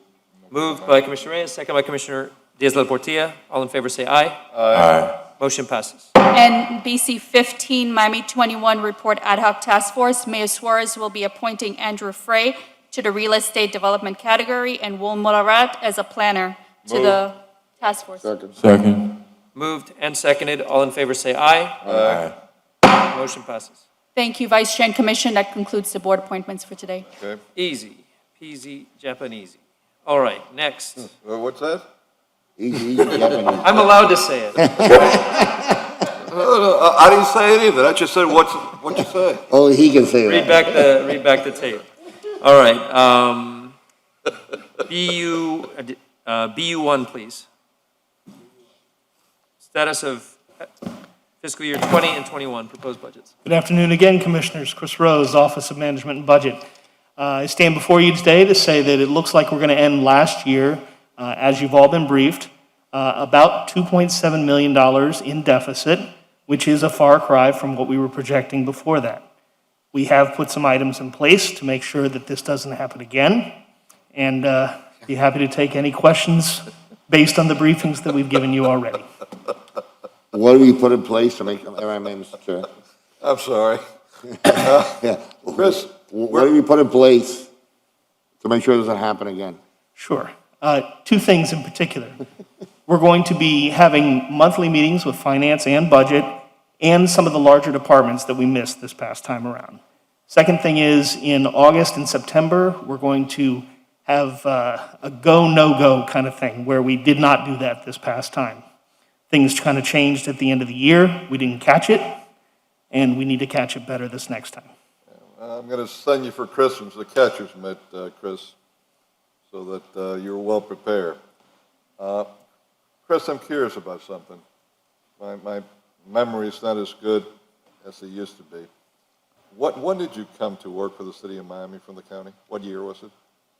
Moved by Commissioner Reyes, second by Commissioner Diaz-La Portilla. All in favor say aye. Aye. Motion passes. And BC 15, Miami 21 Report Ad Hoc Task Force. Mayor Suarez will be appointing Andrew Frey to the Real Estate Development category and Will Mularat as a planner to the task force. Second. Moved and seconded. All in favor say aye. Aye. Motion passes. Thank you, Vice Chair and Commission. That concludes the board appointments for today. Okay. Easy peasy Japanese. All right, next. What's that? Easy, Japanese. I'm allowed to say it. I didn't say it either. I just said what you say. Oh, he can say Read that. back the tape. All right. BU1, please. Status of fiscal year 20 and 21 proposed budgets. Good afternoon again, Commissioners. Chris Rose, Office of Management and Budget. I stand before you today to say that it looks like we're going to end last year, as you've all been briefed, about $2.7 million in deficit, which is a far cry from what we were projecting before that. We have put some items in place to make sure that this doesn't happen again, and be happy to take any questions based on the briefings that we've given you already. What do we put in place to make, Mr. Chair? I'm sorry. Yeah. Chris, what do we put in place to make sure it doesn't happen again? Sure. Two things in particular. We're going to be having monthly meetings with finance and budget and some of the larger departments that we missed this past time around. Second thing is, in August and September, we're going to have a go, no-go kind of thing where we did not do that this past time. Things kind of changed at the end of the year. We didn't catch it, and we need to catch it better this next time. I'm going to send you for Christmas a catcher's mitt, Chris, so that you're well prepared. Chris, I'm curious about something. My memory's not as good as it used to be. When did you come to work for the city of Miami from the county? What year was it?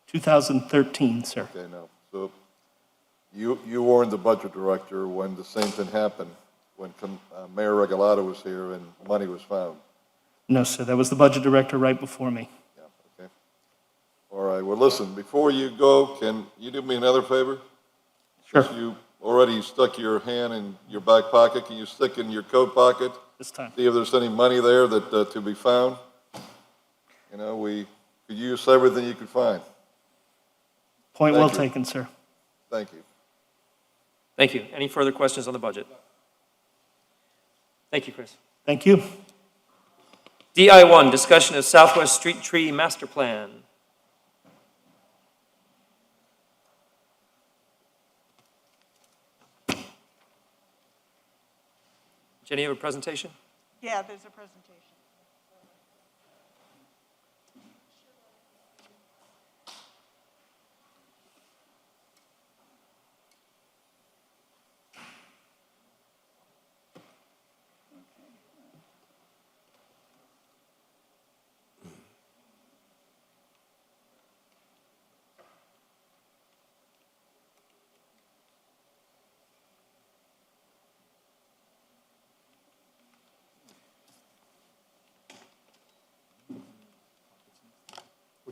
2013, sir. Okay, no. So you weren't the budget director when the same thing happened, when Mayor Regalado was here and money was found. No, sir. That was the budget director right before me. Yeah, okay. All right, well, listen, before you go, can you do me another favor? Sure. Since you already stuck your hand in your back pocket, can you stick in your coat pocket? This time. See if there's any money there that to be found? You know, we could use everything you could find. Point Thank well you. taken, sir. Thank you. Thank you. Any further questions on the budget? Thank you, Chris. Thank you. DI1, discussion of Southwest Street Tree Master Plan. Jenny, you have a presentation? Yeah, there's a presentation.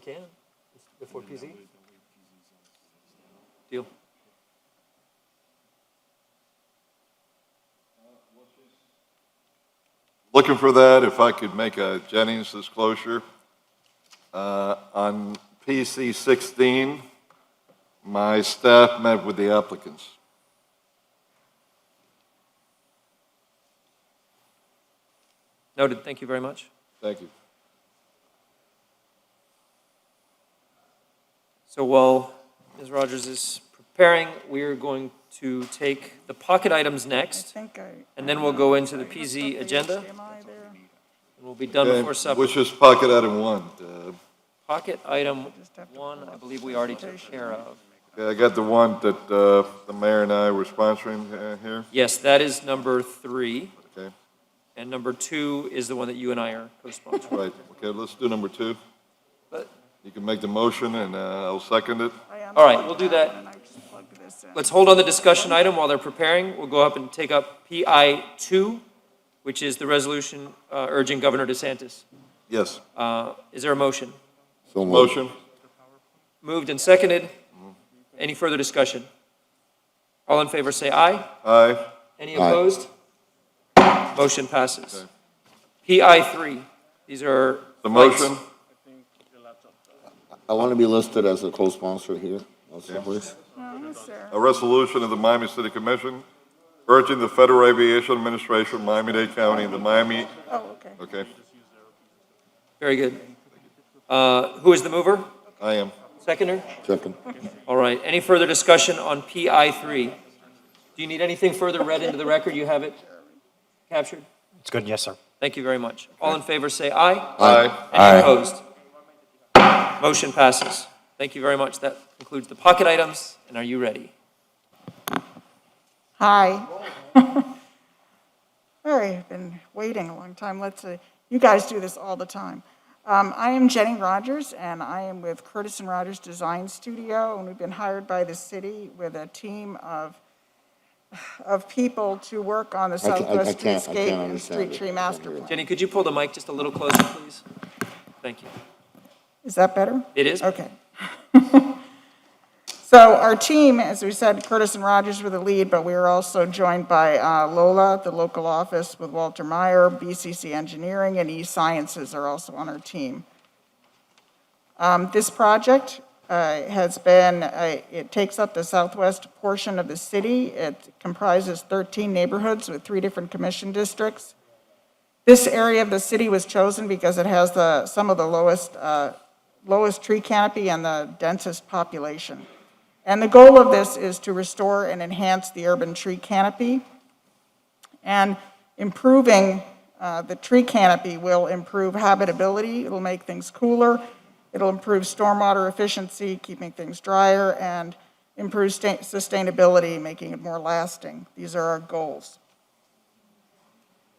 can, before PZ. Deal. Looking for that, if I could make a Jennings disclosure. On PC 16, my staff met with the applicants. Noted, thank you very much. Thank you. So while Ms. Rogers is preparing, we are going to take the pocket items next, and then we'll go into the PZ agenda. And we'll be done before supper. Which is pocket item 1? Pocket item 1, I believe we already took care of. Okay, I got the one that the mayor and I were sponsoring here. Yes, that is number 3. Okay. And number 2 is the one that you and I are co-sponsoring. Right, okay, let's do number 2. But- You can make the motion and I'll second it. All right, we'll do that. Let's hold on the discussion item while they're preparing. We'll go up and take up PI 2, which is the resolution urging Governor DeSantis. Yes. Is there a motion? So moved. Motion. Moved and seconded. Any further discussion? All in favor say aye. Aye. Any Aye. opposed? Motion passes. PI 3, these are. The motion. I want to be listed as a co-sponsor here, also, please. A resolution of the Miami City Commission urging the Federal Aviation Administration, Miami-Dade County, and the Miami. Oh, okay. Okay, Very good. Who is the mover? I am. Seconder? Second. All right, any further discussion on PI 3? Do you need anything further read into the record? You have it captured? It's good, yes, sir. Thank you very much. All in favor say aye. Aye. Any opposed? Motion passes. Thank you very much. That concludes the pocket items, and are you ready? Hi. Sorry, I've been waiting a long time. You guys do this all the time. I am Jenny Rogers, and I am with Curtis and Rogers Design Studio, and we've been hired by the city with a team of people to work on the I can't Southwest Streetscape and understand Street it. Tree Master Plan. Jenny, could you pull the mic just a little closer, please? Thank you. Is that better? It is? Okay. So our team, as we said, Curtis and Rogers were the lead, but we were also joined by Lola, the local office with Walter Meyer, BCC Engineering, and eSciences are also on our team. This project it takes up the southwest portion of the city. It comprises 13 neighborhoods with 3 different commission districts. This area of the city was chosen because it has some of the lowest tree canopy and the densest population. And the goal of this is to restore and enhance the urban tree canopy. And improving the tree canopy will improve habitability, it'll make things cooler, it'll improve stormwater efficiency, keeping things drier, and improve sustainability, making it more lasting. These are our goals.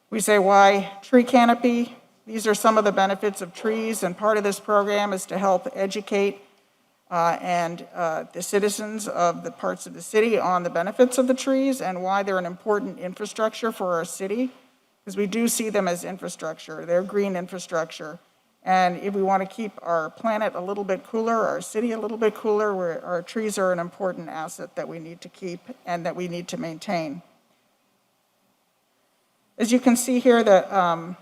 We say, why tree canopy? These are some of the benefits of trees, and part of this program is to help educate the citizens of the parts of the city on the benefits of the trees and why they're an important infrastructure for our city, because we do see them as infrastructure. They're green infrastructure. And if we want to keep our planet a little bit cooler, our city a little bit cooler, our trees are an important asset that we need to keep and that we need to maintain. As you can see here,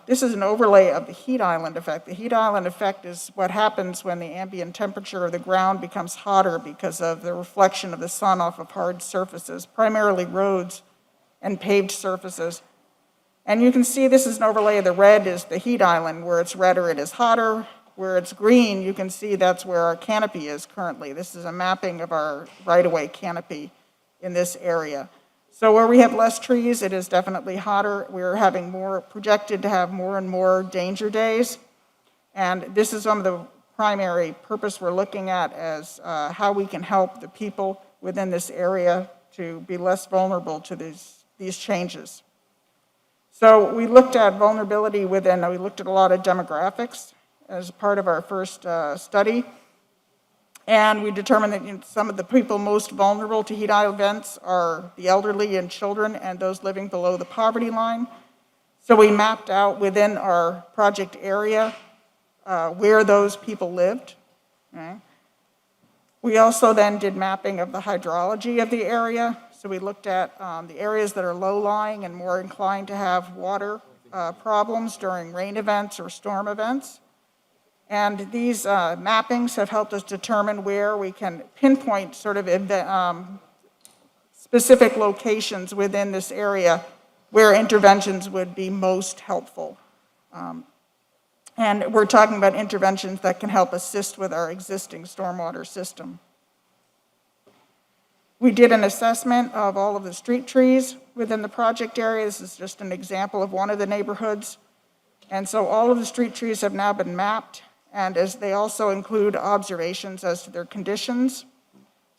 this is an overlay of the heat island effect. The heat island effect is what happens when the ambient temperature of the ground becomes hotter because of the reflection of the sun off of hard surfaces, primarily roads and paved surfaces. And you can see this is an overlay of the red is the heat island. Where it's redder, it is hotter. Where it's green, you can see that's where our canopy is currently. This is a mapping of our right-of-way canopy in this area. So where we have less trees, it is definitely hotter. We're having projected to have more and more danger days. And this is one of the primary purpose we're looking at as how we can help the people within this area to be less vulnerable to these changes. So we looked at vulnerability we looked at a lot of demographics as part of our first study. And we determined that some of the people most vulnerable to heat island events are the elderly and children and those living below the poverty line. So we mapped out within our project area where those people lived. Okay. We also then did mapping of the hydrology of the area. So we looked at the areas that are low-lying and more inclined to have water problems during rain events or storm events. And these mappings have helped us determine where we can pinpoint sort of specific locations within this area where interventions would be most helpful. And we're talking about interventions that can help assist with our existing stormwater system. We did an assessment of all of the street trees within the project area. This is just an example of one of the neighborhoods. And so all of the street trees have now been mapped, and as they also include observations as to their conditions.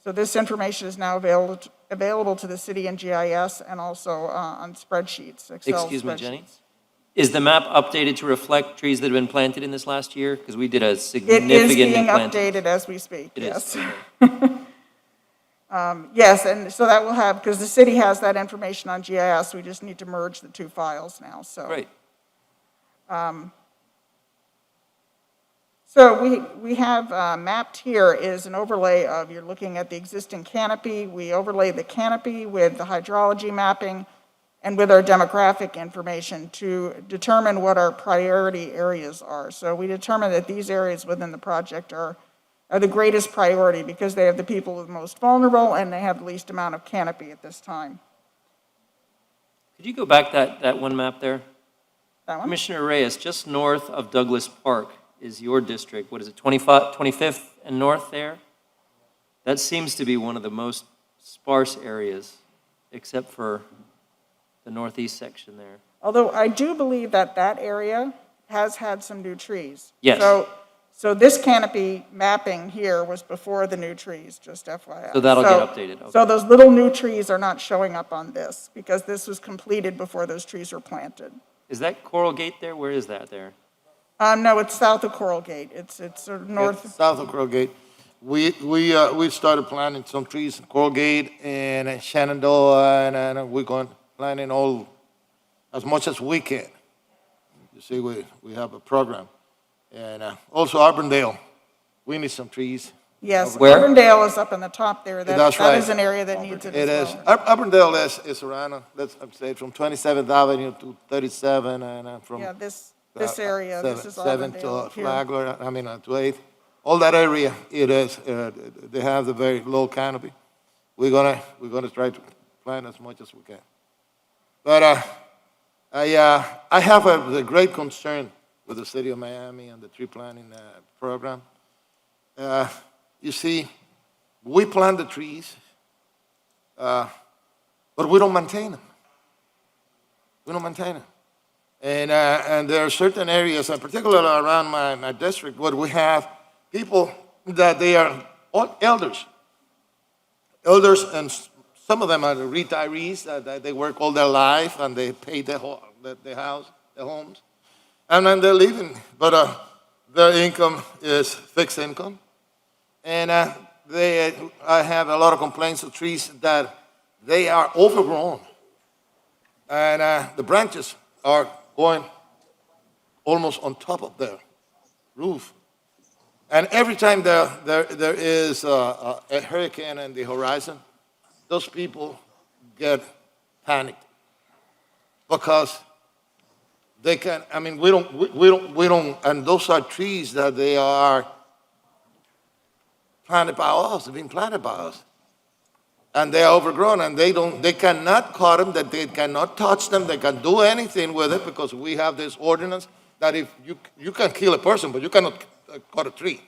So this information is now available to the city in GIS and also on spreadsheets, Excel Excuse me, spreadsheets. Jenny? Is the map updated to reflect trees that have been planted in this last year? Because we did a It significant is being new planting. updated as we speak, It yes. is. Okay. Yes, and so that will have, because the city has that information on GIS, we just need to merge the two files now, so. Great. So we have mapped here is an overlay of, you're looking at the existing canopy. We overlay the canopy with the hydrology mapping and with our demographic information to determine what our priority areas are. So we determine that these areas within the project are the greatest priority because they have the people who are most vulnerable and they have the least amount of canopy at this time. Could you go back that one map there? That one? Commissioner Reyes, just north of Douglas Park is your district. What is it, 25th and north there? That seems to be one of the most sparse areas, except for the northeast section there. Although I do believe that that area has had some new trees. Yes. So this canopy mapping here was before the new trees, just FYI. So that'll get updated, okay. So those little new trees are not showing up on this because this was completed before those trees were planted. Is that Coral Gate there? Where is that there? No, it's south of Coral Gate. It's sort of north. It's south of Coral Gate. We started planting some trees in Coral Gate and in Shenandoah, and we're going planting all as much as we can. You see, we have a program. And also Auburndale, we need some trees. Yes, Where? Auburndale is up in the top there. That's That right. is an area that needs it It as is. well. Auburndale is around, let's say, from 27th Avenue to 37, and from Yeah, this area, this is 7 to Auburndale here. Flagler, to 8th. All that area, it is, they have the very low canopy. We're gonna try to plant as much as we can. But I have a great concern with the city of Miami and the tree planting program. You see, we plant the trees, but we don't maintain them. We don't maintain them. And there are certain areas, and particularly around my district, where we have people that they are all elders. Elders, and some of them are retirees, that they work all their life and they pay the house, the homes. And then they're leaving, but their income is fixed income. And I have a lot of complaints of trees that they are overgrown. And the branches are going almost on top of their roof. And every time there is a hurricane on the horizon, those people get panicked because they can, I mean, we don't, and those are trees that they are planted by us, they've been planted by us. And they are overgrown, and they cannot cut them, that they cannot touch them, they can do anything with it, because we have this ordinance that if you can kill a person, but you cannot cut a tree,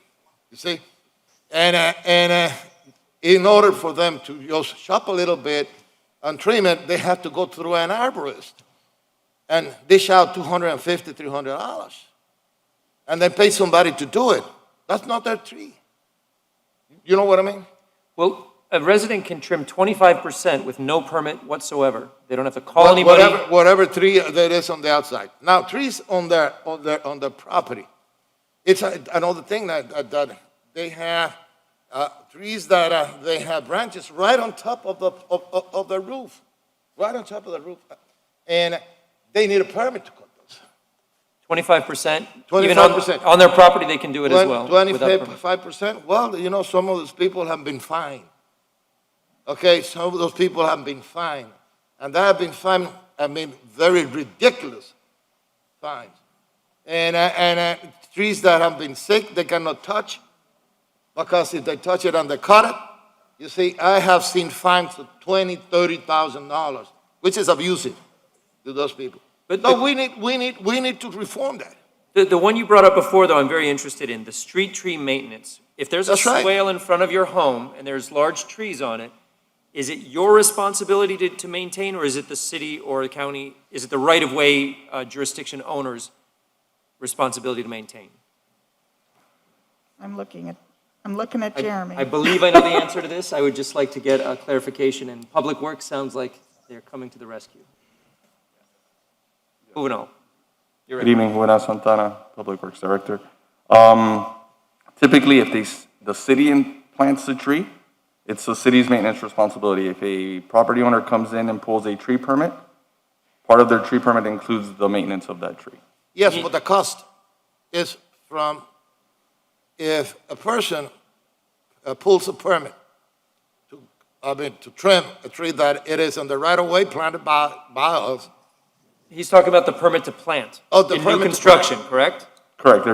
you see? And in order for them to just shop a little bit and trim it, they have to go through an arborist and dish out $250, $300, and then pay somebody to do it. That's not their tree. You know what I mean? Well, a resident can trim 25% with no permit whatsoever. They don't have to call anybody. Whatever tree there is on the outside. Now, trees on their property. It's another thing that they have trees that they have branches right on top of the roof, right on top of the roof, and they need a permit to cut those. 25%? Even on 25%. on their property, they can do it as well? without a permit? 25%? Well, you know, some of those people have been fined. Okay, some of those people have been fined. And they have been fined, I mean, very ridiculous fines. And trees that have been sick, they cannot touch, because if they touch it and they cut it, you see, I have seen fines of $20,000, $30,000, which is abusive to those people. But No, we need to reform that. The one you brought up before, though, I'm very interested in, the street tree maintenance. If there's a That's right. swale in front of your home and there's large trees on it, is it your responsibility to maintain, or is it the city or the county, is it the right-of-way jurisdiction owner's responsibility to maintain? I'm looking at Jeremy. I believe I know the answer to this. I would just like to get a clarification, and Public Works sounds like they're coming to the rescue. Juvenal, you're Good right. evening, Juvenal Santana, Public Works Director. Typically, if the city plants the tree, it's the city's maintenance responsibility. If a property owner comes in and pulls a tree permit, part of their tree permit includes the maintenance of that tree. Yes, but the cost is from, if a person pulls a permit to trim a tree that it is in the right of way planted by us. He's talking about the permit to plant. Oh, the in permit new to construction, correct? Correct,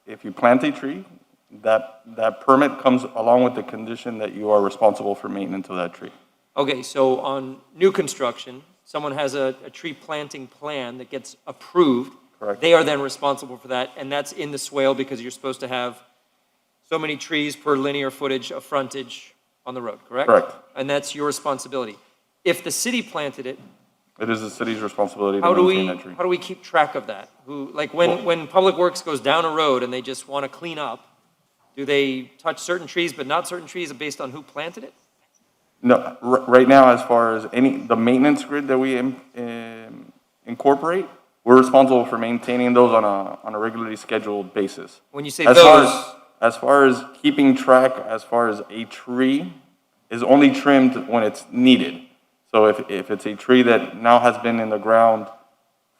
if you plant a tree, that permit comes along with the condition that you are responsible for maintenance of that tree. Okay, so on new construction, someone has a tree planting plan that gets approved. Correct. They are then responsible for that, and that's in the swale because you're supposed to have so many trees per linear footage of frontage on the road, correct? Correct. And that's your responsibility. If the city planted it, It is the city's responsibility how to do maintain we, that tree. how do we keep track of that? Like when Public Works goes down a road and they just want to clean up, do they touch certain trees but not certain trees based on who planted it? No, right now, as far as the maintenance grid that we incorporate, we're responsible for maintaining those on a regularly scheduled basis. When you say As those, as far as keeping track, as far as a tree is only trimmed when it's needed. So if it's a tree that now has been in the ground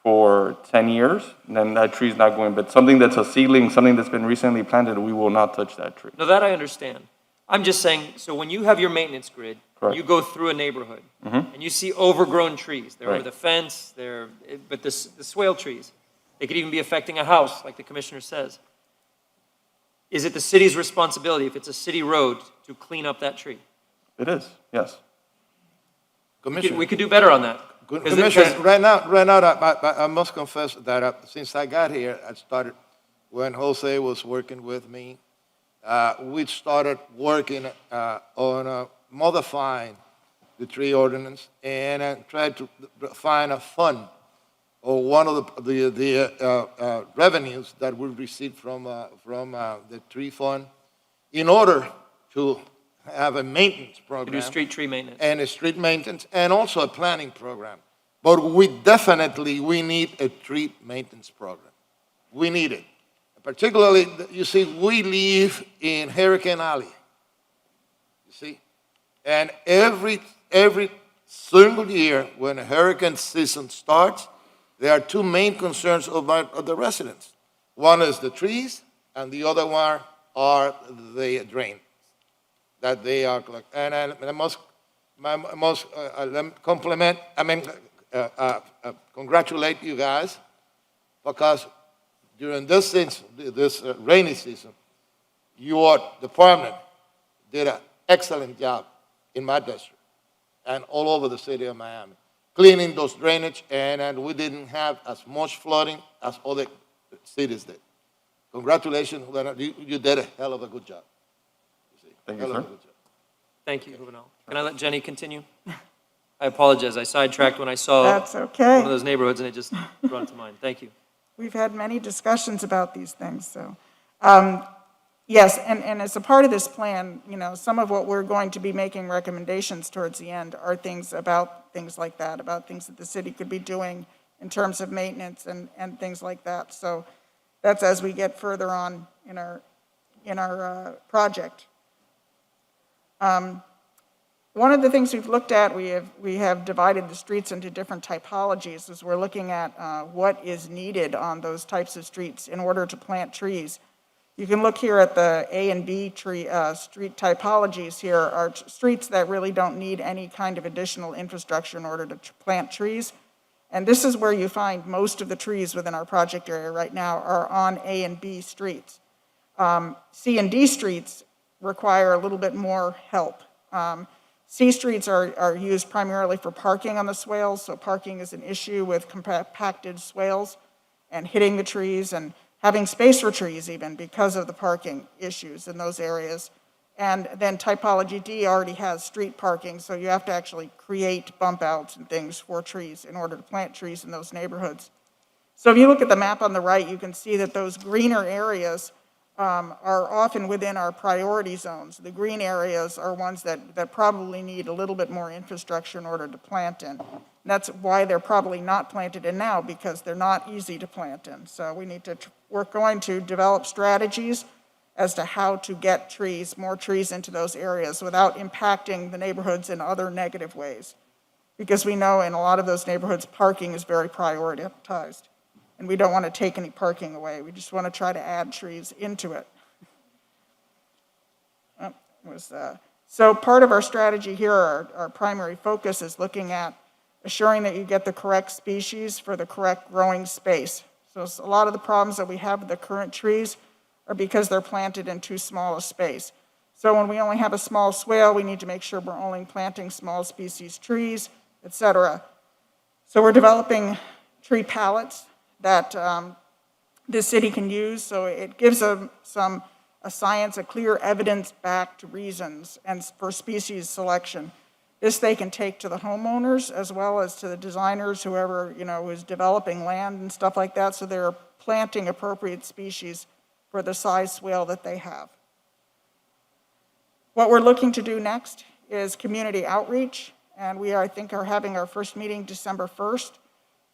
for 10 years, then that tree's not going, but something that's a seedling, something that's been recently planted, we will not touch that tree. no, that I understand. I'm just saying, so when you have your maintenance grid, Correct. you go through a neighborhood Mhm. and you see overgrown trees. They're over Right. the fence, but the swale trees, they could even be affecting a house, like the commissioner says. Is it the city's responsibility, if it's a city road, to clean up that tree? It is, yes. We could do better on that. Commissioner, right now, I must confess that since I got here, I started, when Jose was working with me, we started working on modifying the tree ordinance and tried to find a fund or one of the revenues that we received from the tree fund in order to have a maintenance program. To do street tree maintenance. And a street maintenance, and also a planning program. But we need a tree maintenance program. We need it. Particularly, you see, we live in Hurricane Alley. You see? And every single year when a hurricane season starts, there are two main concerns of the residents. One is the trees, and the other one are the drains that they are collecting. And I must congratulate you guys, because during this rainy season, your department did an excellent job in my district and all over the city of Miami, cleaning those drainage, and we didn't have as much flooding as other cities did. Congratulations, you did a hell of a good job. Thank you, sir. Thank you, Juvenal. Can I let Jenny continue? I apologize, I sidetracked when I saw That's okay. one of those neighborhoods and it just brought it to mind. Thank you. We've had many discussions about these things, so. Yes, and as a part of this plan, you know, some of what we're going to be making recommendations towards the end are things like that, about things that the city could be doing in terms of maintenance and things like that. So that's as we get further on in our project. One of the things we've looked at, we have divided the streets into different typologies as we're looking at what is needed on those types of streets in order to plant trees. You can look here at the A and B street typologies here are streets that really don't need any kind of additional infrastructure in order to plant trees. And this is where you find most of the trees within our project area right now are on A and B streets. C and D streets require a little bit more help. C streets are used primarily for parking on the swales, so parking is an issue with compacted swales and hitting the trees and having space for trees even because of the parking issues in those areas. And then typology D already has street parking, so you have to actually create bump outs and things for trees in order to plant trees in those neighborhoods. So if you look at the map on the right, you can see that those greener areas are often within our priority zones. The green areas are ones that probably need a little bit more infrastructure in order to plant in. And that's why they're probably not planted in now, because they're not easy to plant in. So we need to, we're going to develop strategies as to how to get trees, more trees into those areas without impacting the neighborhoods in other negative ways. Because we know in a lot of those neighborhoods, parking is very prioritized. And we don't want to take any parking away. We just want to try to add trees into it. So part of our strategy here, our primary focus is looking at assuring that you get the correct species for the correct growing space. So a lot of the problems that we have with the current trees are because they're planted in too small a space. So when we only have a small swale, we need to make sure we're only planting small species trees, et cetera. So we're developing tree pallets that the city can use, so it gives a clear evidence-backed reasons and for species selection. This they can take to the homeowners as well as to the designers, whoever is developing land and stuff like that, so they're planting appropriate species for the size swale that they have. What we're looking to do next is community outreach, and we, I think, are having our first meeting December 1st,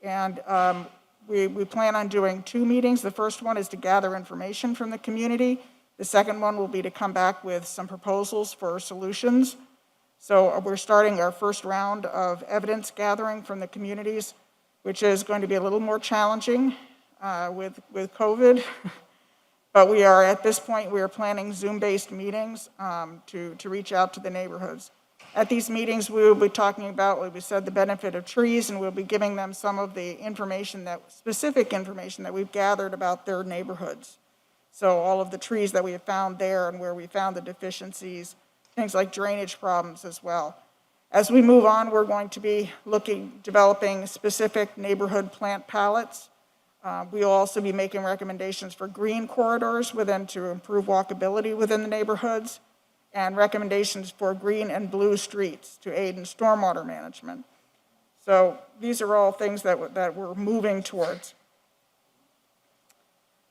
and we plan on doing 2 meetings. The first one is to gather information from the community. The second one will be to come back with some proposals for solutions. So we're starting our first round of evidence gathering from the communities, which is going to be a little more challenging with COVID. But we are, at this point, we are planning Zoom-based meetings to reach out to the neighborhoods. At these meetings, we will be talking about, like we said, the benefit of trees, and we'll be giving them some of the information specific information that we've gathered about their neighborhoods. So all of the trees that we have found there and where we found the deficiencies, things like drainage problems as well. As we move on, we're going to be developing specific neighborhood plant palettes. We'll also be making recommendations for green corridors to improve walkability within the neighborhoods, and recommendations for green and blue streets to aid in stormwater management. So these are all things that we're moving towards.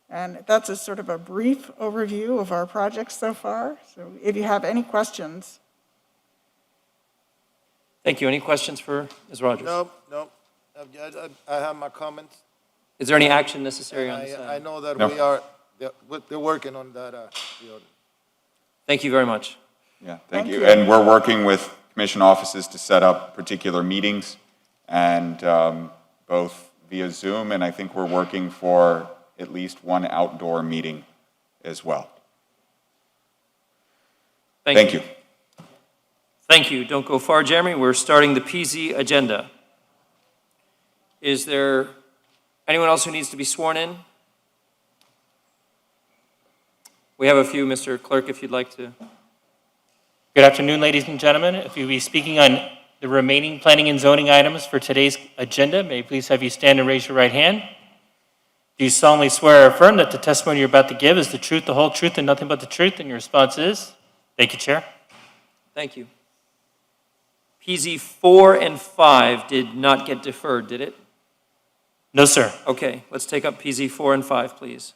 And that's a sort of a brief overview of our projects so far. So if you have any questions. Thank you. Any questions for Ms. Rogers? No. I have my comments. Is there any action necessary on this? I know that No. they're working on that. Thank you very much. Yeah, thank you. And we're working with commission offices to set up particular meetings, and both via Zoom, and I think we're working for at least one outdoor meeting as well. Thank you. Thank you. Don't go far, Jeremy. We're starting the PZ agenda. Is there anyone else who needs to be sworn in? We have a few, Mr. Clerk, if you'd like to. Good afternoon, ladies and gentlemen. If you'll be speaking on the remaining planning and zoning items for today's agenda, may I please have you stand and raise your right hand? Do you solemnly swear or affirm that the testimony you're about to give is the truth, the whole truth, and nothing but the truth? And your response is? Thank you, Chair. Thank you. PZ 4 and 5 did not get deferred, did it? No, sir. Okay, let's take up PZ 4 and 5, please.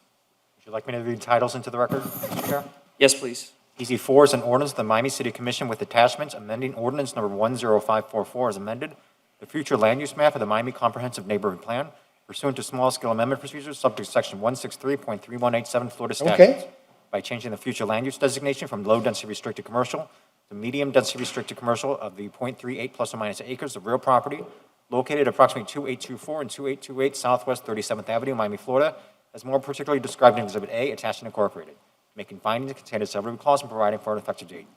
Would you like me to read titles into the record, Mr. Chair? Yes, please. PZ 4 is an ordinance of the Miami City Commission with attachments amending ordinance number 10544 as amended, the future land use map of the Miami Comprehensive Neighborhood Plan pursuant to small-scale amendment procedures subject to section 163.3187 Florida statutes by changing the future land use designation from low-density restricted commercial to medium density restricted commercial of the .38 plus or minus acres of real property located at approximately 2824 and 2828 Southwest 37th Avenue, Miami, Florida, as more particularly described in Exhibit A, attached and incorporated, making findings contained a subrogation clause and providing for an effective date.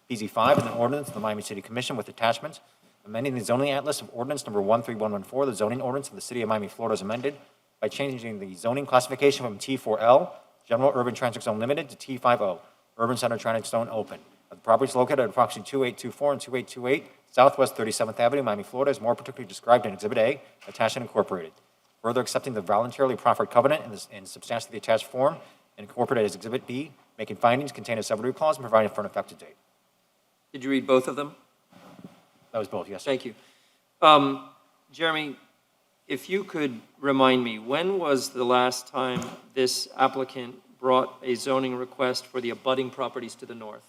PZ5 is an ordinance of the Miami City Commission with attachments, amending the zoning atlas of ordinance number 13114, the zoning ordinance of the City of Miami, Florida, is amended by changing the zoning classification from T4L, General Urban Transit Zone Limited, to T50, Urban Center Transit Zone Open. The property is located at approximately 2824 and 2828 Southwest 37th Avenue, Miami, Florida, is more particularly described in Exhibit A, attached and incorporated. Further accepting the voluntarily proffered covenant in substantially attached form and incorporated as Exhibit B, making findings, contain a subrogation clause, and providing for an effective date. Did you read both of them? That was both, yes. Thank you. Jeremy, if you could remind me, when was the last time this applicant brought a zoning request for the abutting properties to the north?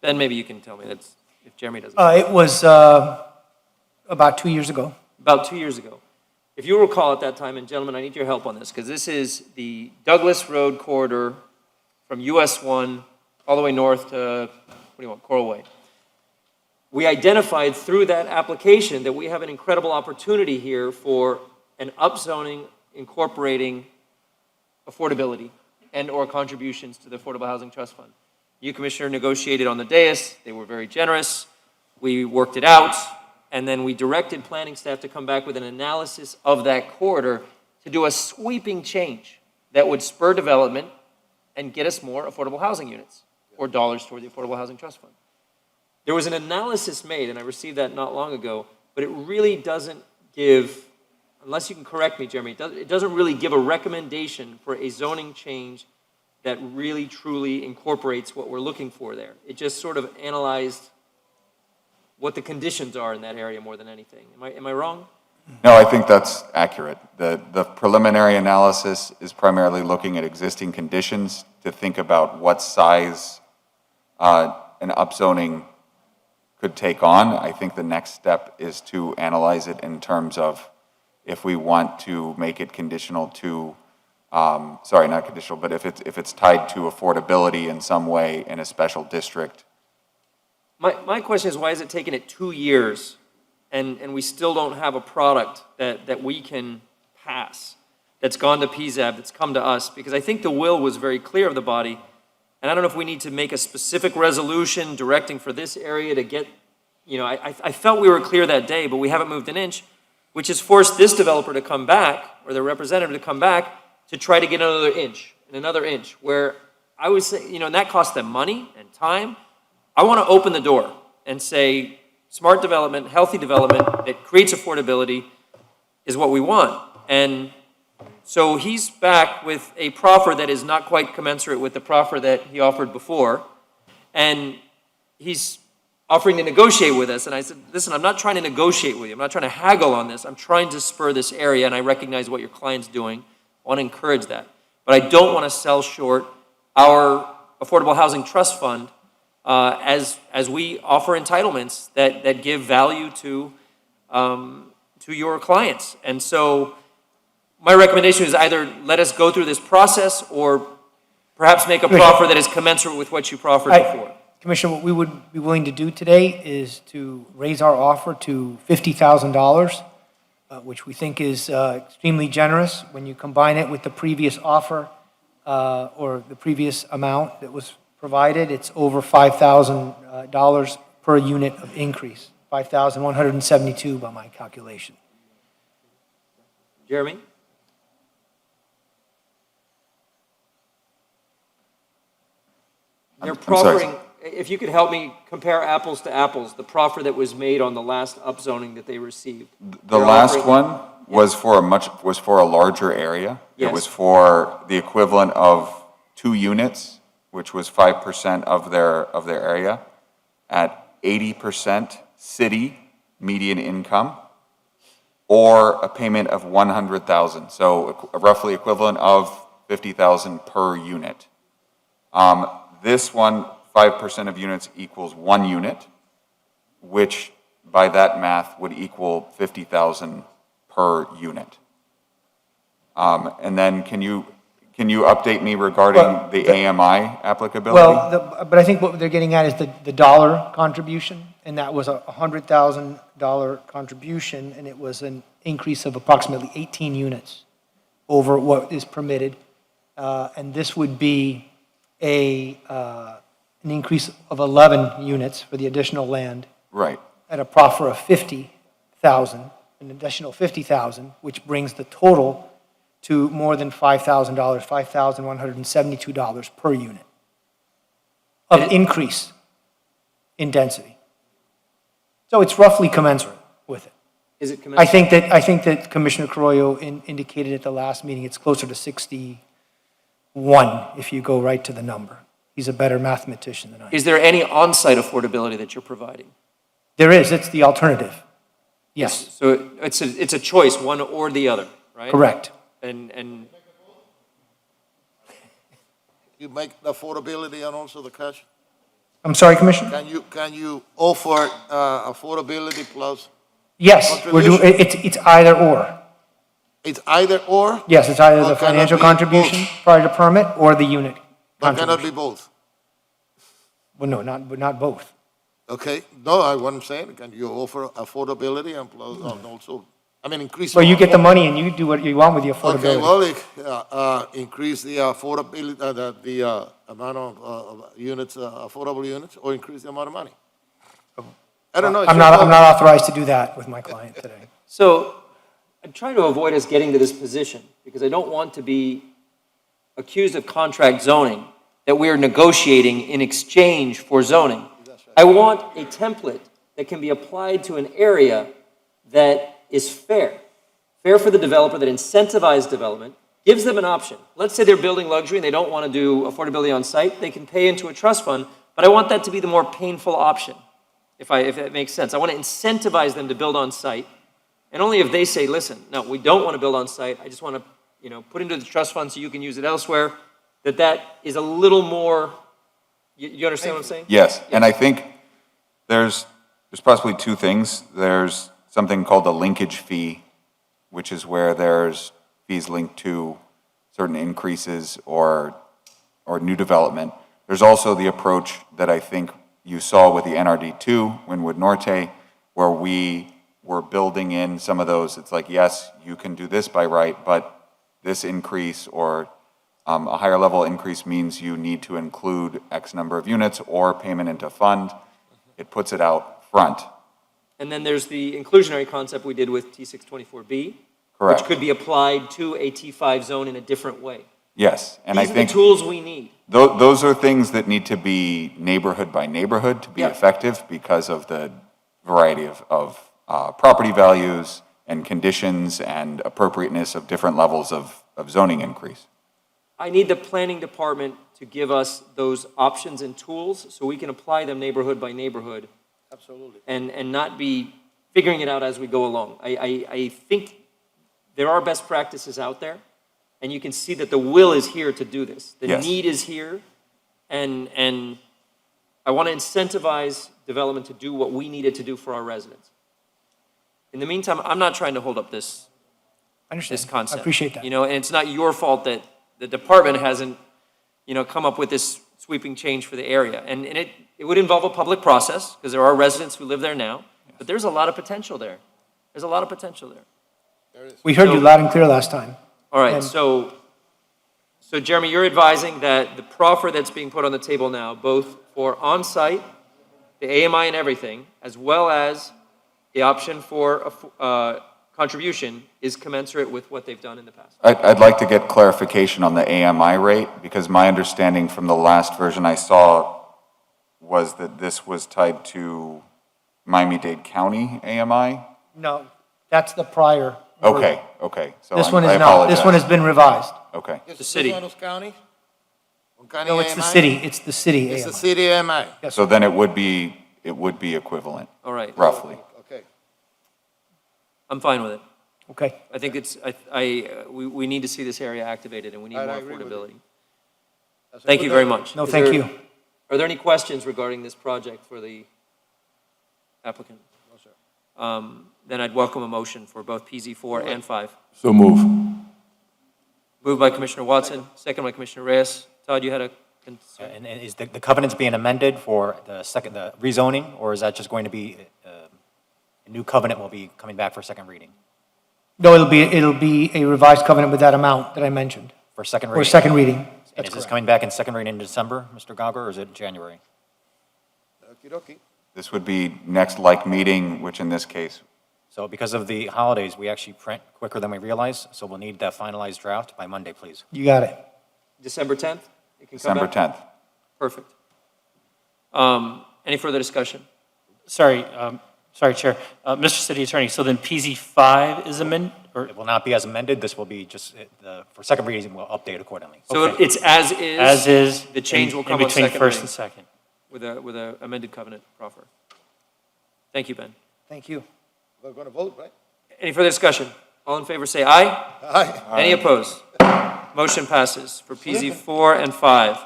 Then maybe you can tell me, that's, if Jeremy doesn't. It was about 2 years ago. About 2 years ago. If you recall at that time, and gentlemen, I need your help on this, because this is the Douglas Road corridor from US 1 all the way north to, what do you want, Coral Way. We identified through that application that we have an incredible opportunity here for an upzoning incorporating affordability and or contributions to the Affordable Housing Trust Fund. You, Commissioner, negotiated on the dais. They were very generous. We worked it out, and then we directed planning staff to come back with an analysis of that corridor to do a sweeping change that would spur development and get us more affordable housing units or dollars toward the Affordable Housing Trust Fund. There was an analysis made, and I received that not long ago, but it really doesn't give, unless you can correct me, Jeremy, it doesn't really give a recommendation for a zoning change that really truly incorporates what we're looking for there. It just sort of analyzed what the conditions are in that area more than anything. Am I wrong? No, I think that's accurate. The preliminary analysis is primarily looking at existing conditions to think about what size an upzoning could take on. I think the next step is to analyze it in terms of if we want to make it conditional to, sorry, not conditional, but if it's tied to affordability in some way in a special district. My question is, why has it taken it 2 years and we still don't have a product that we can pass, that's gone to PZAB, that's come to us? Because I think the will was very clear of the body, and I don't know if we need to make a specific resolution directing for this area to get, you know, I felt we were clear that day, but we haven't moved an inch, which has forced this developer to come back, or their representative to come back, to try to get another inch, and another inch, where I was saying, you know, and that costs them money and time. I want to open the door and say, smart development, healthy development that creates affordability is what we want. And so he's back with a proffer that is not quite commensurate with the proffer that he offered before. And he's offering to negotiate with us. And I said, listen, I'm not trying to negotiate with you. I'm not trying to haggle on this. I'm trying to spur this area, and I recognize what your client's doing. I want to encourage that. But I don't want to sell short our Affordable Housing Trust Fund as we offer entitlements that give value to your clients. And so my recommendation is either let us go through this process or perhaps make a proffer that is commensurate with what you proffered before. Commissioner, what we would be willing to do today is to raise our offer to $50,000, which we think is extremely generous. When you combine it with the previous offer or the previous amount that was provided, it's over $5,000 per unit of increase, $5,172 by my calculation. Jeremy? They're proffering, if you could help me compare apples to apples, the proffer that was made on the last upzoning that they received. The last one was for a larger area. Yes. It was for the equivalent of 2 units, which was 5% of their area, at 80% city median income, or a payment of $100,000, so roughly equivalent of $50,000 per unit. This one, 5% of units equals 1 unit, which by that math would equal $50,000 per unit. And then can you Can you update me regarding Well, the AMI applicability? Well, but I think what they're getting at is the dollar contribution, and that was a $100,000 contribution, and it was an increase of approximately 18 units over what is permitted. And this would be an increase of 11 units for the additional land Right. at a proffer of 50,000, an additional 50,000, which brings the total to more than $5,000, $5,172 per unit of increase in density. So it's roughly commensurate with it. Is it commensurate? I think that Commissioner Carollo indicated at the last meeting, it's closer to 61 if you go right to the number. He's a better mathematician than I am. Is there any on-site affordability that you're providing? There is, it's the alternative. Yes, So it's a choice, one or the other, right? correct. And You make the affordability and also the cash? I'm sorry, Commissioner? Can you offer affordability plus? Yes, we're doing, contribution? it's either or. It's either or? Yes, it's either Or the cannot financial be contribution both? prior to permit or the unit But cannot contribution. be both? Well, no, not both. Okay, no, what I'm saying, can you offer affordability and plus, and also, I mean, increase? Well, you get the money and you do what you want with the Okay, affordability. well, increase the affordability, the amount of units, affordable units, or increase the amount of money? I don't know. it's I'm your not call. authorized to do that with my client today. so I'm trying to avoid us getting to this position because I don't want to be accused of contract zoning, that we are negotiating in exchange for zoning. I want a template that can be applied to an area that is fair. Fair for the developer, that incentivizes development, gives them an option. Let's say they're building luxury and they don't want to do affordability on site, they can pay into a trust fund, but I want that to be the more painful option, if that makes sense. I want to incentivize them to build on site, and only if they say, listen, no, we don't want to build on site, I just want to, put into the trust fund so you can use it elsewhere, that is a little more, you understand what I'm saying? Yes, and I think there's possibly two things. There's something called the linkage fee, which is where there's fees linked to certain increases or new development. There's also the approach that I think you saw with the NRD2, Wynwood Norte, where we were building in some of those. It's like, yes, you can do this by right, but this increase or a higher level increase means you need to include X number of units or payment into fund. It puts it out front. And then there's the inclusionary concept we did with T624B, Correct. which could be applied to a T5 zone in a different way. Yes, and These I are think the tools we need. those are things that need to be neighborhood by neighborhood to be Yeah. effective because of the variety of property values and conditions and appropriateness of different levels of zoning increase. I need the planning department to give us those options and tools so we can apply them neighborhood by neighborhood. Absolutely. And not be figuring it out as we go along. I think there are best practices out there, and you can see that the will is here to do this. The Yes. need is here, and I want to incentivize development to do what we need it to do for our residents. In the meantime, I'm not trying to hold up this concept. I appreciate that. And it's not your fault that the department hasn't, come up with this sweeping change for the area. And it would involve a public process, because there are residents who live there now, but there's a lot of potential there. There's a lot of potential there. We heard you loud and clear last time. All right, And- so Jeremy, you're advising that the proffer that's being put on the table now, both for on-site, the AMI and everything, as well as the option for a contribution, is commensurate with what they've done in the past. I'd like to get clarification on the AMI rate, because my understanding from the last version I saw was that this was tied to Miami-Dade County AMI? No, that's the prior. Okay, okay. So This one I is not. This one has apologize. been revised. Okay. The city. County? County No, it's the AMI? city. It's the city It's the AMI. city AMI. So then it would be equivalent. All right. Roughly. Okay. I'm fine with it. Okay. I think we need to see this area activated, and we need I more agree with you. affordability. That's a Thank good you very idea. much. No, Is thank there- you. Are there any questions regarding this project for the applicant? No, sir. Then I'd welcome a motion for both PZ4 and 5. So move. Moved by Commissioner Watson, second by Commissioner Reyes. Todd, you had a concern? And is the covenants being amended for the rezoning, or is that just going to be, a new covenant will be coming back for second reading? No, it'll be a revised covenant with that amount that I mentioned. For second reading? For second reading. And That's is this correct. coming back in second reading in December, Mr. Gauger, or is it January? This would be next like meeting, which in this case, So because of the holidays, we actually print quicker than we realize, so we'll need that finalized draft by Monday, please. You got it. December 10th? It can come December back? 10th. Perfect. Any further discussion? Sorry, Chair. Mr. City Attorney, so then PZ 5 is amended, or? It will not be as amended, this will be just, for second reading, we'll update accordingly. So Okay. it's as is? As is. The change will come in on between second first reading and second. with a amended covenant proffer. Thank you, Ben. Thank you. We're going to vote, right? Any further discussion? All in favor say aye. Aye. Any opposed? Motion passes for PZ 4 and 5.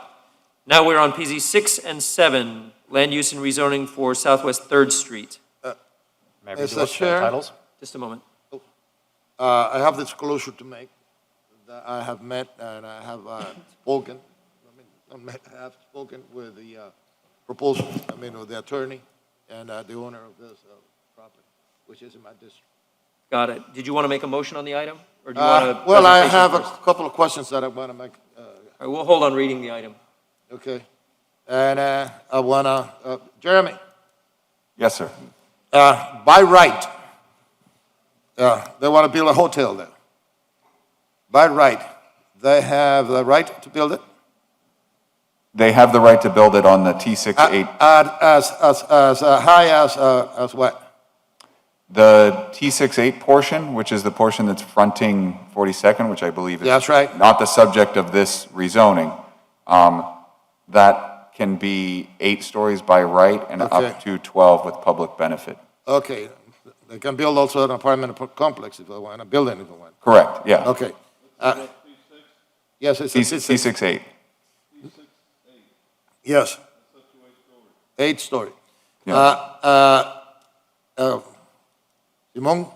Now we're on PZ 6 and 7, land use and rezoning for Southwest 3rd Street. May I read Mr. the Chair? titles? Just a moment. I have disclosure to make, that I have met and I have spoken, I have spoken with the proposal, with the attorney and the owner of this property, which is in my district. Got it. Did you want to make a motion on the item? Or do you want a Well, I presentation have a first? couple of questions that I want to make. All right, we'll hold on reading the item. Okay. And I want to, Jeremy, Yes, sir. by right, they want to build a hotel there. By right, they have the right to build it? They have the right to build it on the T68. As high as what? The T68 portion, which is the portion that's fronting 42nd, which I believe is That's right. not the subject of this rezoning, that can be 8 stories by right and Okay. up to 12 with public benefit. Okay, they can build also an apartment complex if they want, a building if they want. Correct, yeah. Okay. Yes, it's a T68. Yes. 8-story. Yeah. Simon?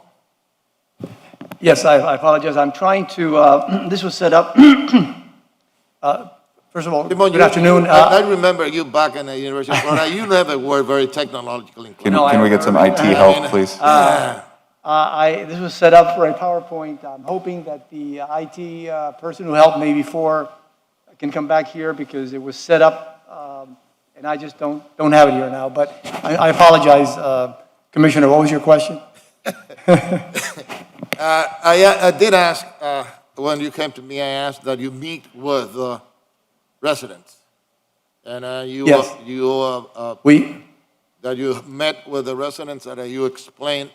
Yes, I apologize. I'm trying to, this was set up, first of all, Simon, good afternoon. I remember you back in the University of Florida, you never were very technologically inclined. Can we get some IT help, please? This was set up for a PowerPoint. I'm hoping that the IT person who helped me before can come back here because it was set up, and I just don't have it here now. But I apologize, Commissioner. What was your question? I did ask, when you came to me, I asked that you meet with residents. And Yes. that you met with the residents, and you explained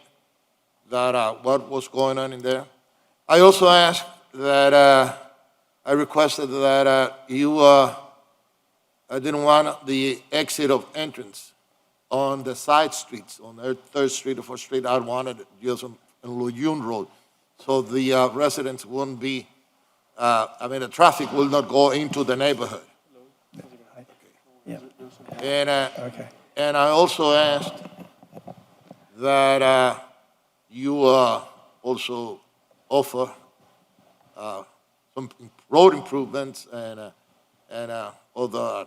that what was going on in there. I also asked that, I requested that I didn't want the exit of entrance on the side streets, on 3rd Street or 4th Street. I wanted it just on Loyoun Road, so the residents wouldn't be, the traffic will not go into the neighborhood. Yeah. And, Okay. and I also asked that you also offer some road improvements and other,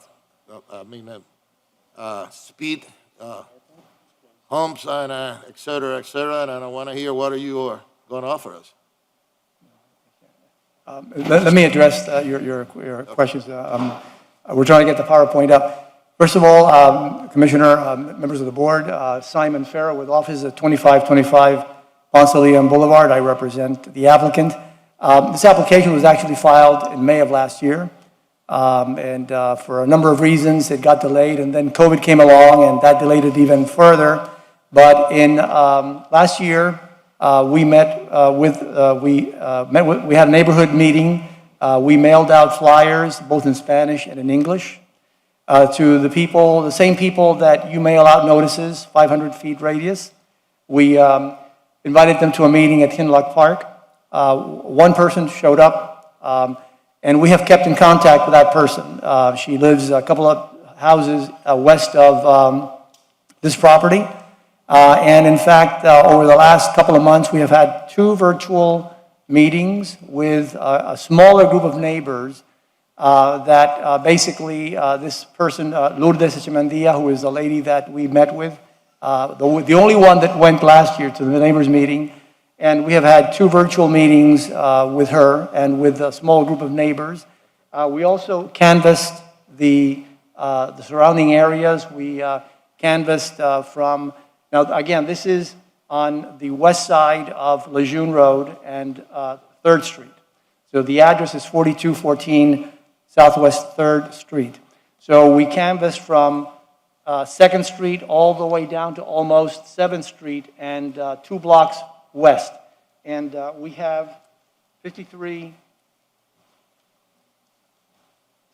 speed humps and et cetera, and I want to hear what you are going to offer us. Let me address your questions. We're trying to get the PowerPoint up. First of all, Commissioner, members of the board, Simon Farrow with office at 2525 Ponce de Leon Boulevard. I represent the applicant. This application was actually filed in May of last year. And for a number of reasons, it got delayed, and then COVID came along, and that delayed it even further. But in last year, we had a neighborhood meeting. We mailed out flyers, both in Spanish and in English, to the people, the same people that you mail out notices, 500 feet radius. We invited them to a meeting at Kinloch Park. One person showed up, and we have kept in contact with that person. She lives a couple of houses west of this property. And in fact, over the last couple of months, we have had 2 virtual meetings with a smaller group of neighbors that basically this person, Lourdes Echemendia, who is the lady that we met with, the only one that went last year to the neighbors meeting, and we have had 2 virtual meetings with her and with a small group of neighbors. We also canvassed the surrounding areas. We canvassed from, now again, this is on the west side of Lejeune Road and 3rd Street. So the address is 4214 Southwest 3rd Street. So we canvassed from 2nd Street all the way down to almost 7th Street and 2 blocks west. And we have 53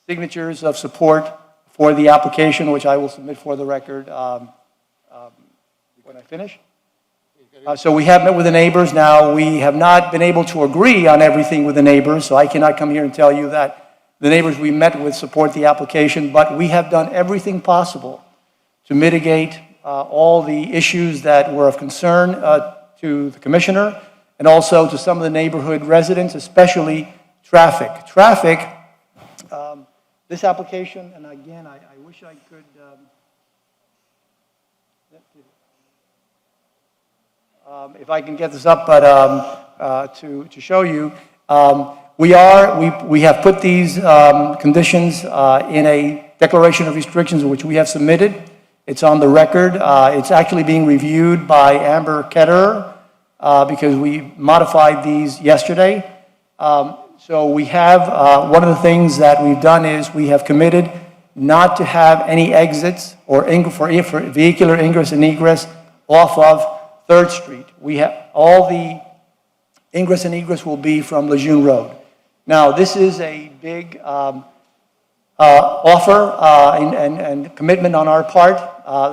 signatures of support for the application, which I will submit for the record when I finish. So we have met with the neighbors. Now, we have not been able to agree on everything with the neighbors, so I cannot come here and tell you that the neighbors we met with support the application, but we have done everything possible to mitigate all the issues that were of concern to the commissioner and also to some of the neighborhood residents, especially traffic. Traffic, this application, and again, I wish I could, if I can get this up, but to show you, we have put these conditions in a declaration of restrictions which we have submitted. It's on the record. It's actually being reviewed by Amber Ketterer because we modified these yesterday. So we have, one of the things that we've done is we have committed not to have any exits or for vehicular ingress and egress off of 3rd Street. We have, all the ingress and egress will be from Lejeune Road. Now, this is a big offer and commitment on our part.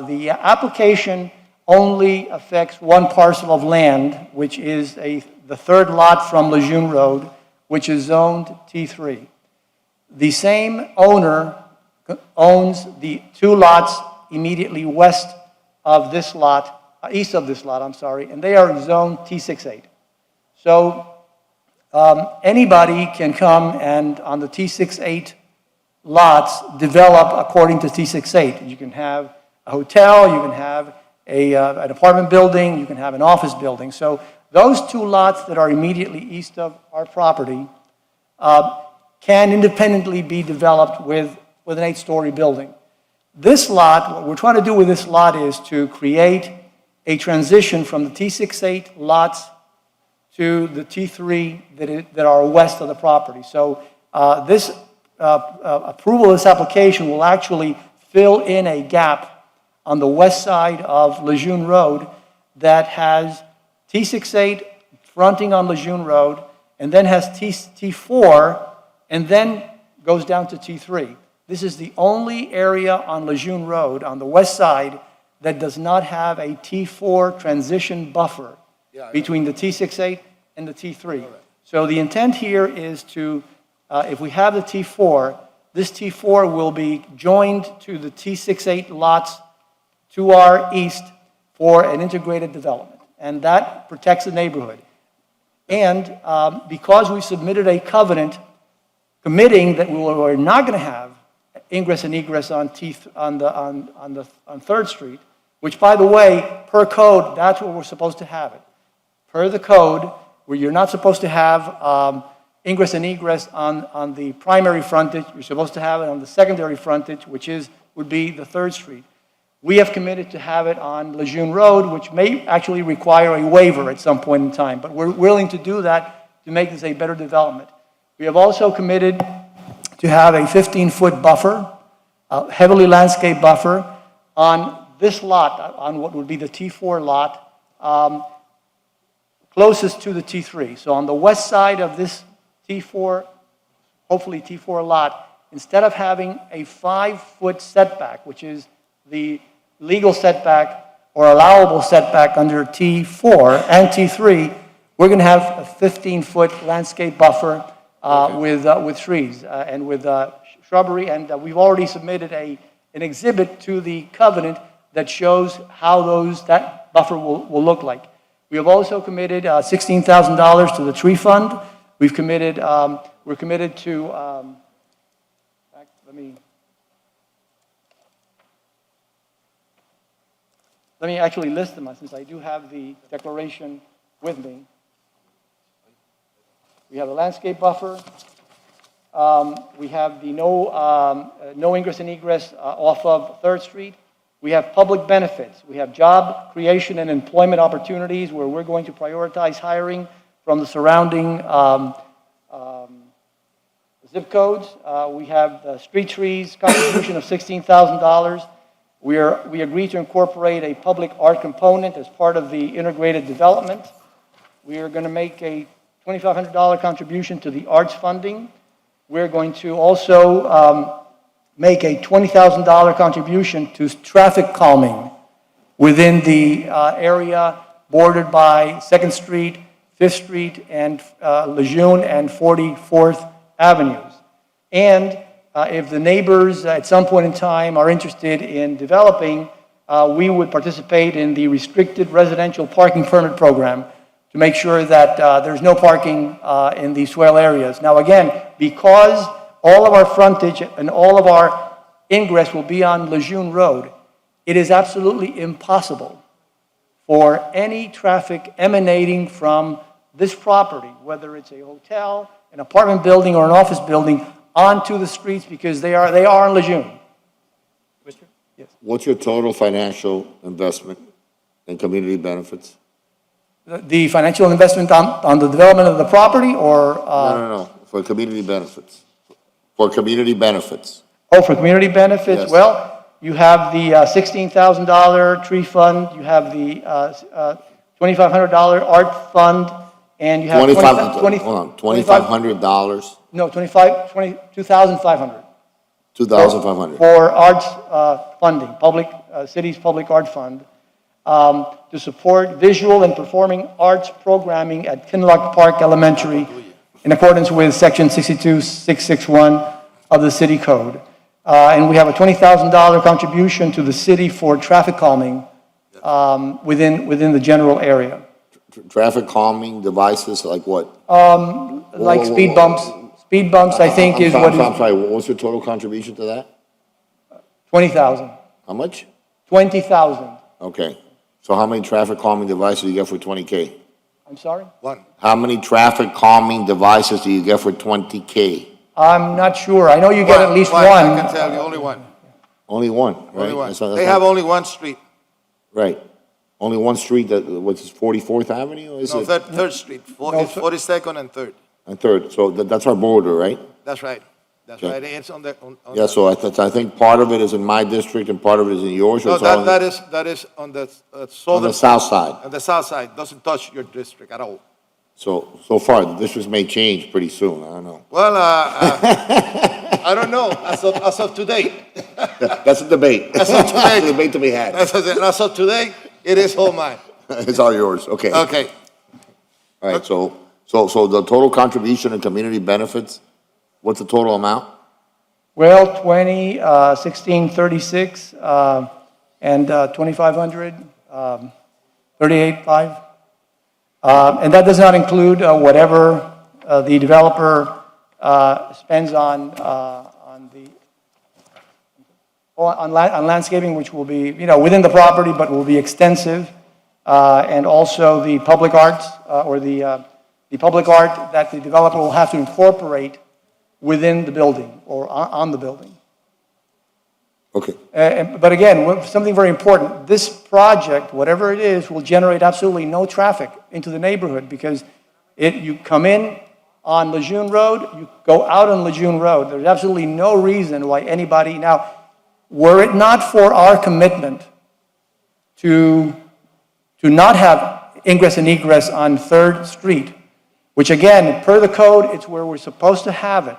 The application only affects one parcel of land, which is the 3rd lot from Lejeune Road, which is zoned T3. The same owner owns the 2 lots immediately west of this lot, east of this lot, I'm sorry, and they are zoned T68. So anybody can come and on the T68 lots develop according to T68. You can have a hotel, you can have an apartment building, you can have an office building. So those 2 lots that are immediately east of our property can independently be developed with an 8-story building. This lot, what we're trying to do with this lot is to create a transition from the T68 lots to the T3 that are west of the property. So this approval of this application will actually fill in a gap on the west side of Lejeune Road that has T68 fronting on Lejeune Road and then has T4 and then goes down to T3. This is the only area on Lejeune Road on the west side that does not have a T4 transition buffer between the T68 and the T3. So the intent here is to, if we have the T4, this T4 will be joined to the T68 lots to our east for an integrated development. And that protects the neighborhood. And because we submitted a covenant committing that we're not going to have ingress and egress on 3rd Street, which, by the way, per code, that's where we're supposed to have it. Per the code, where you're not supposed to have ingress and egress on the primary frontage, you're supposed to have it on the secondary frontage, which would be the 3rd Street. We have committed to have it on Lejeune Road, which may actually require a waiver at some point in time, but we're willing to do that to make this a better development. We have also committed to have a 15-foot buffer, a heavily landscaped buffer, on this lot, on what would be the T4 lot, closest to the T3. So on the west side of this T4, hopefully T4 lot, instead of having a 5-foot setback, which is the legal setback or allowable setback under T4 and T3, we're going to have a 15-foot landscape buffer with trees and with shrubbery, and we've already submitted an exhibit to the covenant that shows how that buffer will look like. We have also committed $16,000 to the tree fund. We're committed to, let me actually list them since I do have the declaration with me. We have the landscape buffer. We have the no ingress and egress off of 3rd Street. We have public benefits. We have job creation and employment opportunities where we're going to prioritize hiring from the surrounding zip codes. We have the street trees contribution of $16,000. We agreed to incorporate a public art component as part of the integrated development. We are going to make a $2,500 contribution to the arts funding. We're going to also make a $20,000 contribution to traffic calming within the area bordered by 2nd Street, 5th Street, and Lejeune and 44th Avenues. And if the neighbors at some point in time are interested in developing, we would participate in the restricted residential parking permit program to make sure that there's no parking in the swale areas. Now again, because all of our frontage and all of our ingress will be on Lejeune Road, it is absolutely impossible for any traffic emanating from this property, whether it's a hotel, an apartment building, or an office building, onto the streets because they are on Lejeune. Commissioner? Yes. What's your total financial investment in community benefits? The financial investment on the development of the property or? No, for community benefits. For community benefits. Oh, for community benefits? Yes. Well, you have the $16,000 tree fund, you have the $2,500 art fund, and you have $2,500. No, $2,500. $2,500. For arts funding, city's public art fund, to support visual and performing arts programming at Kinloch Park Elementary in accordance with Section 62661 of the City Code. And we have a $20,000 contribution to the city for traffic calming within the general area. Traffic calming devices like what? Like speed bumps. Speed bumps, I think, is what is... I'm sorry, what's your total contribution to that? $20,000. How much? $20,000. Okay. So how many traffic calming devices do you get for 20K? I'm sorry? One. How many traffic calming devices do you get for 20K? I'm not sure. I know you get at least one. I can tell you, only one. Only one, right? Only one. That's They have only one street. Right. Only one street, what's this, 44th Avenue? Or is No, it? 3rd Street, it's 42nd and 3rd. And 3rd, so that's our border, right? That's right. That's Okay. right. It's on the. Yeah, so I think part of it is in my district and part of it is in yours. or No, it's all in- that is on the southern. On the south side. On the south side, doesn't touch your district at all. So far, the districts may change pretty soon, I don't know. Well, I don't know, as of today. That's a debate. As of That's a today. debate to be had. As of today, it is all mine. It's all yours, okay. Okay. All right, so the total contribution in community benefits, what's the total amount? Well, 20, 1636, and 2,500, 38.5. And that does not include whatever the developer spends on landscaping, which will be, within the property, but will be extensive, and also the public arts, or the public art that the developer will have to incorporate within the building or on the building. Okay. But again, something very important, this project, whatever it is, will generate absolutely no traffic into the neighborhood because you come in on Lejeune Road, you go out on Lejeune Road. There's absolutely no reason why anybody, now, were it not for our commitment to not have ingress and egress on 3rd Street, which again, per the code, it's where we're supposed to have it.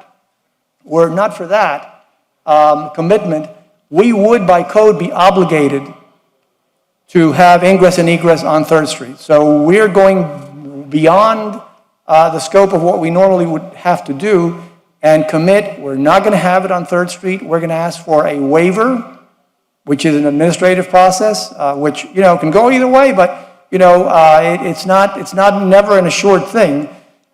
Were it not for that commitment, we would by code be obligated to have ingress and egress on 3rd Street. So we're going beyond the scope of what we normally would have to do and commit, we're not going to have it on 3rd Street. We're going to ask for a waiver, which is an administrative process, which, can go either way, but, it's not never an assured thing,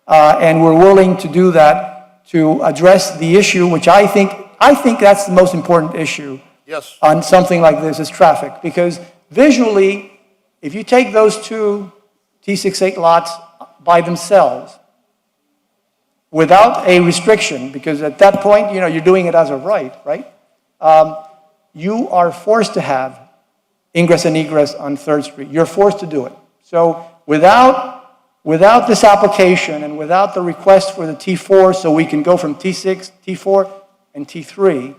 and we're willing to do that to address the issue, which I think that's the most important issue. Yes. On something like this is traffic, because visually, if you take those two T68 lots by themselves, without a restriction, because at that point, you're doing it as a right? You are forced to have ingress and egress on 3rd Street. You're forced to do it. So without this application and without the request for the T4, so we can go from T6, T4, and T3,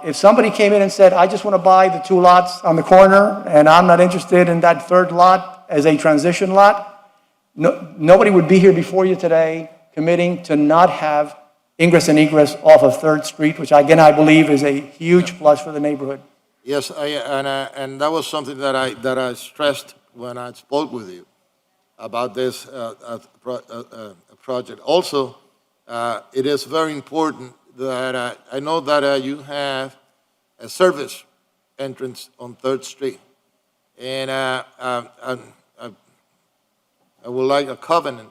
if somebody came in and said, I just want to buy the 2 lots on the corner, and I'm not interested in that 3rd lot as a transition lot, nobody would be here before you today committing to not have ingress and egress off of 3rd Street, which again, I believe is a huge plus for the neighborhood. Yes, and that was something that I stressed when I spoke with you about this project. Also, it is very important that I know that you have a service entrance on 3rd Street, and I would like a covenant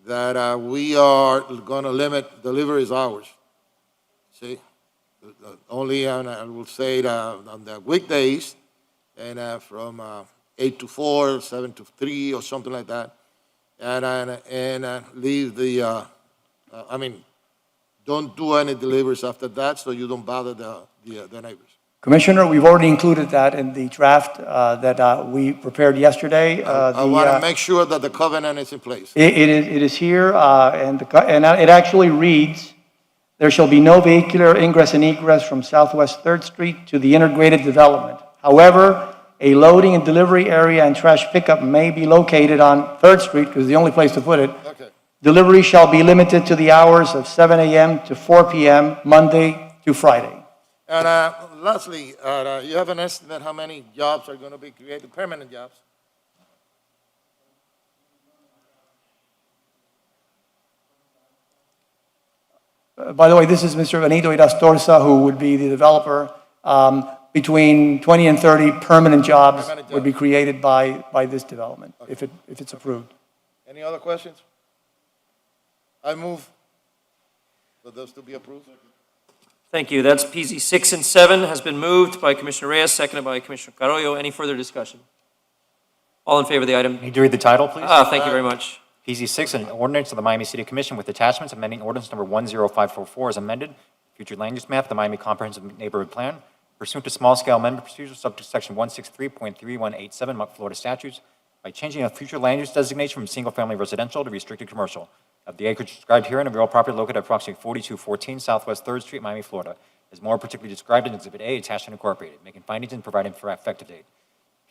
that we are going to limit deliveries hours. See? Only, I will say, on the weekdays, and from 8 to 4, 7 to 3, or something like that, and leave the, don't do any deliveries after that, so you don't bother the neighbors. Commissioner, we've already included that in the draft that we prepared yesterday. I want to make sure that the covenant is in place. It is here, and it actually reads, there shall be no vehicular ingress and egress from Southwest 3rd Street to the integrated development. However, a loading and delivery area and trash pickup may be located on 3rd Street, because it's the only place to put it. Okay. Delivery shall be limited to the hours of 7 a.m. to 4 p.m., Monday to Friday. And lastly, you have an estimate how many jobs are going to be created, permanent jobs? By the way, this is Mr. Benito Irastorza, who would be the developer. Between 20 and 30 permanent jobs would be created by this development, if it's approved. Any other questions? I move for those to be approved. Thank you. That's PZ 6 and 7 has been moved by Commissioner Reyes, seconded by Commissioner Carollo. Any further discussion? All in favor of the item? Need to read the title, please? Thank you very much. PZ 6, an ordinance of the Miami City Commission with attachments amending ordinance number 10544 as amended, future land use map, the Miami Comprehensive Neighborhood Plan, pursuant to small-scale amendment procedures subject to section 163.3187 Florida statutes, by changing a future land use designation from single-family residential to restricted commercial of the acreage described herein of real property located at approximately 4214 Southwest 3rd Street, Miami, Florida, is more particularly described in Exhibit A, attached and incorporated, making findings and providing for effective date.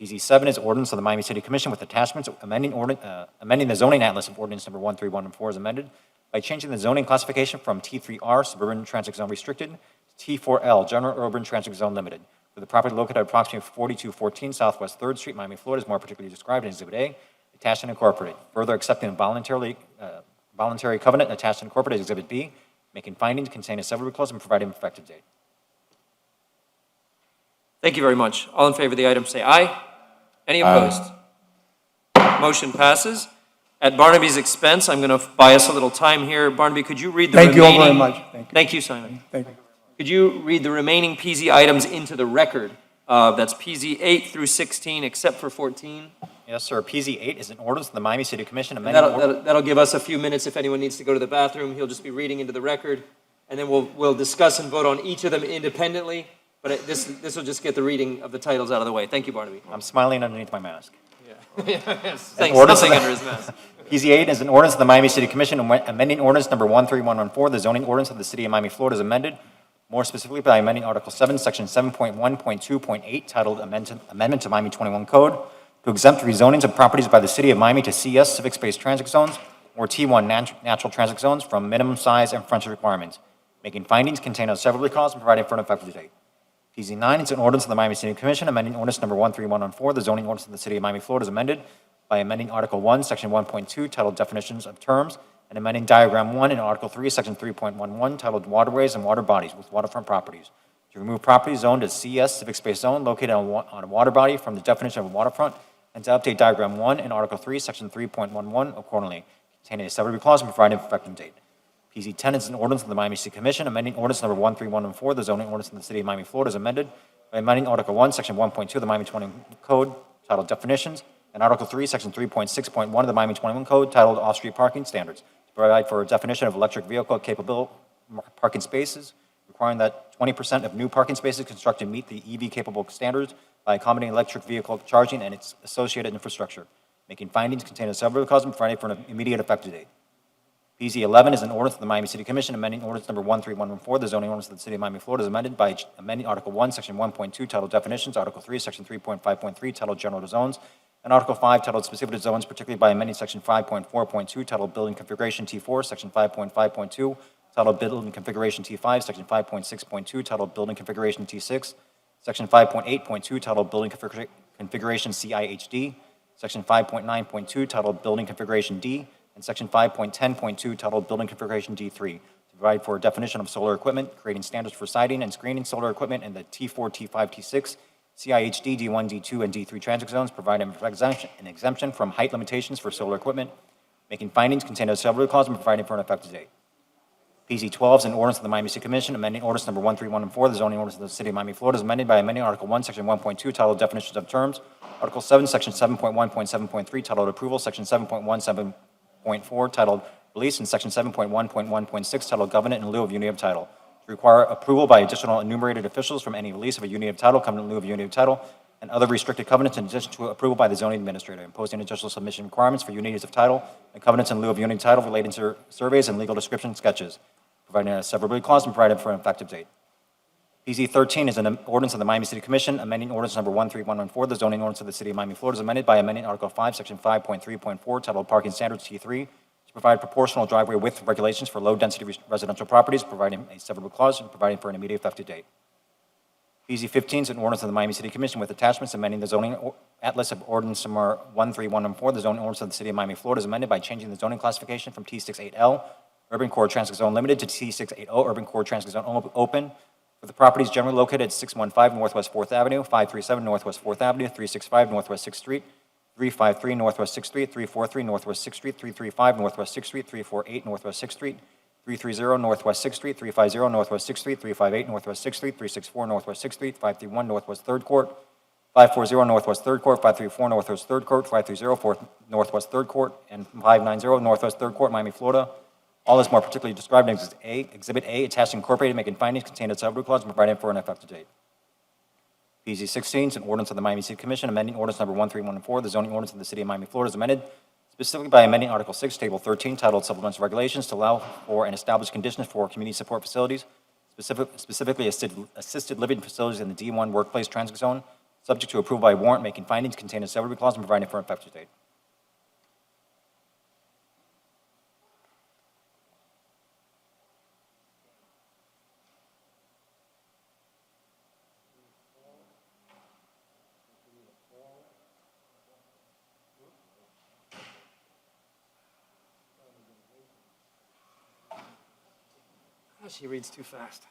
PZ 7 is ordinance of the Miami City Commission with attachments amending the zoning atlas of ordinance number 13114 as amended by changing the zoning classification from T3R, Suburban Transit Zone Restricted, to T4L, General Urban Transit Zone Limited, for the property located at approximately 4214 Southwest 3rd Street, Miami, Florida, is more particularly described in Exhibit A, attached and incorporated. Further accepting voluntary covenant attached and incorporated Exhibit B, making findings, containing several clause, and providing effective date. Thank you very much. All in favor of the item, say aye. Any opposed? Motion passes. At Barnaby's expense, I'm going to buy us a little time here. Barnaby, could you read the remaining... Thank you all very much. Thank you, Simon. Thank you. Could you read the remaining PZ items into the record? That's PZ 8 through 16, except for 14. Yes, sir. PZ 8 is an ordinance of the Miami City Commission amending... That'll give us a few minutes if anyone needs to go to the bathroom. He'll just be reading into the record, and then we'll discuss and vote on each of them independently. But this will just get the reading of the titles out of the way. Thank you, Barnaby. I'm smiling underneath my mask. Yeah. Thanks, nothing under his mask. PZ 8 is an ordinance of the Miami City Commission amending ordinance number 13114, the zoning ordinance of the City of Miami, Florida, is amended, more specifically by amending Article 7, Section 7.1.2.8, titled Amendment to Miami 21 Code, to exempt rezonings of properties by the City of Miami to CS, Civic Space Transit Zones, or T1 Natural Transit Zones from minimum size and frontage requirements, making findings, containing several clause, and providing for an effective date. PZ 9 is an ordinance of the Miami City Commission amending ordinance number 13114, the zoning ordinance of the City of Miami, Florida, is amended by amending Article 1, Section 1.2, titled Definitions of Terms, and amending Diagram 1 in Article 3, Section 3.11, titled Waterways and Water Bodies with Waterfront Properties, to remove property zoned as CS, Civic Space Zone, located on a water body from the definition of a waterfront, and to update Diagram 1 in Article 3, Section 3.11 accordingly, containing a severability clause and providing for effective date. PZ 10 is an ordinance of the Miami City Commission amending ordinance number 13114, the zoning ordinance in the city of Miami, Florida, as amended by amending Article 1, Section 1.2 of the Miami 21 Code titled Definitions, and Article 3, Section 3.6.1 of the Miami 21 Code titled Off-Street Parking Standards, to provide for a definition of electric vehicle capable parking spaces, requiring that 20% of new parking spaces constructed meet the EV-capable standards by accommodating electric vehicle charging and its associated infrastructure, making findings containing a severability clause and providing for an immediate effective date. PZ 11 is an ordinance of the Miami City Commission amending ordinance number 13114, the zoning ordinance of the city of Miami, Florida, as amended by amending Article 1, Section 1.2, titled Definitions, Article 3, Section 3.5.3, titled General Zones, and Article 5, titled Specific Zones, particularly by amending Section 5.4.2, titled Building Configuration T4, Section 5.5.2, titled Building Configuration T5, Section 5.6.2, titled Building Configuration T6, Section 5.8.2, titled Building Configuration CIHD, Section 5.9.2, titled Building Configuration D, and Section 5.10.2, titled Building Configuration D3, to provide for a definition of solar equipment, creating standards for siting and screening solar equipment in the T4, T5, T6, CIHD, D1, D2, and D3 transit zones, providing an exemption from height limitations for solar equipment, making findings containing a severability clause and providing for an effective date. PZ 12 is an ordinance of the Miami City Commission amending ordinance number 13114, the zoning ordinance of the city of Miami, Florida, is amended by amending Article 1, Section 1.2, titled Definitions of Terms, Article 7, Section 7.1.7.3, titled Approval, Section 7.17.4, titled Release, and Section 7.1.1.6, titled Covenant in lieu of unity of title, to require approval by additional enumerated officials from any release of a unity of title, covenant in lieu of unity of title, and other restricted covenants in addition to approval by the zoning administrator, imposing additional submission requirements for unities of title and covenants in lieu of unity of title relating to surveys and legal description sketches, providing a severability clause and providing for an effective date. PZ 13 is an ordinance of the Miami City Commission amending ordinance number 13114, the zoning ordinance of the city of Miami, Florida, is amended by amending Article 5, Section 5.3.4, titled Parking Standards T3, to provide proportional driveway width regulations for low-density residential properties, providing a severability clause and providing for an immediate effective date. PZ 15 is an ordinance of the Miami City Commission with attachments amending the zoning atlas of ordinance number 13114, the zoning ordinance of the city of Miami, Florida, is amended by changing the zoning classification from T68L, Urban Core Transit Zone Limited, to T680, Urban Core Transit Zone Open, for the properties generally located at 615 Northwest 4th Avenue, 537 Northwest 4th Avenue, 365 Northwest 6th Street, 353 Northwest 6th Street, 343 Northwest 6th Street, 335 Northwest 6th Street, 348 Northwest 6th Street, 330 Northwest 6th Street, 350 Northwest 6th Street, 358 Northwest 6th Street, 364 Northwest 6th Street, 531 Northwest 3rd Court, 540 Northwest 3rd Court, 534 Northwest 3rd Court, 530 Northwest 3rd Court, and 590 Northwest 3rd Court, Miami, Florida. All is more particularly described in Exhibit A, attached and incorporated, making findings contained in severability clause and providing for an effective date. PZ 16 is an ordinance of the Miami City Commission amending ordinance number 13114, the zoning ordinance of the city of Miami, Florida, is amended specifically by amending Article 6, Table 13, titled Supplemental Regulations, to allow for and establish conditions for community support facilities, specifically assisted living facilities in the D1 workplace transit zone, subject to approval by warrant, making findings contained in severability clause and providing for an effective date. She reads too fast.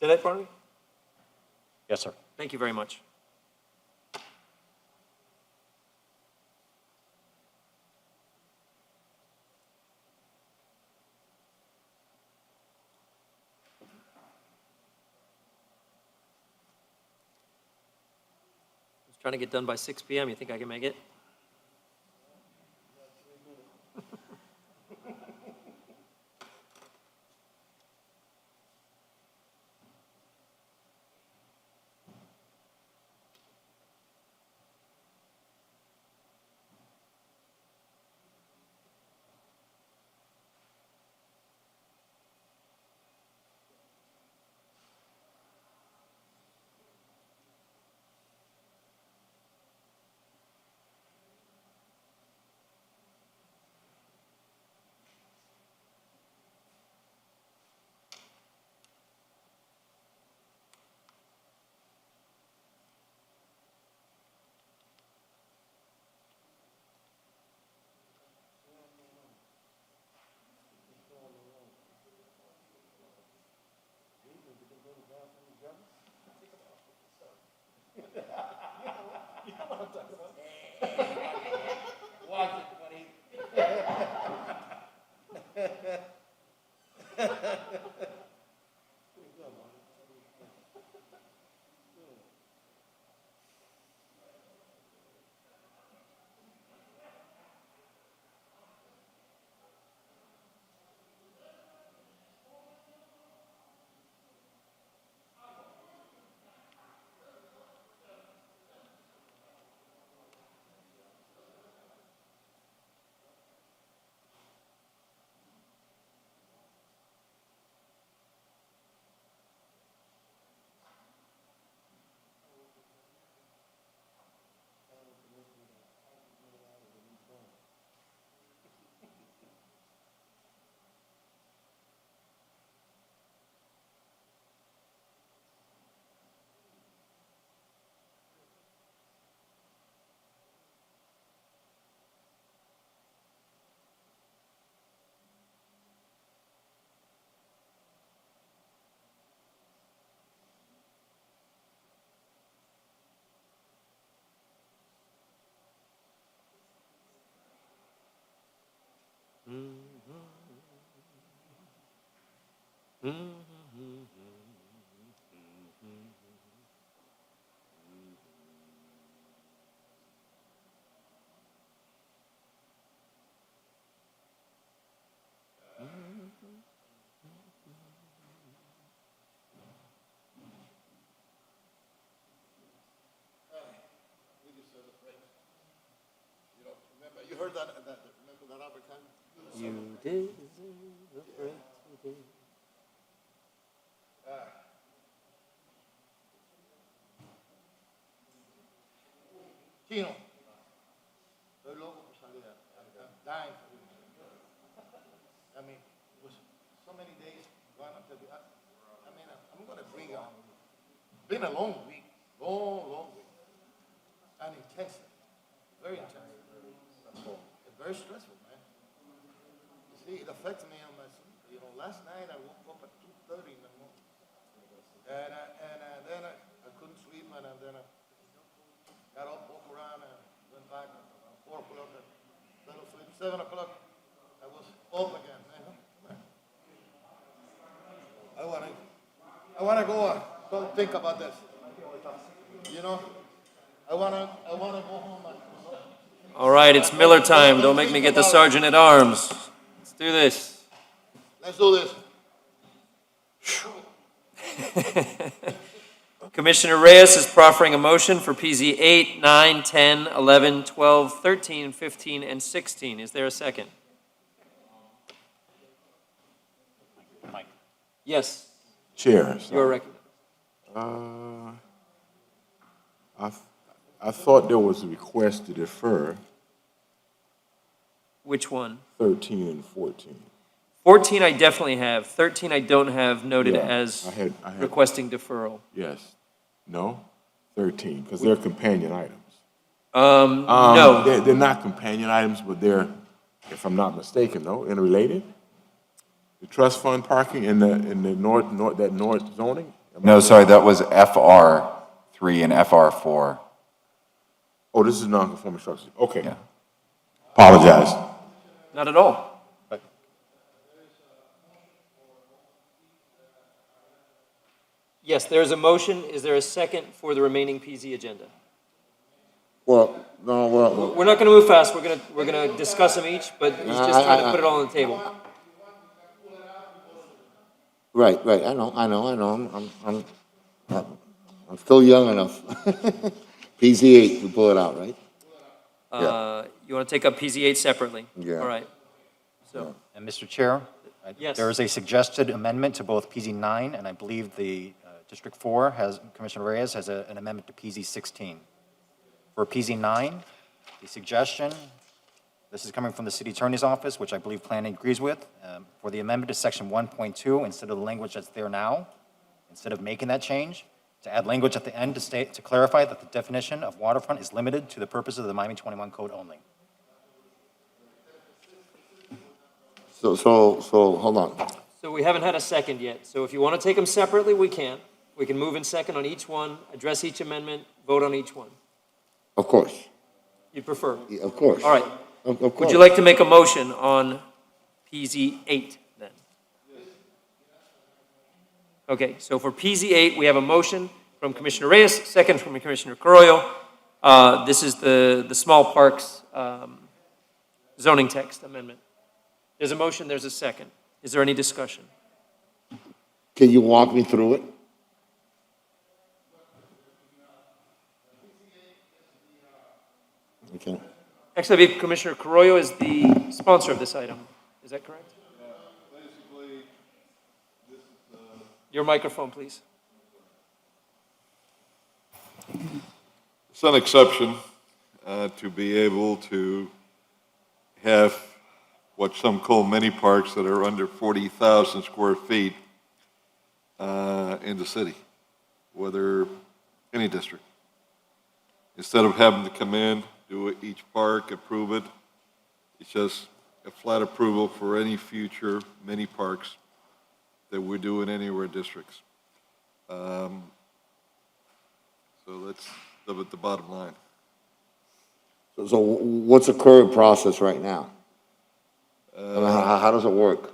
Say that for me? Yes, sir. Thank you very much. I was trying to get done by 6 p.m. You think I can make it? You heard that, remember that African? You deserve a breath today. Chino, estoy loco por salir. I'm dying for you. I mean, it was so many days going up to the, I mean, I'm gonna bring on. Been a long week, long week. And intensive, very intensive. It's very stressful, man. You see, it affects me on my sleep. You know, last night I woke up at 2:30 in the morning. And then I couldn't sleep, and then I got up, walked around, and went back at 4 o'clock, and fell asleep. 7 o'clock, I was up again, man. I wanna go and don't think about this. You know, I wanna go home and. All right, it's Miller time. Don't make me get the sergeant at arms. Let's do this. Let's do this. Commissioner Reyes is proffering a motion for PZ 8, 9, 10, 11, 12, 13, 15, and 16. Is there a second? Mike. Yes, Chair. you are recognized. I thought there was a request to defer Which one? 13 and 14. 14 I definitely have. 13 I don't have noted Yeah, as I had- requesting deferral. Yes. No? 13, because they're companion items. No. They're not companion items, but they're, if I'm not mistaken, though, interrelated? The trust fund parking in the north zoning? No, sorry, that was FR3 and FR4. Oh, this is non-conforming structure. Okay. Apologize. Not at all. Yes, there is a motion. Is there a second for the remaining PZ agenda? Well, no, well, We're not going to move fast. We're gonna discuss them each, but he's just trying to put it all on the table. right, I know, I'm still young enough. PZ8 to pull it out, right? You want to take up PZ 8 separately? Yeah. All right. So, And Mr. Chair? Yes. There is a suggested amendment to both PZ 9, and I believe the District 4 has, Commissioner Reyes has an amendment to PZ 16. For PZ 9, the suggestion, this is coming from the City Attorney's Office, which I believe planning agrees with, for the amendment to Section 1.2, instead of the language that's there now, instead of making that change, to add language at the end to state, to clarify that the definition of waterfront is limited to the purposes of the Miami 21 Code only. So, hold on. so we haven't had a second yet. So if you want to take them separately, we can. We can move in second on each one, address each amendment, vote on each one. Of course, You prefer? Yeah, of course. All right. Of Would course. you like to make a motion on PZ 8 then? Okay, so for PZ 8, we have a motion from Commissioner Reyes, second from Commissioner Carollo. This is the small parks zoning text amendment. There's a motion, there's a second. Is there any discussion? Can you walk me through it? Okay. Actually, I believe Commissioner Carollo is the sponsor of this item. Is that correct? Basically, this is Your microphone, please. It's an exception to be able to have what some call mini parks that are under 40,000 square feet in the city, whether any district. Instead of having to come in, do each park, approve it, it's just a flat approval for any future mini parks that we do in any of our districts. So that's the bottom line. So what's the current process right now? How does it work?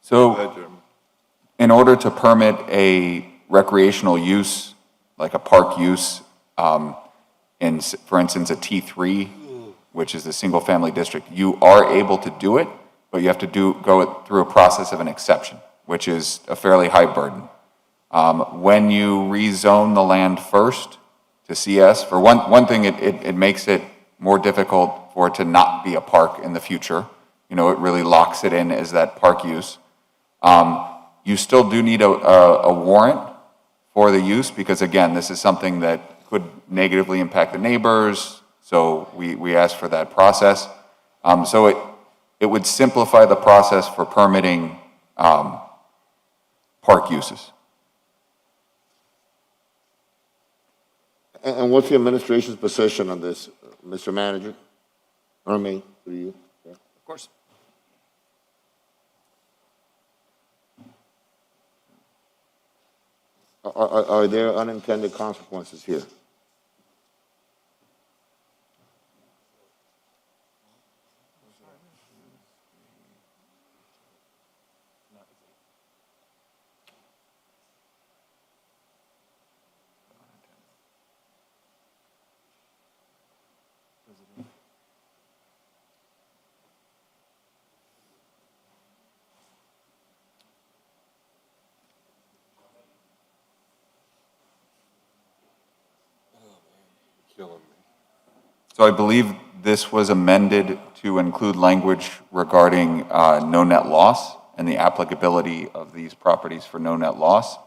So, in order to permit a recreational use, like a park use, for instance, a T3, which is the single-family district, you are able to do it, but you have to go through a process of an exception, which is a fairly high burden. When you rezone the land first to CS, for one thing, it makes it more difficult for it to not be a park in the future. You know, it really locks it in as that park use. You still do need a warrant for the use because, again, this is something that could negatively impact the neighbors, so we ask for that process. So it would simplify the process for permitting park uses. And what's the administration's position on this, Mr. Manager? Or me, through you? Yeah. Of course. Are there unintended consequences here? So I believe this was amended to include language regarding no net loss and the applicability of these properties for no net loss,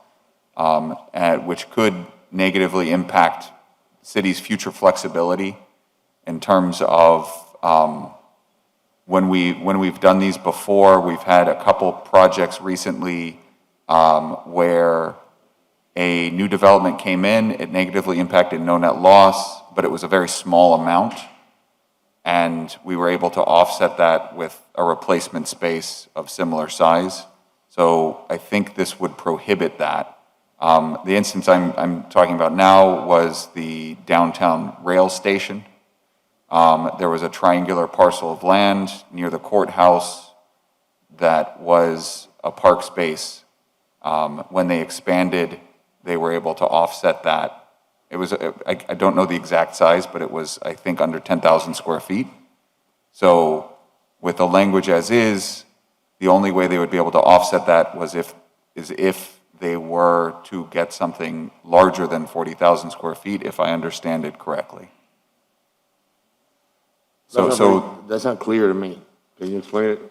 which could negatively impact the city's future flexibility in terms of when we've done these before. We've had a couple projects recently where a new development came in, it negatively impacted no net loss, but it was a very small amount, and we were able to offset that with a replacement space of similar size. So I think this would prohibit that. The instance I'm talking about now was the downtown rail station. There was a triangular parcel of land near the courthouse that was a park space. When they expanded, they were able to offset that. It was, I don't know the exact size, but it was, I think, under 10,000 square feet. So with the language as is, the only way they would be able to offset that was if they were to get something larger than 40,000 square feet, if I understand it correctly. That's not clear to me. Can you explain it?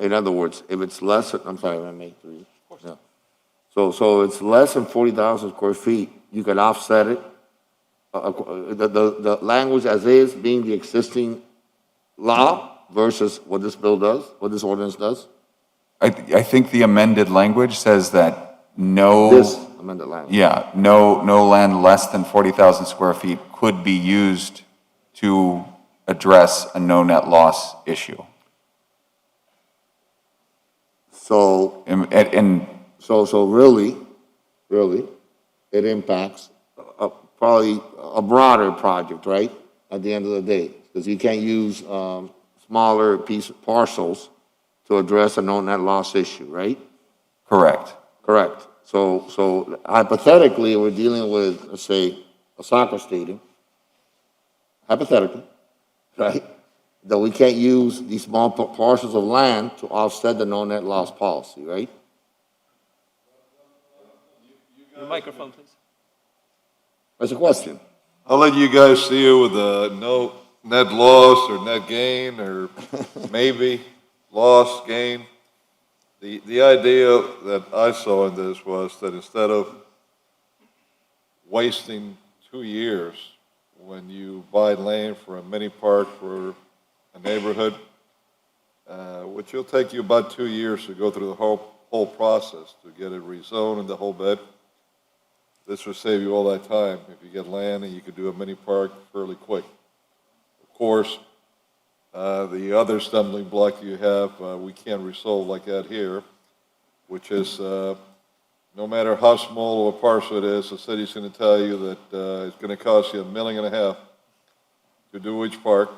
In other words, if it's less, I'm sorry, I made three. Yeah. So it's less than 40,000 square feet, you could offset it. The language as is being the existing law versus what this bill does, what this ordinance does? I think the amended language says that This amended language. Yeah, no land less than 40,000 square feet could be used to address a no net loss issue. So, so really, it impacts probably a broader project, right? At the end of the day, because you can't use smaller parcels to address a no net loss issue, right? Correct. Correct. So hypothetically, we're dealing with, let's say, a soccer stadium. Hypothetically, right? That we can't use these small parcels of land to offset the no net loss policy, right? Your microphone, please. That's a question. I'll let you guys see it with no net loss or net gain or maybe loss, gain. The idea that I saw in this was that instead of wasting 2 years when you buy land for a mini park for a neighborhood, which will take you about 2 years to go through the whole process to get it rezoned and the whole bit. This will save you all that time if you get land and you could do a mini park fairly quick. Of course, the other stumbling block you have, we can't resolve like that here, which is no matter how small of a parcel it is, the city's going to tell you that it's going to cost you $1.5 million to do each park.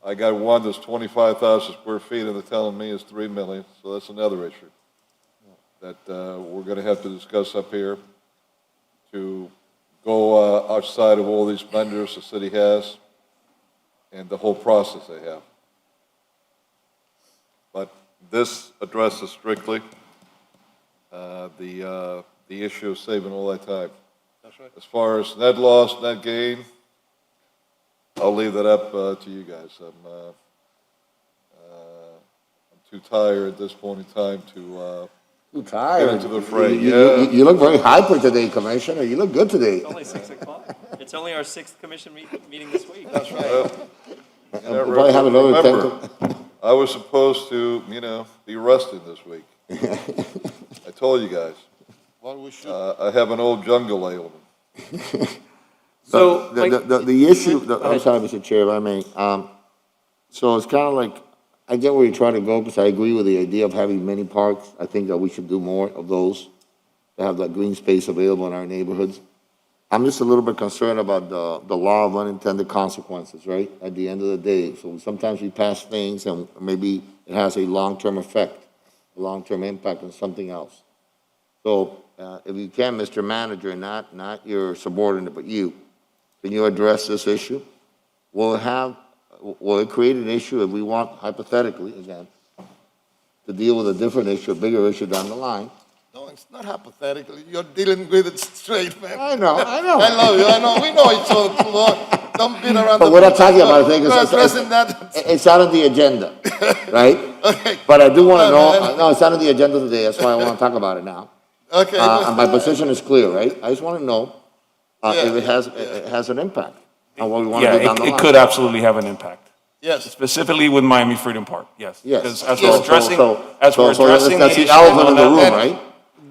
I got one that's 25,000 square feet, and they're telling me it's 3 million, so that's another issue that we're going to have to discuss up here to go outside of all these vendors the city has and the whole process they have. But this addresses strictly the issue of saving all that time. That's right. As far as net loss, net gain, I'll leave that up to you guys. I'm too tired at this point in time to Too tired. get into the fray. You look very hyper today, Commissioner. You look good today. It's only 6 o'clock. It's only our 6th commission meeting this week. That's right. We'll probably have another Remember, I was supposed to, be rested this week. I told you guys. Well, we should. I have an old jungle ailment. So, The issue, I'm sorry, Mr. Chair, if I may. So it's kind of like, I get where you're trying to go, because I agree with the idea of having many parks. I think that we should do more of those, to have that green space available in our neighborhoods. I'm just a little bit concerned about the law of unintended consequences, right? At the end of the day, so sometimes we pass things and maybe it has a long-term effect, a long-term impact on something else. So if you can, Mr. Manager, not your subordinate, but you, can you address this issue? Will it create an issue if we want, hypothetically, again, to deal with a different issue, a bigger issue down the line? No, it's not hypothetically. You're dealing with it straight, man. I know. I love you. I know. We know each other too long. Don't beat around But the what I'm bush. talking about, I think, We're addressing that. it's out of the agenda, right? Okay. But I do want to know, no, it's not on the agenda today, that's why I want to talk about it now. Okay. And my position is clear, right? I just want to know if it has an impact on what we want to do down the line. It could absolutely have an impact. Yes. Specifically with Miami Freedom Park, yes. Yes. Because as So- we're addressing, so as we're addressing that's the issue elephant in the on room, that- right?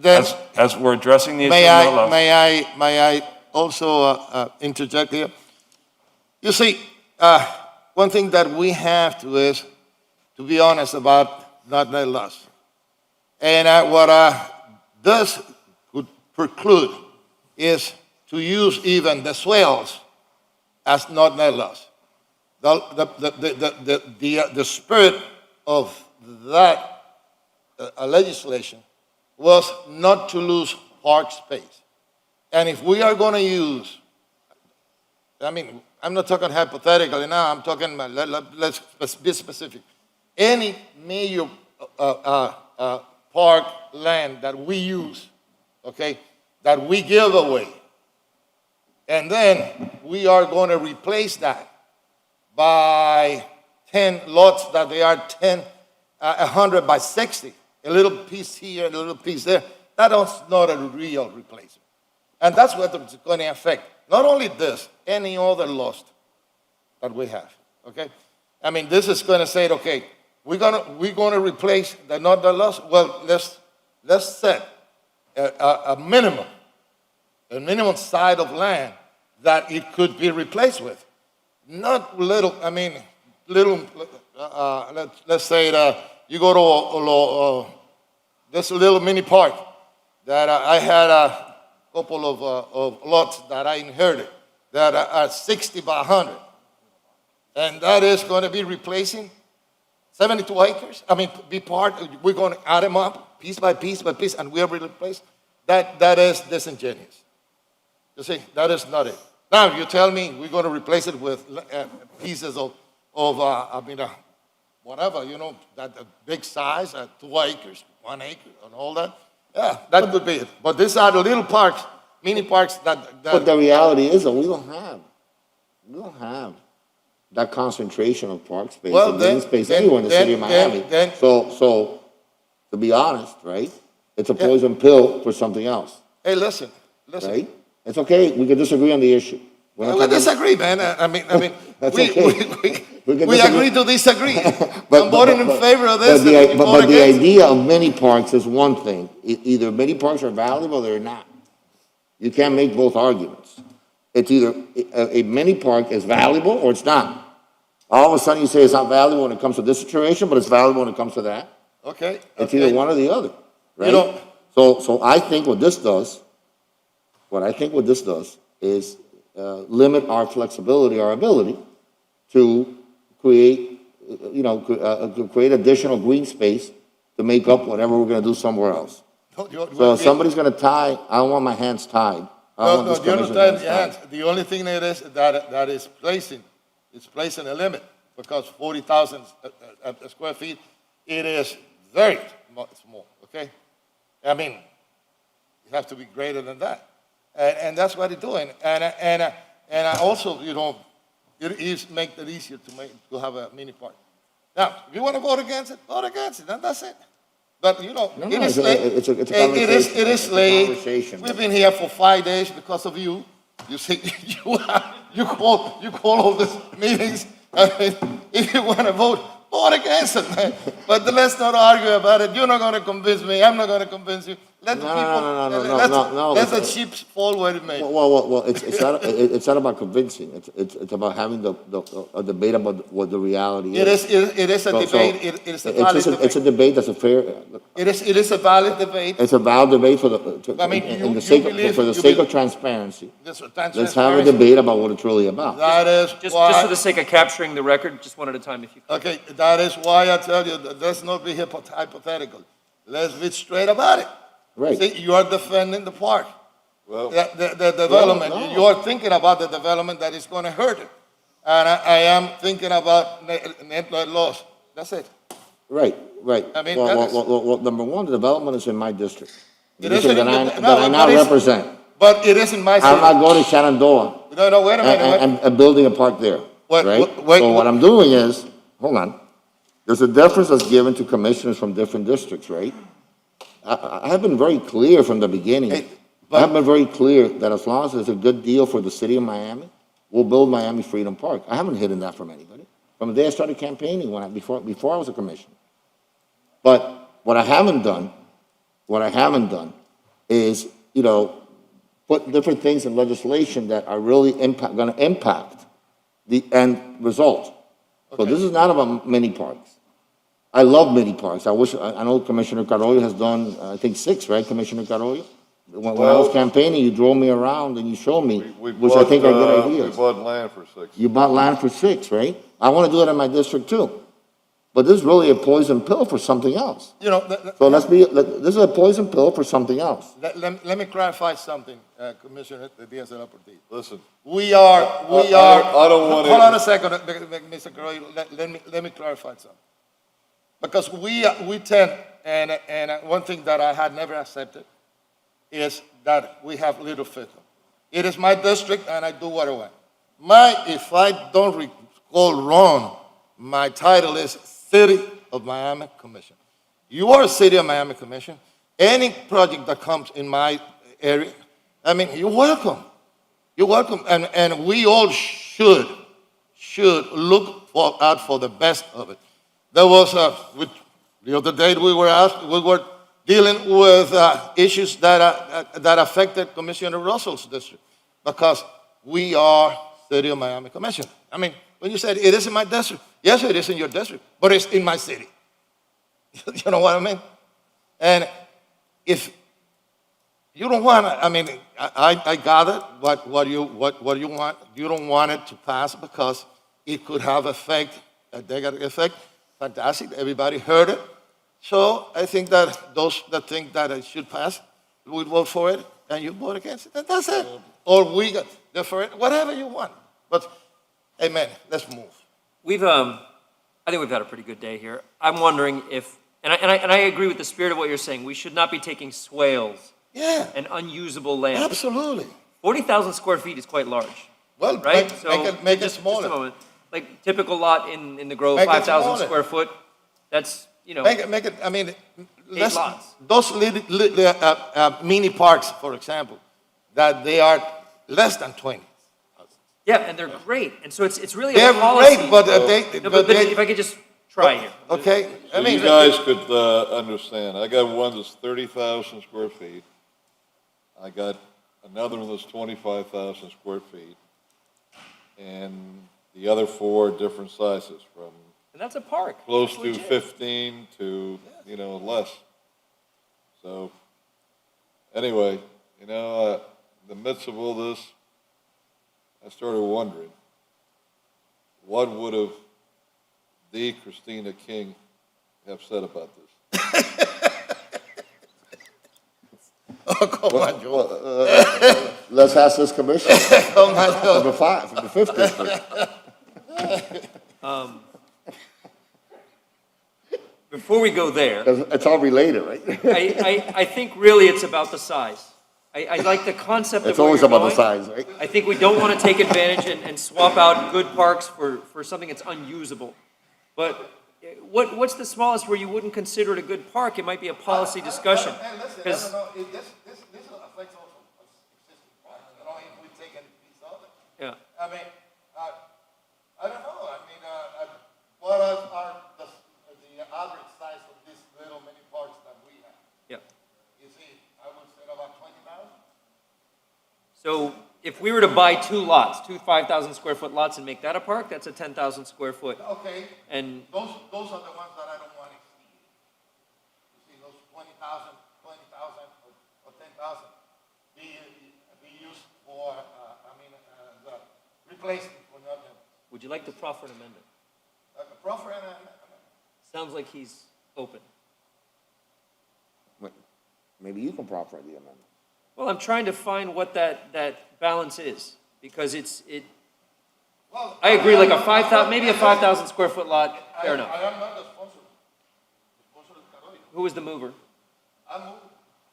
Then, As we're addressing the issue may of no I also interject here? You see, one thing that we have to is to be honest about not net loss. And what this would preclude is to use even the swales as not net loss. The spirit of that legislation was not to lose park space. And if we are going to use, I'm not talking hypothetically now, I'm talking, let's be specific. Any major park land that we use, okay, that we give away, and then we are going to replace that by 10 lots that they are 100 by 60, a little piece here, a little piece there. That is not a real replacement. And that's what it's going to affect. Not only this, any other loss that we have, okay? This is going to say, okay, we're going to replace the not the loss. Well, let's set a minimum side of land that it could be replaced with. Not little, let's say that you go to this little mini park that I had a couple of lots that I inherited that are 60 by 100. And that is going to be replacing 72 acres. We're going to add them up piece by piece by piece, and we'll replace. That is disingenuous. You see, that is not it. Now, you tell me we're going to replace it with pieces of whatever, that big size, 2 acres, 1 acre, and all that. Yeah, that could be it. But these are the little parks, mini parks that. But the reality is that we don't have that concentration of park space, Well, and green space anywhere in the city of Miami. So, to be honest, right, it's a poison pill for something else, Hey, listen. right? It's okay, we can disagree on the issue. We're not We talking- disagree, man. That's we can we disagree. agree to disagree. I'm voting in favor of this. But the, and you but, vote but the against. idea of many parks is one thing. Either many parks are valuable or they're not. You can't make both arguments. It's either a mini park is valuable or it's not. All of a sudden you say it's not valuable when it comes to this situation, but it's valuable when it comes to that. Okay. It's either one or the other, right? know- So I think what this does is limit our flexibility, our ability to create, create additional green space to make up whatever we're gonna do somewhere else. So if somebody's gonna tie, I don't want my hands tied. I don't want this you commission's understand, hands tied. Hans, the only thing that is placing a limit, because 40,000 square feet, it is very small, okay? I mean, it has to be greater than that. And that's what it's doing. And I also, it is make it easier to have a mini park. Now, if you want to vote against it, and that's it. But, it is late. It's a It conversation. is It's a late. conversation. We've been here for 5 days because of you. You see, you call all these meetings. I mean, if you want to vote against it, man. But let's not argue about it. You're not going to convince me. I'm not going to convince you. Let the people, let the chips fall where it may. Well, it's not about convincing. It's about having a debate about what the reality is. It is a debate. It is a valid debate. It's a debate that's a fair. It is a valid debate. It's a valid debate for the sake of transparency. Let's have a debate about what it's really about. That is Just why. for the sake of capturing the record, just one at a time, if you could. Okay, that is why I tell you that let's not be hypothetical. Let's be straight about it. Right. See, you are defending the park. Well, The development, no. you are thinking about the development that is going to hurt it. And I am thinking about net loss. That's it. Right. I mean, Well, number one, the development is in my district. The It district isn't that in the- I now represent. But it is in my I'm city. not going to Shenandoah No, wait a minute. and building a park there, right? So what I'm doing is, hold on, there's a deference that's given to commissioners from different districts, right? I have been very clear from the beginning. I have been very clear that as long as it's a good deal for the city of Miami, we'll build Miami Freedom Park. I haven't hidden that from anybody. From the day I started campaigning, before I was a commissioner. But what I haven't done is, put different things in legislation that are really going to impact the end result. So this is not about mini parks. I love mini parks. I know Commissioner Carollo has done, I think 6, right, Commissioner Carollo? When I was campaigning, you drove me around and you showed me, which I think are good We ideas. bought land for 6. You bought land for 6, right? I want to do that in my district too. But this is really a poison pill for something else. So this is a poison pill for something else. Let me clarify something, Commissioner Diaz-Portillo. Listen. We are. I don't want to. Hold on a second, Mr. Carollo. Let me clarify something. Because we tend, and one thing that I had never accepted is that we have little fiddle. It is my district, and I do what I want. If I don't recall wrong, my title is City of Miami Commission. You are a City of Miami Commission. Any project that comes in my area, I mean, you're welcome. You're welcome, and we all should look out for the best of it. There was the other day we were dealing with issues that affected Commissioner Russell's district because we are City of Miami Commission. I mean, when you said it is in my district, yes, it is in your district, but it's in my city. You know what I mean? And if you don't want to, I mean, I gather what you want. You don't want it to pass because it could have a negative effect. Fantastic. Everybody heard it. So I think that those that think that it should pass will vote for it, and you vote against it. And that's it. Or we defer it, whatever you want. But, amen. Let's move. I think we've had a pretty good day here. I'm wondering if, and I agree with the spirit of what you're saying. We should not be taking swales and unusable land. Absolutely. 40,000 square feet is quite large. Well, right? make it Just smaller. a moment. Like typical lot in the Grove, Make it 5,000 smaller. square foot. That's, Make it. I mean, 8 lots. Those mini parks, for example, that they are less than 20. Yeah, and they're great. And so it's really They're a policy. great, but but if I could just try here. Okay. So you guys could understand. I got one that's 30,000 square feet. I got another one that's 25,000 square feet. And the other 4 different sizes from And that's a park. close That's to legit. 15 to, less. So, anyway, in the midst of all this, I started wondering, what would have D. Christina King have said about this? Oh, come on, Joe. Let's ask this commission. Come on, Joe. Number 5, from the 5th district. Before we go there, 'Cause it's all related, right? I think really it's about the size. I like the concept of It's where always you're about the going. size, right? I think we don't want to take advantage and swap out good parks for something that's unusable. But what's the smallest where you wouldn't consider it a good park? It might be a policy discussion. And listen, I 'Cause- don't know, this affects also existing parks. I don't know if we take any piece of it. Yeah. I mean, I don't know, I mean, what are the average size of these little mini parks that we have? Yeah. You see, I would say about 20,000. So if we were to buy 2 lots, 2 5,000 square foot lots and make that a park, that's a 10,000 square foot. Okay. And Those are the ones that I don't want to exceed. You see, those 20,000 or 10,000 be used for, the replacement for nothing. would you like to proffer an amendment? Proffer and, Sounds like he's open. Maybe you can proffer the amendment. Well, I'm trying to find what that balance is, because well. I agree, like a 5,000, maybe a 5,000 square foot lot, fair enough. I am not the sponsor. The sponsor is Carolina. Who was the mover? I'm moving.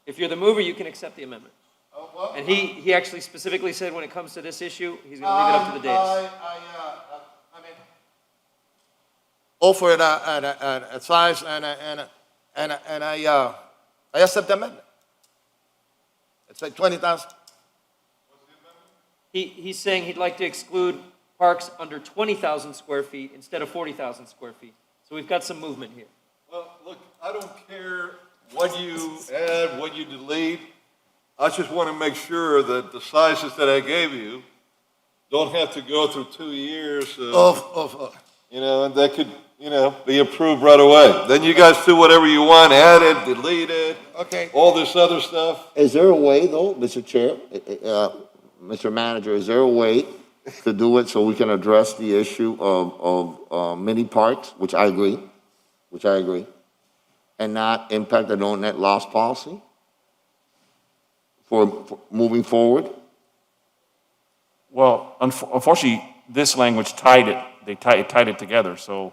If you're the mover, you can accept the amendment. Well, And he actually specifically said when it comes to this issue, he's gonna leave it up to the dais. I mean, offer it a size and I accept the amendment. It's like 20,000. He's saying he'd like to exclude parks under 20,000 square feet instead of 40,000 square feet. So we've got some movement here. Well, look, I don't care what you add, what you delete. I just want to make sure that the sizes that I gave you don't have to go through 2 years of, and that could, be approved right away. Then you guys do whatever you want, add it, delete it. Okay. All this other stuff. Is there a way, though, Mr. Chair, Mr. Manager, is there a way to do it so we can address the issue of mini parks, which I agree, and not impact the no net loss policy for moving forward? Well, unfortunately, this language tied it together. So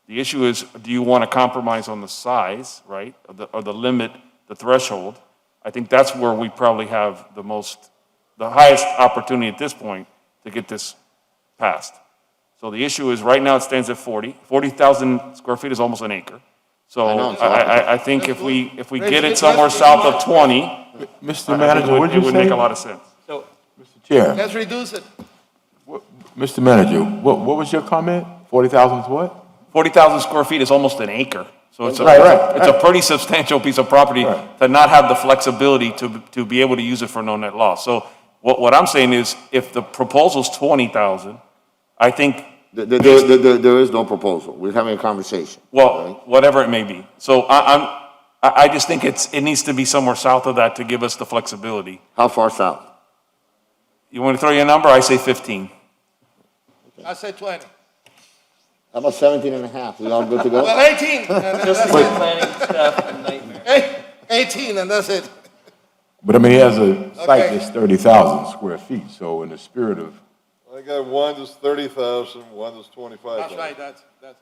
the issue is, do you want to compromise on the size, right, or the limit, the threshold? I think that's where we probably have the highest opportunity at this point to get this passed. So the issue is, right now it stands at 40,000 square feet is almost an acre. So I know, I think if we get it somewhere south of 20, Mr. Manager, what did it you would say? make a lot of sense. So Mr. Chair, Let's reduce it. Mr. Manager, what was your comment? 40,000 is what? 40,000 square feet is almost an acre. So it's Right. it's a pretty substantial piece of property to not have the flexibility to be able to use it for no net loss. So what I'm saying is, if the proposal's 20,000, I think, There is no proposal. We're having a conversation. well, whatever it may be. So I just think it needs to be somewhere south of that to give us the flexibility. How far south? You want to throw your number? I say 15. I say 20. How about 17 and a half? We all good to go? Well, 18. And just that's the it. planning staff a nightmare. 18, and that's it. But I mean, he has a site Okay. that's 30,000 square feet, so in the spirit of, I got one that's 30,000, one that's 25,000. That's right,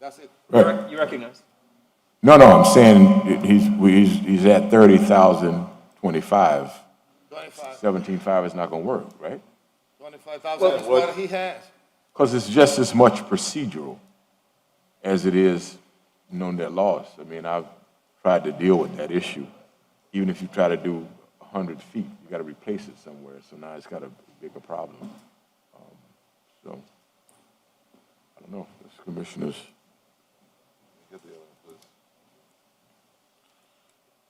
that's it. Right. You recognize? no, I'm saying he's at 30,000, 25. 25. 17.5 is not gonna work, right? 25,000 is what he has. Because it's just as much procedural as it is no net loss. I mean, I've tried to deal with that issue. Even if you try to do 100 feet, you gotta replace it somewhere, so now it's got a bigger problem. So, I don't know, this commissioners.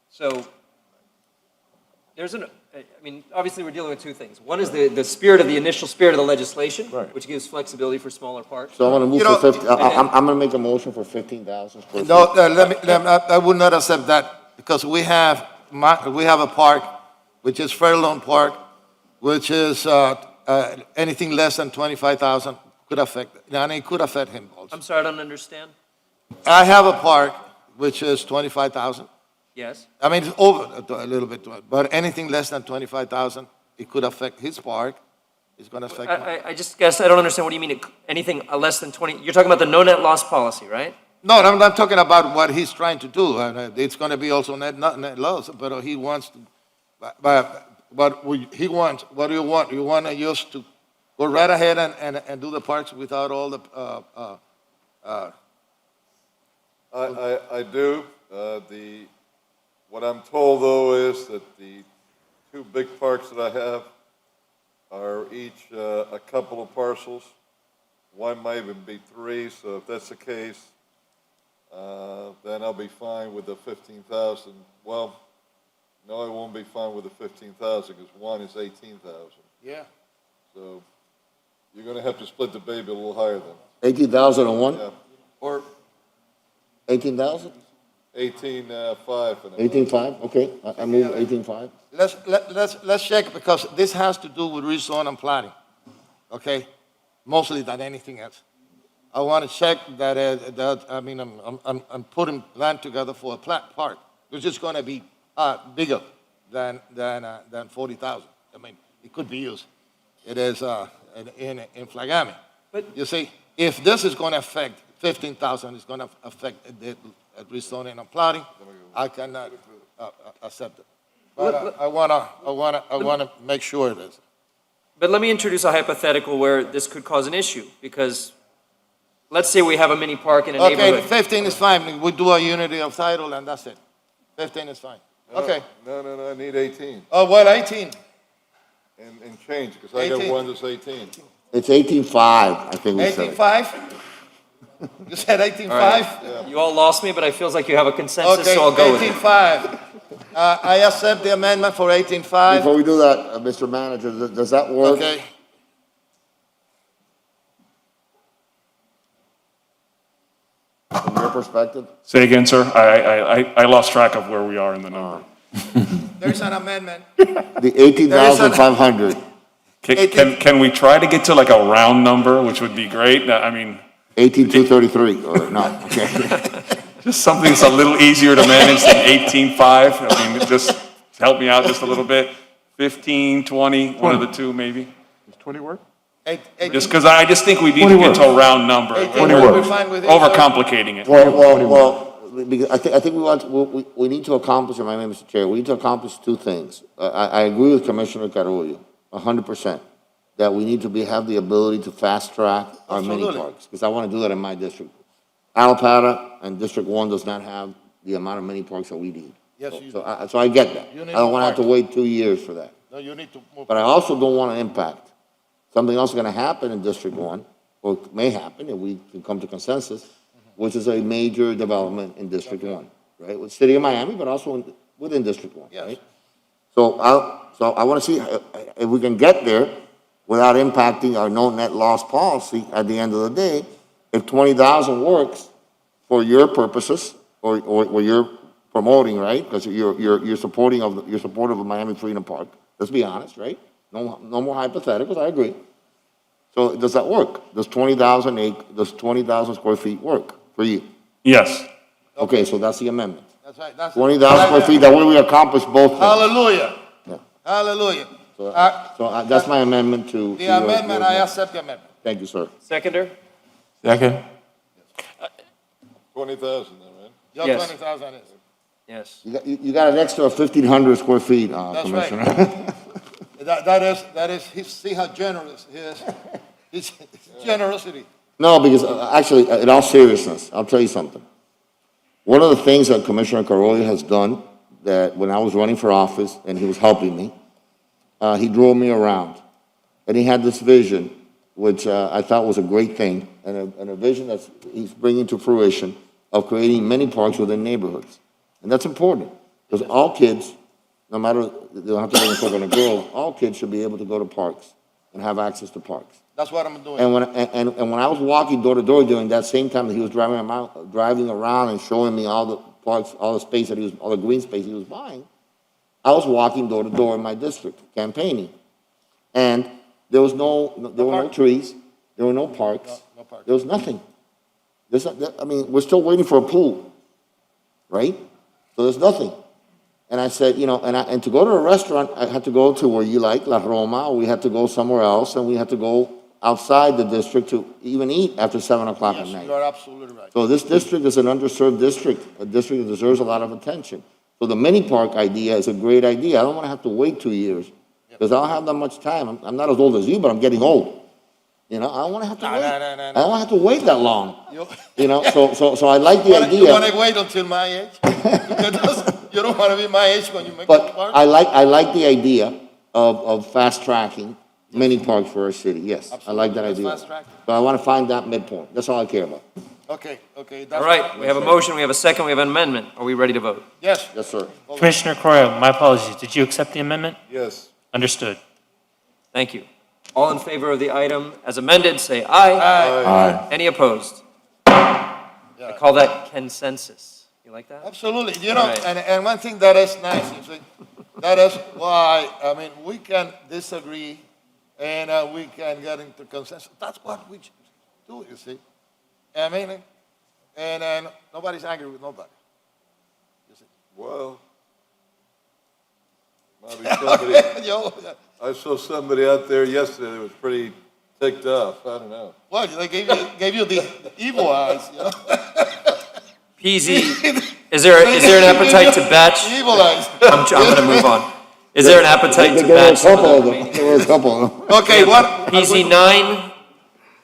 So obviously, we're dealing with two things. One is the spirit of the initial spirit of the legislation, which gives flexibility for smaller parks. So I'm gonna move for 50, I'm gonna make a motion for 15,000 square feet. No, I would not accept that, because we have a park, which is Fairlawn Park, which is anything less than 25,000 could affect, and it could affect him also. I'm sorry, I don't understand. I have a park which is 25,000. Yes? I mean, it's over a little bit, but anything less than 25,000, it could affect his park. It's going to affect. I just guess, I don't understand, what do you mean, anything less than 20, you're talking about the no net loss policy, right? No, I'm not talking about what he's trying to do. It's going to be also net loss, but he wants to, he wants, what do you want? You want to just to go right ahead and do the parks without all the, I do. What I'm told, though, is that the two big parks that I have are each a couple of parcels. One might even be three, so if that's the case, then I'll be fine with the 15,000. Well, no, I won't be fine with the 15,000 because one is 18,000. Yeah. So you're going to have to split the baby a little higher than. 18,000 on one? Yeah. Or 18,000? 18.5. 18.5, okay, I move 18.5. Let's check, because this has to do with rezone and plating, okay? Mostly than anything else. I want to check that, I'm putting land together for a park, which is going to be bigger than 40,000. I mean, it could be used. It is in Flagami. But you see, if this is going to affect 15,000, it's going to affect the rezoning and plotting, I cannot accept it. But I wanna make sure it is. But let me introduce a hypothetical where this could cause an issue, because let's say we have a mini park in a Okay, neighborhood. 15 is fine. We do a unity of title and that's it. 15 is fine. Okay. No, I need 18. Oh, well, 18. And change, because I got 18. one that's 18. It's 18.5, I think we said. 18.5? You said 18.5? You all lost me, but it feels like you have a consensus, Okay, so I'll go with it. 18.5. I accept the amendment for 18.5. Before we do that, Mr. Manager, does that work? Okay. From your perspective? Say again, sir? I lost track of where we are in the number. There's an amendment. The 18,500. Can we try to get to like a round number, which would be great? I mean, 18,233, or no, okay. just something that's a little easier to manage than 18.5. I mean, just help me out just a little bit. 15, 20, one of the two maybe. Does 20 work? Just because I just think we need to get to a round number. 18 We're we're fine with it. overcomplicating it. Well, because I think we need to accomplish, if I may, Mr. Chair, we need to accomplish two things. I agree with Commissioner Carollo, 100%, that we need to have the ability to fast track our mini Absolutely. parks, because I want to do that in my district. Alpata and District 1 does not have the amount of mini parks that we need. Yes, you do. So I get that. You I need don't more want to have to parks. wait 2 years for that. No, you need to move. But I also don't want to impact. Something else is going to happen in District 1, or may happen if we can come to consensus, which is a major development in District 1, right? With City of Miami, but also within District 1, Yes. right? So I want to see if we can get there without impacting our no net loss policy at the end of the day. If 20,000 works for your purposes, or you're promoting, right? Because you're supportive of Miami Freedom Park. Let's be honest, right? No more hypotheticals, I agree. So does that work? Does 20,000 square feet work for you? Yes. Okay, so that's the amendment. That's right. That's 20,000 square feet, that way we accomplish both things. Hallelujah. Yeah. Hallelujah. So that's my amendment to. The amendment, I accept the amendment. Thank you, sir. Seconder? Second. 20,000 then, right? Your Yes. 20,000 is. Yes. You got an extra 1,500 square feet, That's right. Commissioner. That is, see how generous he is. His generosity. No, because actually, in all seriousness, I'll tell you something. One of the things that Commissioner Carollo has done, that when I was running for office and he was helping me, he drove me around. And he had this vision, which I thought was a great thing, and a vision that he's bringing to fruition of creating many parks within neighborhoods. And that's important, because all kids, no matter, they don't have to be a boy and a girl, all kids should be able to go to parks and have access to parks. That's what I'm doing. And when I was walking door to door during that same time that he was driving around and showing me all the parks, all the space that all the green space he was buying, I was walking door to door in my district campaigning, and there were no trees, There were no parks. No parks. There was nothing. I mean, we're still waiting for a pool, right? So there's nothing. And I said, and to go to a restaurant, I had to go to where you like, La Roma, or we had to go somewhere else, and we had to go outside the district to even eat after 7 o'clock at Yes, night. you are absolutely right. So this district is an underserved district, a district that deserves a lot of attention. So the mini park idea is a great idea. I don't want to have to wait 2 years, because I don't have that much time. I'm not as old as you, but I'm getting old. I don't want to have to wait. I don't want to have to wait that long. So I like the idea. You want to wait until my age? Because you don't want to be my age when you make But the park? I like the idea of fast tracking mini parks for our city, yes. I like that Let's idea. fast track it. But I want to find that midpoint. That's all I care about. Okay. All right, we have a motion, we have a second, we have an amendment. Are we ready to vote? Yes. Yes, sir. Commissioner Correa, my apologies. Did you accept the amendment? Yes. Understood. Thank you. All in favor of the item as amended, say aye. Aye. Any opposed? I call that consensus. You like that? Absolutely. All right. And one thing that is nice, you see, that is why, we can disagree and we can get into consensus. That's what we do, you see. And nobody's angry with nobody. You see. Well, maybe somebody, I saw somebody out there yesterday that was pretty ticked off. I don't know. Well, they gave you the evil eyes, PZ, is there an appetite to batch? Evil eyes. I'm going to move on. Is there an appetite to There were a batch some couple of of the them. There were a couple of them. Okay, what? PZ 9,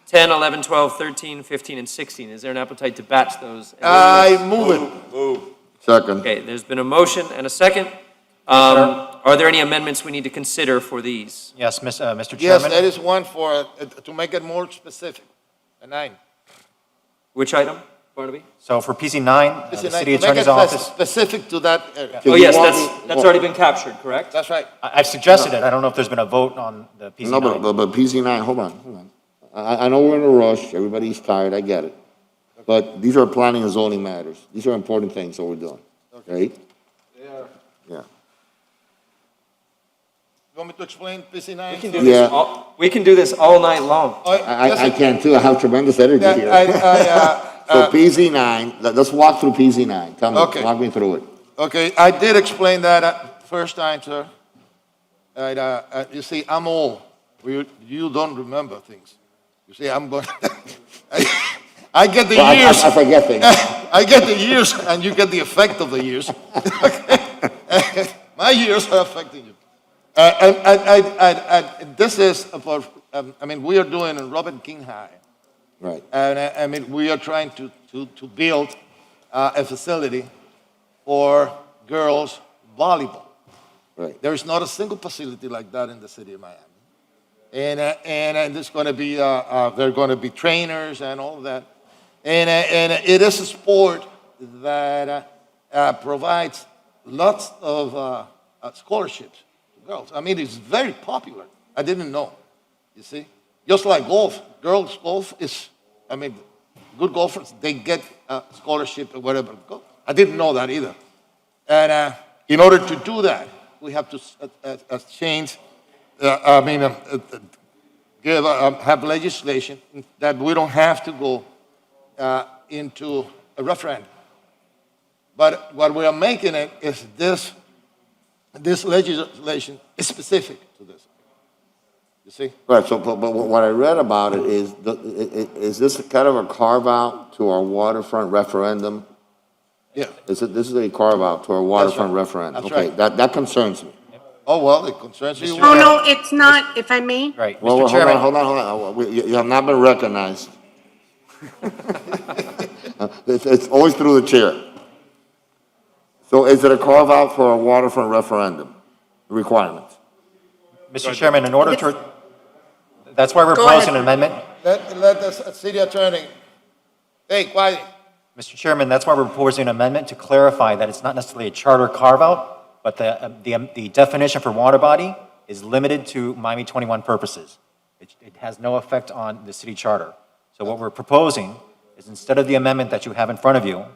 10, 11, 12, 13, 15, and 16? Is there an appetite to batch those? I move it. Move. Second. Okay, there's been a motion and a second. Are there any amendments we need to consider for these? Yes, Mr. Yes, Chairman? that is one for, to make it more specific, a 9. Which item, Barnaby? So for PC 9, the Listen, city to make attorney's it office, specific to that area. Oh, yes, that's already been captured, correct? That's right. I've suggested it. I don't know if there's been a vote on the PC 9. No, but PZ9, hold on. I know we're in a rush, everybody's tired, I get it. But these are planning and zoning matters. These are important things that we're doing, right? Yeah. You want me to explain PC9? We can do this all night long. I can too, I have tremendous energy here. So PZ9, let's walk through PZ9. Tell me, Okay. walk me through it. Okay, I did explain that first time, sir. You see, I'm old. You don't remember things. You see, I'm going, I get the Well, years. I forget things. I get the years, and you get the effect of the years. My years are affecting you. And this is for, we are doing in Robert King High. Right. And we are trying to build a facility for girls volleyball. Right. There is not a single facility like that in the city of Miami. And there's going to be, there are going to be trainers and all of that. And it is a sport that provides lots of scholarships to girls. It's very popular. I didn't know, you see. Just like golf, girls' golf is, good golfers, they get a scholarship or whatever. I didn't know that either. And in order to do that, we have to change, have legislation that we don't have to go into a referendum. But what we are making it is this legislation is specific to this. You see? Right, so, but what I read about it is this kind of a carve-out to our waterfront referendum? Yeah. This is a carve-out to our waterfront right. referendum? That's Okay, right. that concerns me. Oh, well, it concerns you. Oh, no, it's not, if I may. Right, Well, Mr. Chairman. hold on. You have not been recognized. It's always through the chair. So is it a carve-out for a waterfront referendum requirement? Mr. Chairman, in order to, that's why we're Go proposing ahead. an amendment. Let the city attorney, hey, quiet. Mr. Chairman, that's why we're proposing an amendment to clarify that it's not necessarily a charter carve-out, but the definition for water body is limited to Miami 21 purposes. It has no effect on the city charter. So what we're proposing is instead of the amendment that you have in front of you,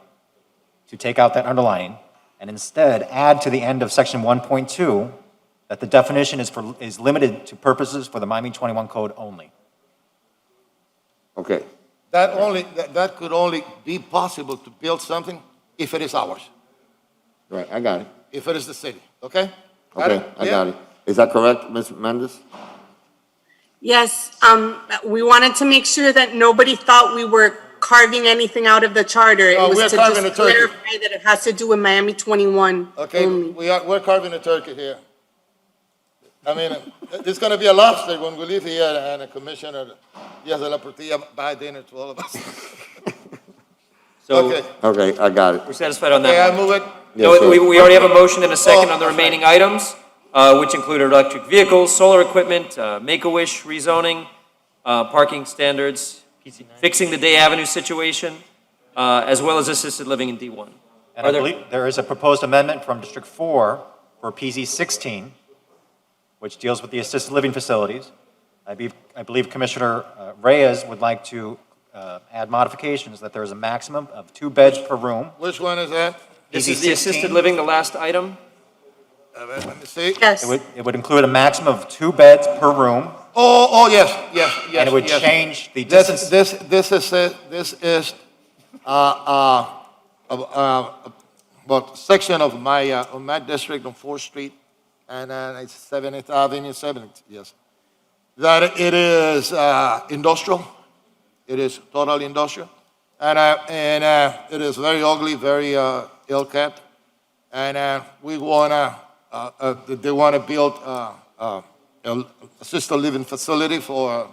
to take out that underline, and instead add to the end of section 1.2 that the definition is limited to purposes for the Miami 21 code only. Okay, That could only be possible to build something if it is ours, right, I got it. if it is the city, okay? Okay, I got it. Is that correct, Ms. Mendes? Yes, we wanted to make sure that nobody thought we were carving anything out of the charter. It No, was we're to carving just a turkey. clarify that it has to do with Miami 21 Okay, only. we're carving a turkey here. I mean, it's gonna be a lobster when we leave here, and a commissioner, yes, de la Portilla, buy dinner to all of us. So Okay. Okay, I got it. we're satisfied on Okay, I that one. move it. Yes, No, sir. we already have a motion and a second Oh, on the that's remaining items, which include electric vehicles, solar equipment, Make-A-Wish rezoning, parking standards, fixing the Day Avenue situation, as well as assisted living in D1. And Are I there- believe there is a proposed amendment from District 4 for PZ 16, which deals with the assisted living facilities. I believe Commissioner Reyes would like to add modifications that there is a maximum of 2 beds per room. Which one is that? This PZ is the assisted 16. living, the last item? Let me see. Yes. It would include a maximum of 2 beds per room, Oh, yes, yes, yes. and it would yes. change the This, distance. this is, about section of my district on 4th Street, and it's 7th Avenue, 7th, yes. That it is, industrial, it is totally industrial, and it is very ugly, very, ill-kept, and we wanna, they wanna build, a assisted living facility for,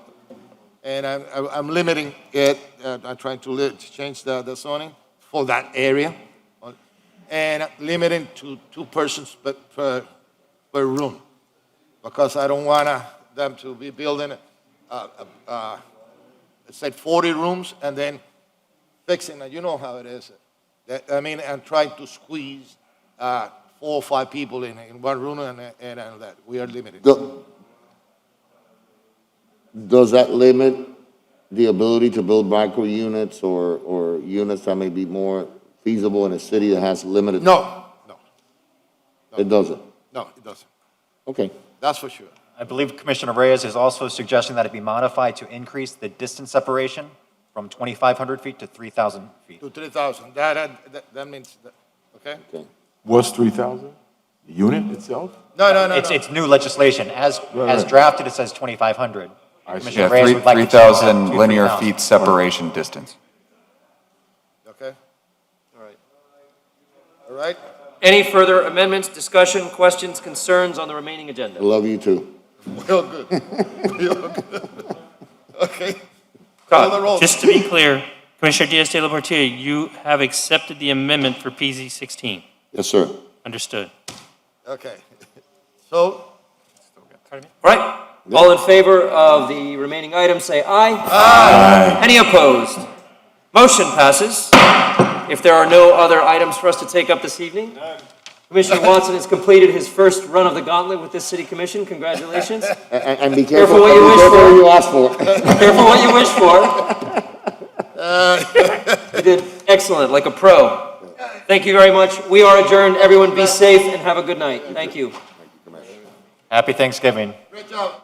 and I'm limiting it, I'm trying to change the zoning for that area, and limiting to 2 persons per room, because I don't want them to be building, let's say 40 rooms, and then fixing it, you know how it is. I mean, and trying to squeeze 4 or 5 people in one room, and that, we are limited. Does that limit the ability to build micro units or units that may be more feasible in a city that has limited? No, It doesn't? no, it doesn't. Okay. That's for sure. I believe Commissioner Reyes is also suggesting that it be modified to increase the distance separation from 2,500 feet to 3,000 feet. To 3,000, that means, okay? What's 3,000? The unit itself? No. It's new legislation. As Right. drafted, it says 2,500. I see. Commissioner Reyes would like to change that 3,000 to linear 3,000. feet separation distance. Okay? All right? Any further amendments, discussion, questions, concerns on the remaining I agenda? love you too. Real good. Real good. Okay? Call the roll. Just to be clear, Commissioner Diaz de la Portilla, you have accepted the amendment for PZ 16. Yes, sir. Understood. Okay. So, All right, all in favor of the remaining items, say aye. Aye. Any opposed? Motion passes. If there are no other items for us to take up this evening, Commissioner Watson has completed his first run of the gauntlet with this city commission. Congratulations. And be Careful careful, what you be wish careful for. what you ask for. Careful what you wish for. You did excellent, like a pro. Thank you very much. We are adjourned. Everyone be safe and have a good night. Thank you. Happy Thanksgiving. great job.